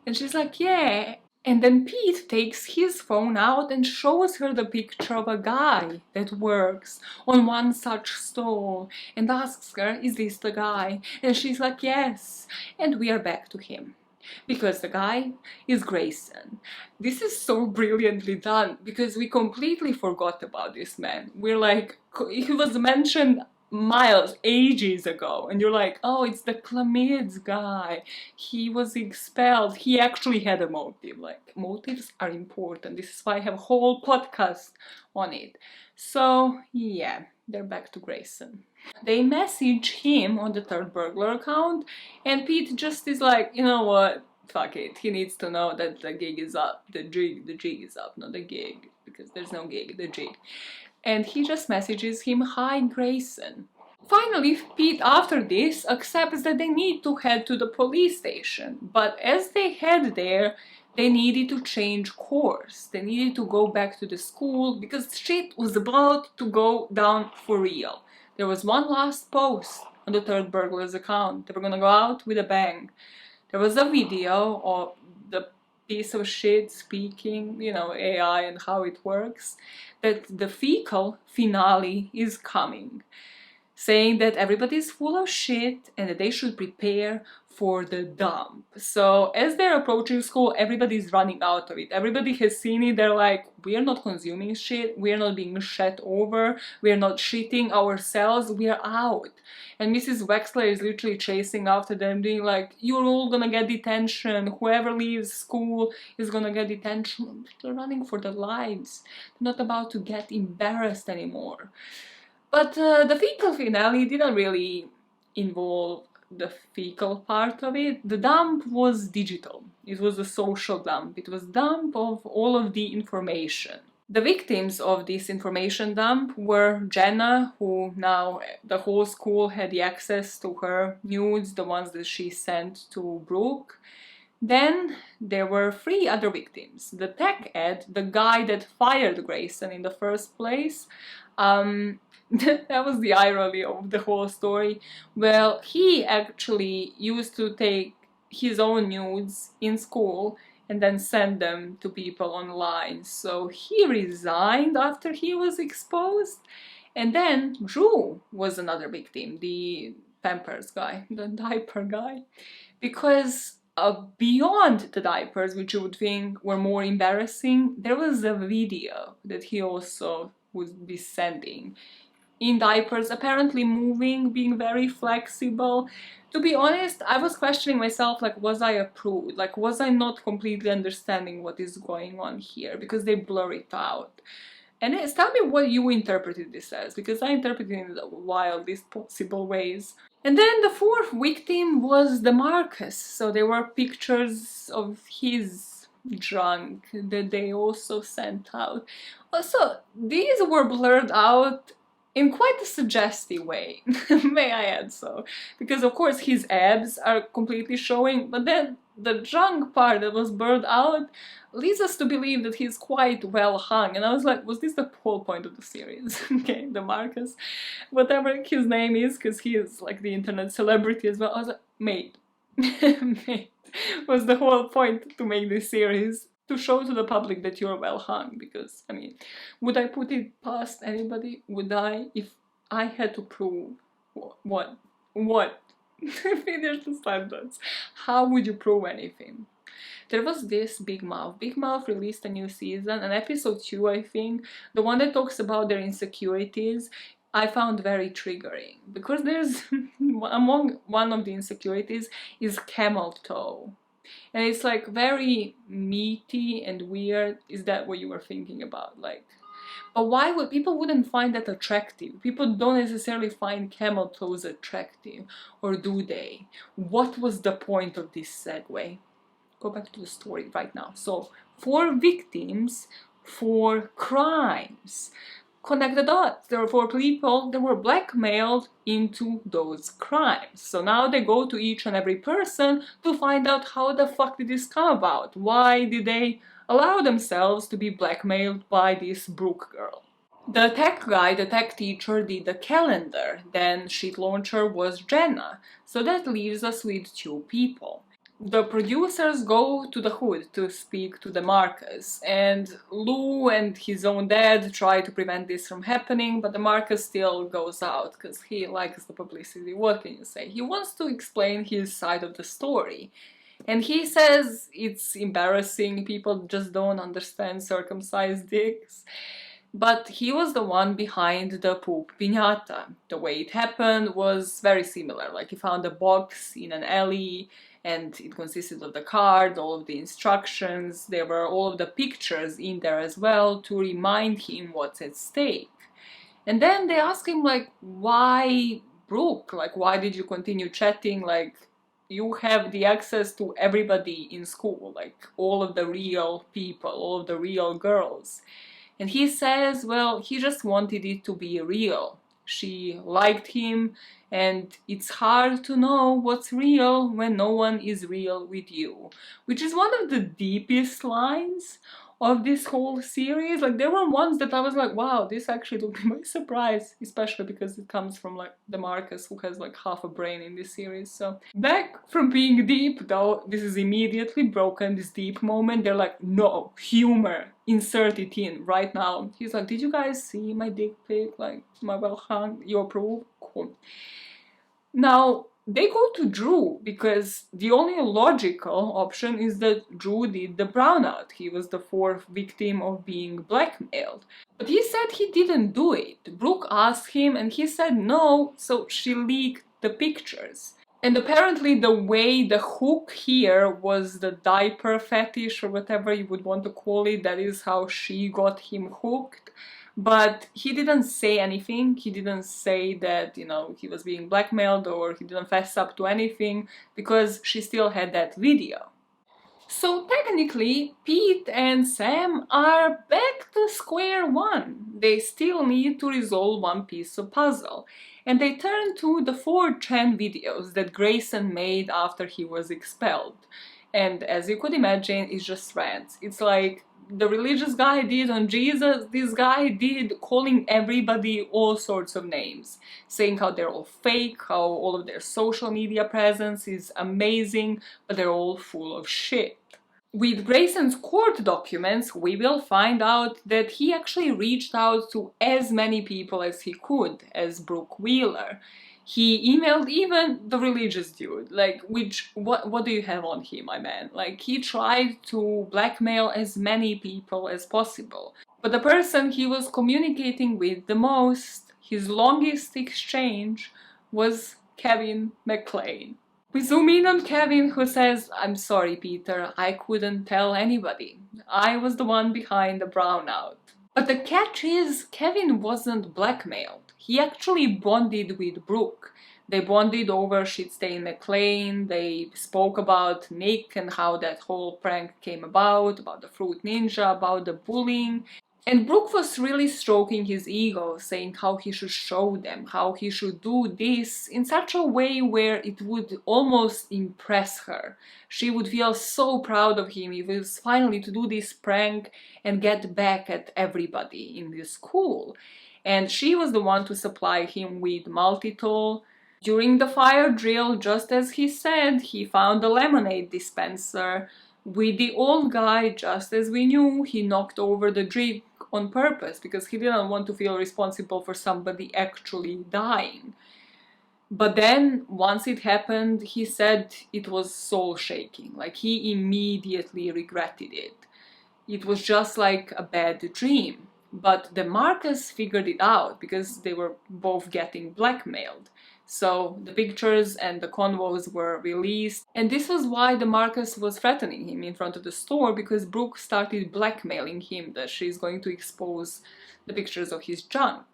And she's like, yeah. And then Pete takes his phone out and shows her the picture of a guy that works on one such stall and asks her, is this the guy? And she's like, yes. And we are back to him, because the guy is Grayson. This is so brilliantly done, because we completely forgot about this man. We're like, he was mentioned ages ago, and you're like, oh, it's the chlamyds guy, he was expelled, he actually had a motive. Like, motives are important. This is why I have a whole podcast on it. So yeah, they're back to Grayson. They message him on the Turd Burglar account, and Pete just is like, you know what, fuck it, he needs to know that the gig is up, the jig is up, not the gig, because there's no gig, the jig. And he just messages him, hi Grayson. Finally, Pete, after this, accepts that they need to head to the police station, but as they head there, they needed to change course. They needed to go back to the school, because shit was about to go down for real. There was one last post on the Turd Burglar's account. They were gonna go out with a bang. There was a video of the piece of shit speaking, you know, AI and how it works, that the fecal finale is coming, saying that everybody's full of shit and that they should prepare for the dump. So as they're approaching school, everybody's running out of it. Everybody has seen it. They're like, we are not consuming shit, we are not being shat over, we are not shitting ourselves, we are out. And Mrs. Wexler is literally chasing after them, being like, you're all gonna get detention, whoever leaves school is gonna get detention. They're running for their lives. They're not about to get embarrassed anymore. But the fecal finale didn't really involve the fecal part of it. The dump was digital. It was a social dump. It was a dump of all of the information. The victims of this information dump were Jenna, who now the whole school had the access to her nudes, the ones that she sent to Brooke, Then there were 3 other victims. The tech ed, the guy that fired Grayson in the first place, that was the irony of the whole story. Well, he actually used to take his own nudes in school and then send them to people online. So he resigned after he was exposed. And then Drew was another victim, the Pampers guy, the diaper guy, because beyond the diapers, which you would think were more embarrassing, there was a video that he also would be sending in diapers, apparently moving, being very flexible. To be honest, I was questioning myself, like, was I a prude? Like, was I not completely understanding what is going on here? Because they blur it out. And tell me what you interpreted this as, because I interpreted it in the wildest possible ways. And then the 4th victim was the Marcus. So there were pictures of his drunk that they also sent out. Also, these were blurred out in quite a suggestive way, may I add so. Because of course his abs are completely showing, but then the drunk part that was blurred out leads us to believe that he's quite well hung. And I was like, was this the whole point of the series? Okay, the Marcus, whatever his name is, because he is like the internet celebrity as well. I was like, mate, mate, was the whole point to make this series? To show to the public that you're well hung, because, I mean, would I put it past anybody? Would I, if I had to prove what? Finish the sentence. How would you prove anything? There was this Big Mouth. Big Mouth released a new season, and episode 2, I think, the one that talks about their insecurities, I found very triggering, because there's, among one of the insecurities is camel toe. And it's like very meaty and weird. Is that what you were thinking about? Like, but why would people wouldn't find that attractive? People don't necessarily find camel toes attractive, or do they? What was the point of this segue? Go back to the story right now. So 4 victims, 4 crimes. Connect the dots. There were 4 people that were blackmailed into those crimes. So now they go to each and every person to find out how the fuck did this come about? Why did they allow themselves to be blackmailed by this Brooke girl? The tech guy, the tech teacher, did the calendar. Then shit launcher was Jenna. So that leaves us with 2 people. The producers go to the hood to speak to the Marcus, and Lou and his own dad try to prevent this from happening, but the Marcus still goes out because he likes the publicity. What can you say? He wants to explain his side of the story, and he says it's embarrassing, people just don't understand circumcised dicks. But he was the one behind the poop piñata. The way it happened was very similar, like he found a box in an alley, and it consisted of the card, all of the instructions, there were all of the pictures in there as well to remind him what's at stake. And then they ask him, like, why Brooke? Like, why did you continue chatting? Like, you have the access to everybody in school, like all of the real people, all of the real girls. And he says, well, he just wanted it to be real. She liked him, and it's hard to know what's real when no one is real with you. Which is one of the deepest lines of this whole series. Like, there were ones that I was like, wow, this actually took me by surprise, especially because it comes from like the Marcus, who has like half a brain in this series. So back from being deep, though, this is immediately broken, this deep moment. They're like, no, humor, insert it in right now. He's like, did you guys see my dick pic? Like, my well hung, you approve? Cool. Now, they go to Drew because the only logical option is that Drew did the brownout. He was the 4th victim of being blackmailed. But he said he didn't do it. Brooke asked him and he said no, so she leaked the pictures. And apparently the way the hook here was the diaper fetish, or whatever you would want to call it, that is how she got him hooked. But he didn't say anything. He didn't say that, you know, he was being blackmailed, or he didn't fess up to anything, because she still had that video. So technically, Pete and Sam are back to square one. They still need to resolve one piece of puzzle. And they turn to the 4chan videos that Grayson made after he was expelled. And as you could imagine, it's just rants. It's like the religious guy did on Jesus, this guy did calling everybody all sorts of names, saying how they're all fake, how all of their social media presence is amazing, but they're all full of shit. With Grayson's court documents, we will find out that he actually reached out to as many people as he could as Brooke Wheeler. He emailed even the religious dude, like, what do you have on him, my man? Like, he tried to blackmail as many people as possible. But the person he was communicating with the most, his longest exchange, was Kevin McClain. We zoom in on Kevin, who says, "I'm sorry, Peter, I couldn't tell anybody. I was the one behind the brownout." But the catch is, Kevin wasn't blackmailed. He actually bonded with Brooke. They bonded over Shitstain McClain, they spoke about Nick and how that whole prank came about the Fruit Ninja, about the bullying. And Brooke was really stroking his ego, saying how he should show them, how he should do this in such a way where it would almost impress her. She would feel so proud of him if he was finally to do this prank and get back at everybody in the school. And she was the one to supply him with maltitol. During the fire drill, just as he said, he found a lemonade dispenser. With the old guy, just as we knew, he knocked over the drink on purpose because he didn't want to feel responsible for somebody actually dying. But then, once it happened, he said it was soul-shaking, like he immediately regretted it. It was just like a bad dream. But the Marcus figured it out because they were both getting blackmailed. So the pictures and the convos were released, and this was why the Marcus was threatening him in front of the store, because Brooke started blackmailing him that she's going to expose the pictures of his junk.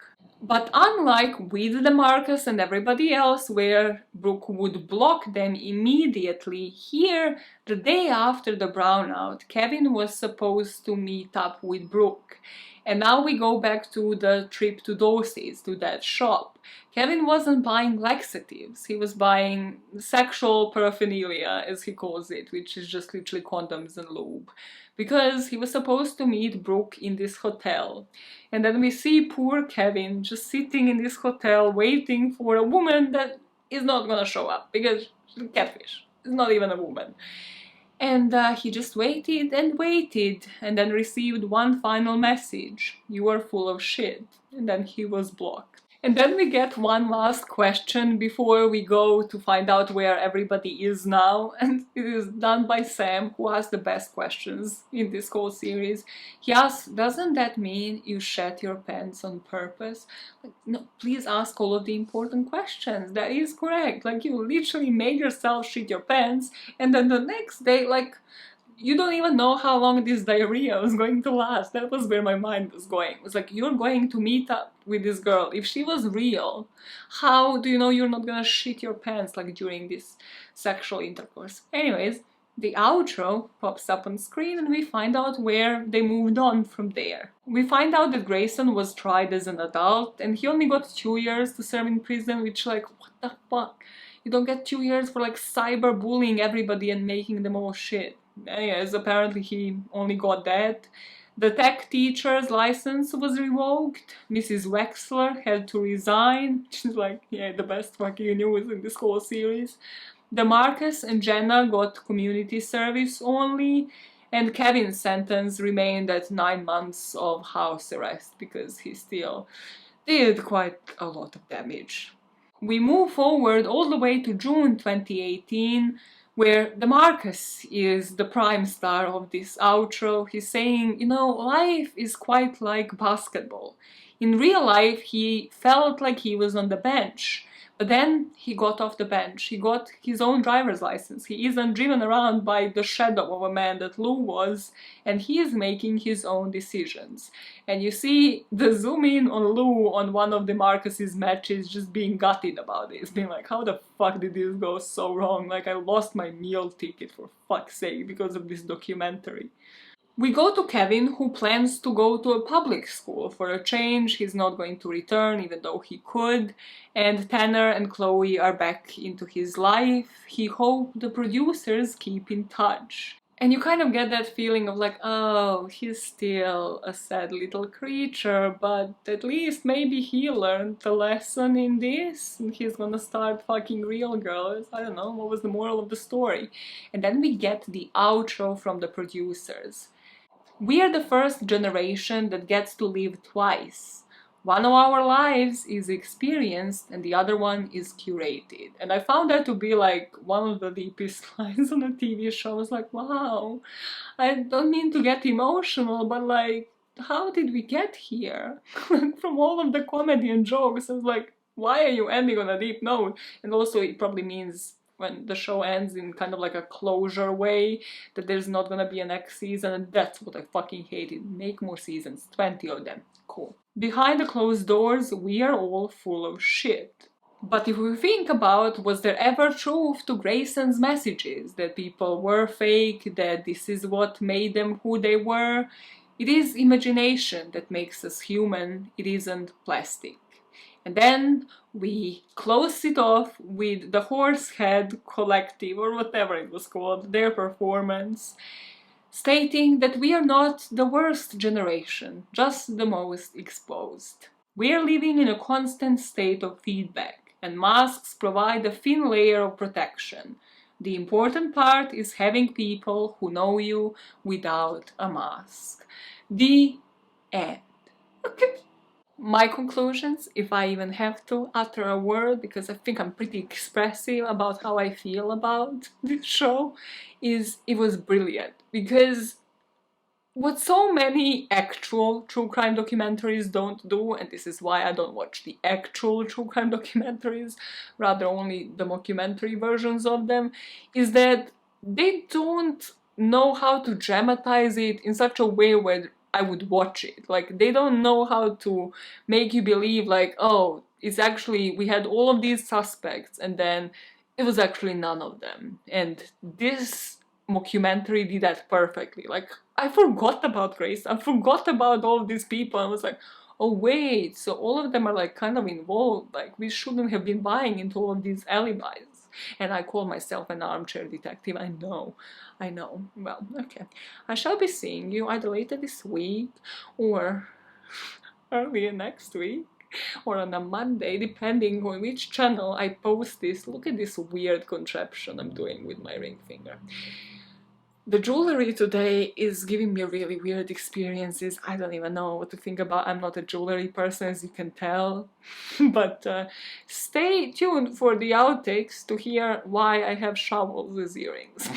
But unlike with the Marcus and everybody else, where Brooke would block them immediately, here, the day after the brownout, Kevin was supposed to meet up with Brooke. And now we go back to the trip to Dorsey's, to that shop. Kevin wasn't buying laxatives, he was buying sexual paraphernalia, as he calls it, which is just literally condoms and lube. Because he was supposed to meet Brooke in this hotel. And then we see poor Kevin just sitting in this hotel waiting for a woman that is not gonna show up, because she's a catfish, it's not even a woman. And he just waited and waited, and then received one final message: "You are full of shit." And then he was blocked. And then we get one last question before we go to find out where everybody is now, and it is done by Sam, who asked the best questions in this whole series. He asks, "Doesn't that mean you shat your pants on purpose?" Like, no, please ask all of the important questions. That is correct. Like, you literally made yourself shit your pants, and then the next day, like, you don't even know how long this diarrhea was going to last. That was where my mind was going. It was like, you're going to meet up with this girl. If she was real, how do you know you're not gonna shit your pants, like, during this sexual intercourse? Anyways, the outro pops up on screen and we find out where they moved on from there. We find out that Grayson was tried as an adult and he only got 2 years to serve in prison, which, like, what the fuck? You don't get 2 years for, like, cyberbullying everybody and making them all shit. Anyways, apparently he only got that. The tech teacher's license was revoked. Mrs. Wexler had to resign. She's like, yeah, the best fucking news in this whole series. The Marcus and Jenna got community service only, and Kevin's sentence remained at 9 months of house arrest because he still did quite a lot of damage. We move forward all the way to June 2018, where the Marcus is the prime star of this outro. He's saying, you know, life is quite like basketball. In real life, he felt like he was on the bench, but then he got off the bench. He got his own driver's license. He isn't driven around by the shadow of a man that Lou was, and he is making his own decisions. And you see the zoom in on Lou on one of the Marcus's matches just being gutted about this, being like, how the fuck did this go so wrong? Like, I lost my meal ticket, for fuck's sake, because of this documentary. We go to Kevin, who plans to go to a public school. For a change, he's not going to return, even though he could. And Tanner and Chloe are back into his life. He hopes the producers keep in touch. And you kind of get that feeling of like, oh, he's still a sad little creature, but at least maybe he learned the lesson in this, and he's gonna start fucking real girls. I don't know, what was the moral of the story? And then we get the outro from the producers. We are the first generation that gets to live twice. One of our lives is experienced and the other one is curated. And I found that to be like one of the deepest lines on a TV show. I was like, wow, I don't mean to get emotional, but like, how did we get here? From all of the comedy and jokes, I was like, why are you ending on a deep note? And also it probably means when the show ends in kind of like a closure way, that there's not gonna be a next season, and that's what I fucking hated. Make more seasons, 20 of them, cool. Behind the closed doors, we are all full of shit. But if we think about, was there ever truth to Grayson's messages? That people were fake, that this is what made them who they were? It is imagination that makes us human, it isn't plastic. And then we close it off with the Horsehead Collective, or whatever it was called, their performance, stating that we are not the worst generation, just the most exposed. We are living in a constant state of feedback, and masks provide a thin layer of protection. The important part is having people who know you without a mask. The end. Okay. My conclusions, if I even have to utter a word, because I think I'm pretty expressive about how I feel about this show, is it was brilliant. Because what so many actual true crime documentaries don't do, and this is why I don't watch the actual true crime documentaries, rather only the mockumentary versions of them, is that they don't know how to dramatize it in such a way where I would watch it. Like, they don't know how to make you believe like, oh, it's actually, we had all of these suspects and then it was actually none of them. And this mockumentary did that perfectly. Like, I forgot about Grace, I forgot about all of these people, and was like, oh wait, so all of them are like kind of involved, like we shouldn't have been buying into all of these alibis. And I call myself an armchair detective, I know. Well, okay. I shall be seeing you either later this week or earlier next week or on a Monday, depending on which channel I post this. Look at this weird contraption I'm doing with my ring finger. The jewelry today is giving me really weird experiences. I don't even know what to think about. I'm not a jewelry person, as you can tell. But stay tuned for the outtakes to hear why I have shovels as earrings.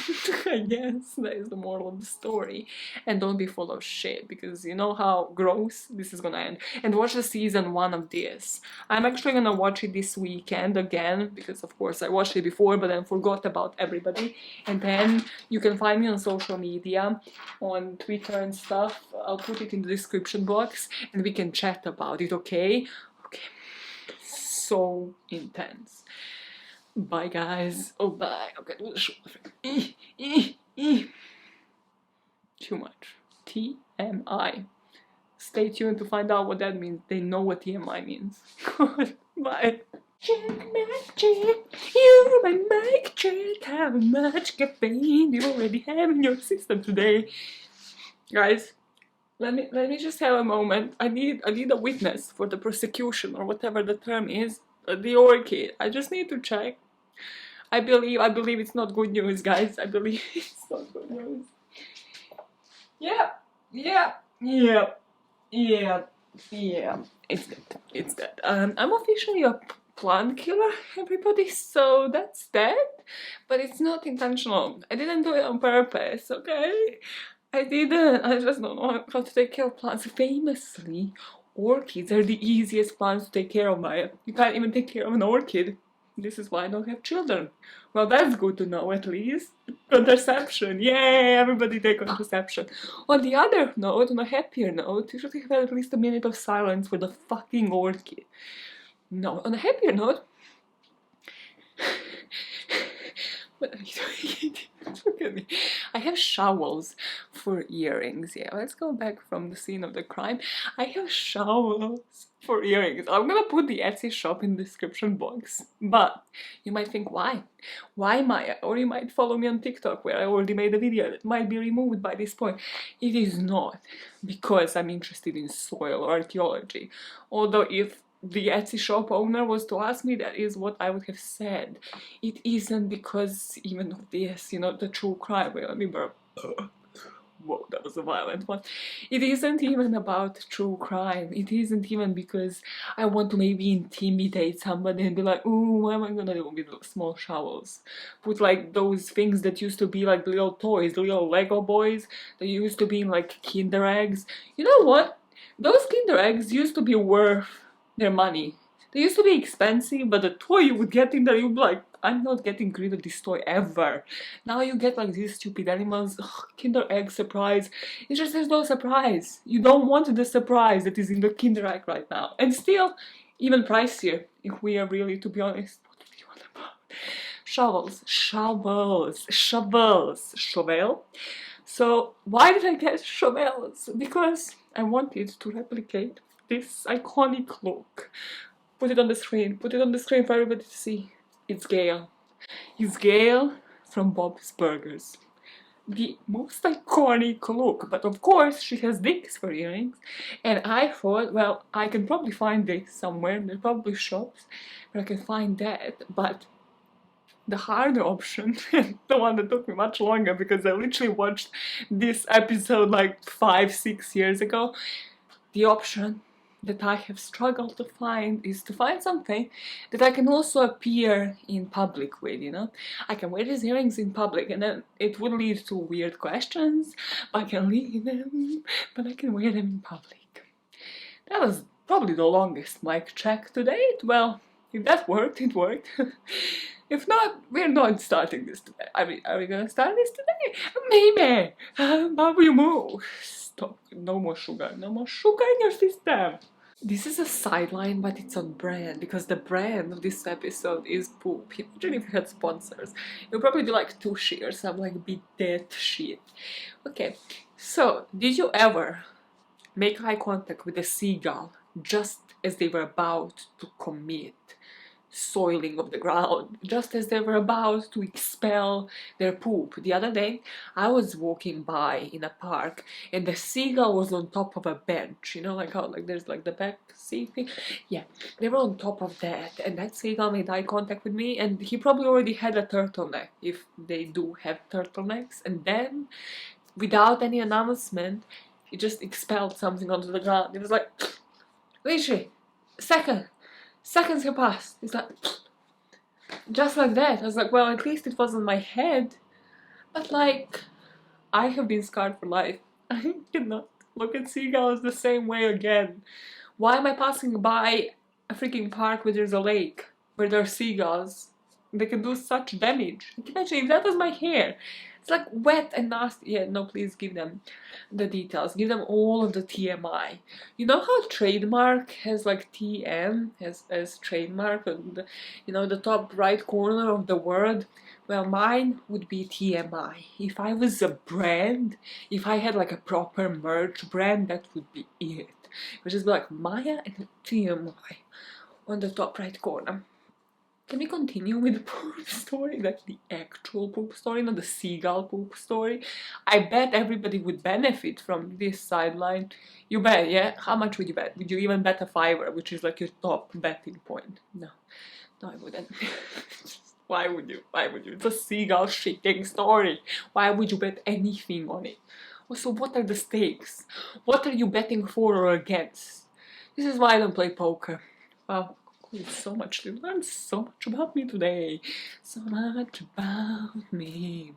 I guess that is the moral of the story. And don't be full of shit, because you know how gross this is gonna end. And watch the season 1 of this. I'm actually gonna watch it this weekend again, because of course I watched it before but then forgot about everybody. And then you can find me on social media, on Twitter and stuff. I'll put it in the description box and we can chat about it, okay? Okay. So intense. Bye guys. Oh bye. Okay, do the shoulder. Too much. TMI. Stay tuned to find out what that means. They know what TMI means. Bye. Magic, you're my mic check. How much caffeine do you already have in your system today? Guys, let me just have a moment. I need a witness for the prosecution, or whatever the term is. The orchid. I just need to check. I believe it's not good news, guys. I believe it's not good news. Yeah. It's dead. I'm officially a plant killer, everybody, so that's that. But it's not intentional. I didn't do it on purpose, okay? I didn't. I just don't know how to take care of plants. Famously, orchids are the easiest plants to take care of, Maya. You can't even take care of an orchid. This is why I don't have children. Well, that's good to know, at least. Contraception. Yay! Everybody take contraception. On the other note, on a happier note, you should have had at least a minute of silence for the fucking orchid. No, on a happier note, But look at me. I have shovels for earrings. Yeah, let's go back from the scene of the crime. I have shovels for earrings. I'm gonna put the Etsy shop in the description box. But you might think, why? Why, Maya? Or you might follow me on TikTok, where I already made a video that might be removed by this point. It is not because I'm interested in soil or archaeology. Although if the Etsy shop owner was to ask me, that is what I would have said. It isn't because even of this, you know, the true crime. Wait, let me burp. Whoa, that was a violent one. It isn't even about true crime. It isn't even because I want to maybe intimidate somebody and be like, ooh, what am I gonna do with small shovels? Put like those things that used to be like little toys, little Lego boys that used to be in like Kinder eggs. You know what? Those Kinder eggs used to be worth their money. They used to be expensive, but the toy you would get in there, you'd be like, I'm not getting rid of this toy ever. Now you get like these stupid animals, ugh, Kinder Egg surprise. It's just there's no surprise. You don't want the surprise that is in the Kinder Egg right now. And still, even pricier, if we are really, to be honest. What do you want about? Shovels, shovels, shovels, shovel. So why did I get shovels? Because I wanted to replicate this iconic look. Put it on the screen. Put it on the screen for everybody to see. It's Gail. It's Gail from Bob's Burgers. The most iconic look. But of course, she has dicks for earrings. And I thought, well, I can probably find this somewhere. There are probably shops where I can find that. But the harder option, the one that took me much longer because I literally watched this episode like 5-6 years ago. The option that I have struggled to find is to find something that I can also appear in public with, you know? I can wear these earrings in public and then it would lead to weird questions. I can leave them, but I can wear them in public. That was probably the longest mic check to date. Well, if that worked, it worked. If not, we're not starting this today. I mean, are we gonna start this today? Maybe! But we move. Stop. No more sugar. No more sugar in your system. This is a sideline, but it's on brand because the brand of this episode is poop. Imagine if we had sponsors. It would probably be like 2 shares. I'm like, be that shit. Okay, so did you ever make eye contact with a seagull just as they were about to commit soiling of the ground, just as they were about to expel their poop? The other day, I was walking by in a park and the seagull was on top of a bench, you know, like how like there's like the back seat thing. Yeah, they were on top of that and that seagull made eye contact with me and he probably already had a turtleneck, if they do have turtlenecks, and then without any announcement he just expelled something onto the ground. It was like, literally, seconds have passed. It's like, just like that. I was like, well, at least it wasn't my head. But like, I have been scarred for life. I cannot look at seagulls the same way again. Why am I passing by a freaking park where there's a lake, where there are seagulls? They can do such damage. Imagine if that was my hair. It's like wet and nasty. Yeah, no, please give them the details. Give them all of the TMI. You know how trademark has like TM as trademark on the, you know, the top right corner of the word? Well, mine would be TMI. If I was a brand, if I had like a proper merch brand, that would be it. It would just be like Maya and TMI on the top right corner. Can we continue with the poop story, like the actual poop story, not the seagull poop story? I bet everybody would benefit from this sideline. You bet, yeah? How much would you bet? Would you even bet a $5, which is like your top betting point? No, no, I wouldn't. Why would you? Why would you? It's a seagull shitting story. Why would you bet anything on it? Also, what are the stakes? What are you betting for or against? This is why I don't play poker. Well, so much to learn, so much about me today. So much about me.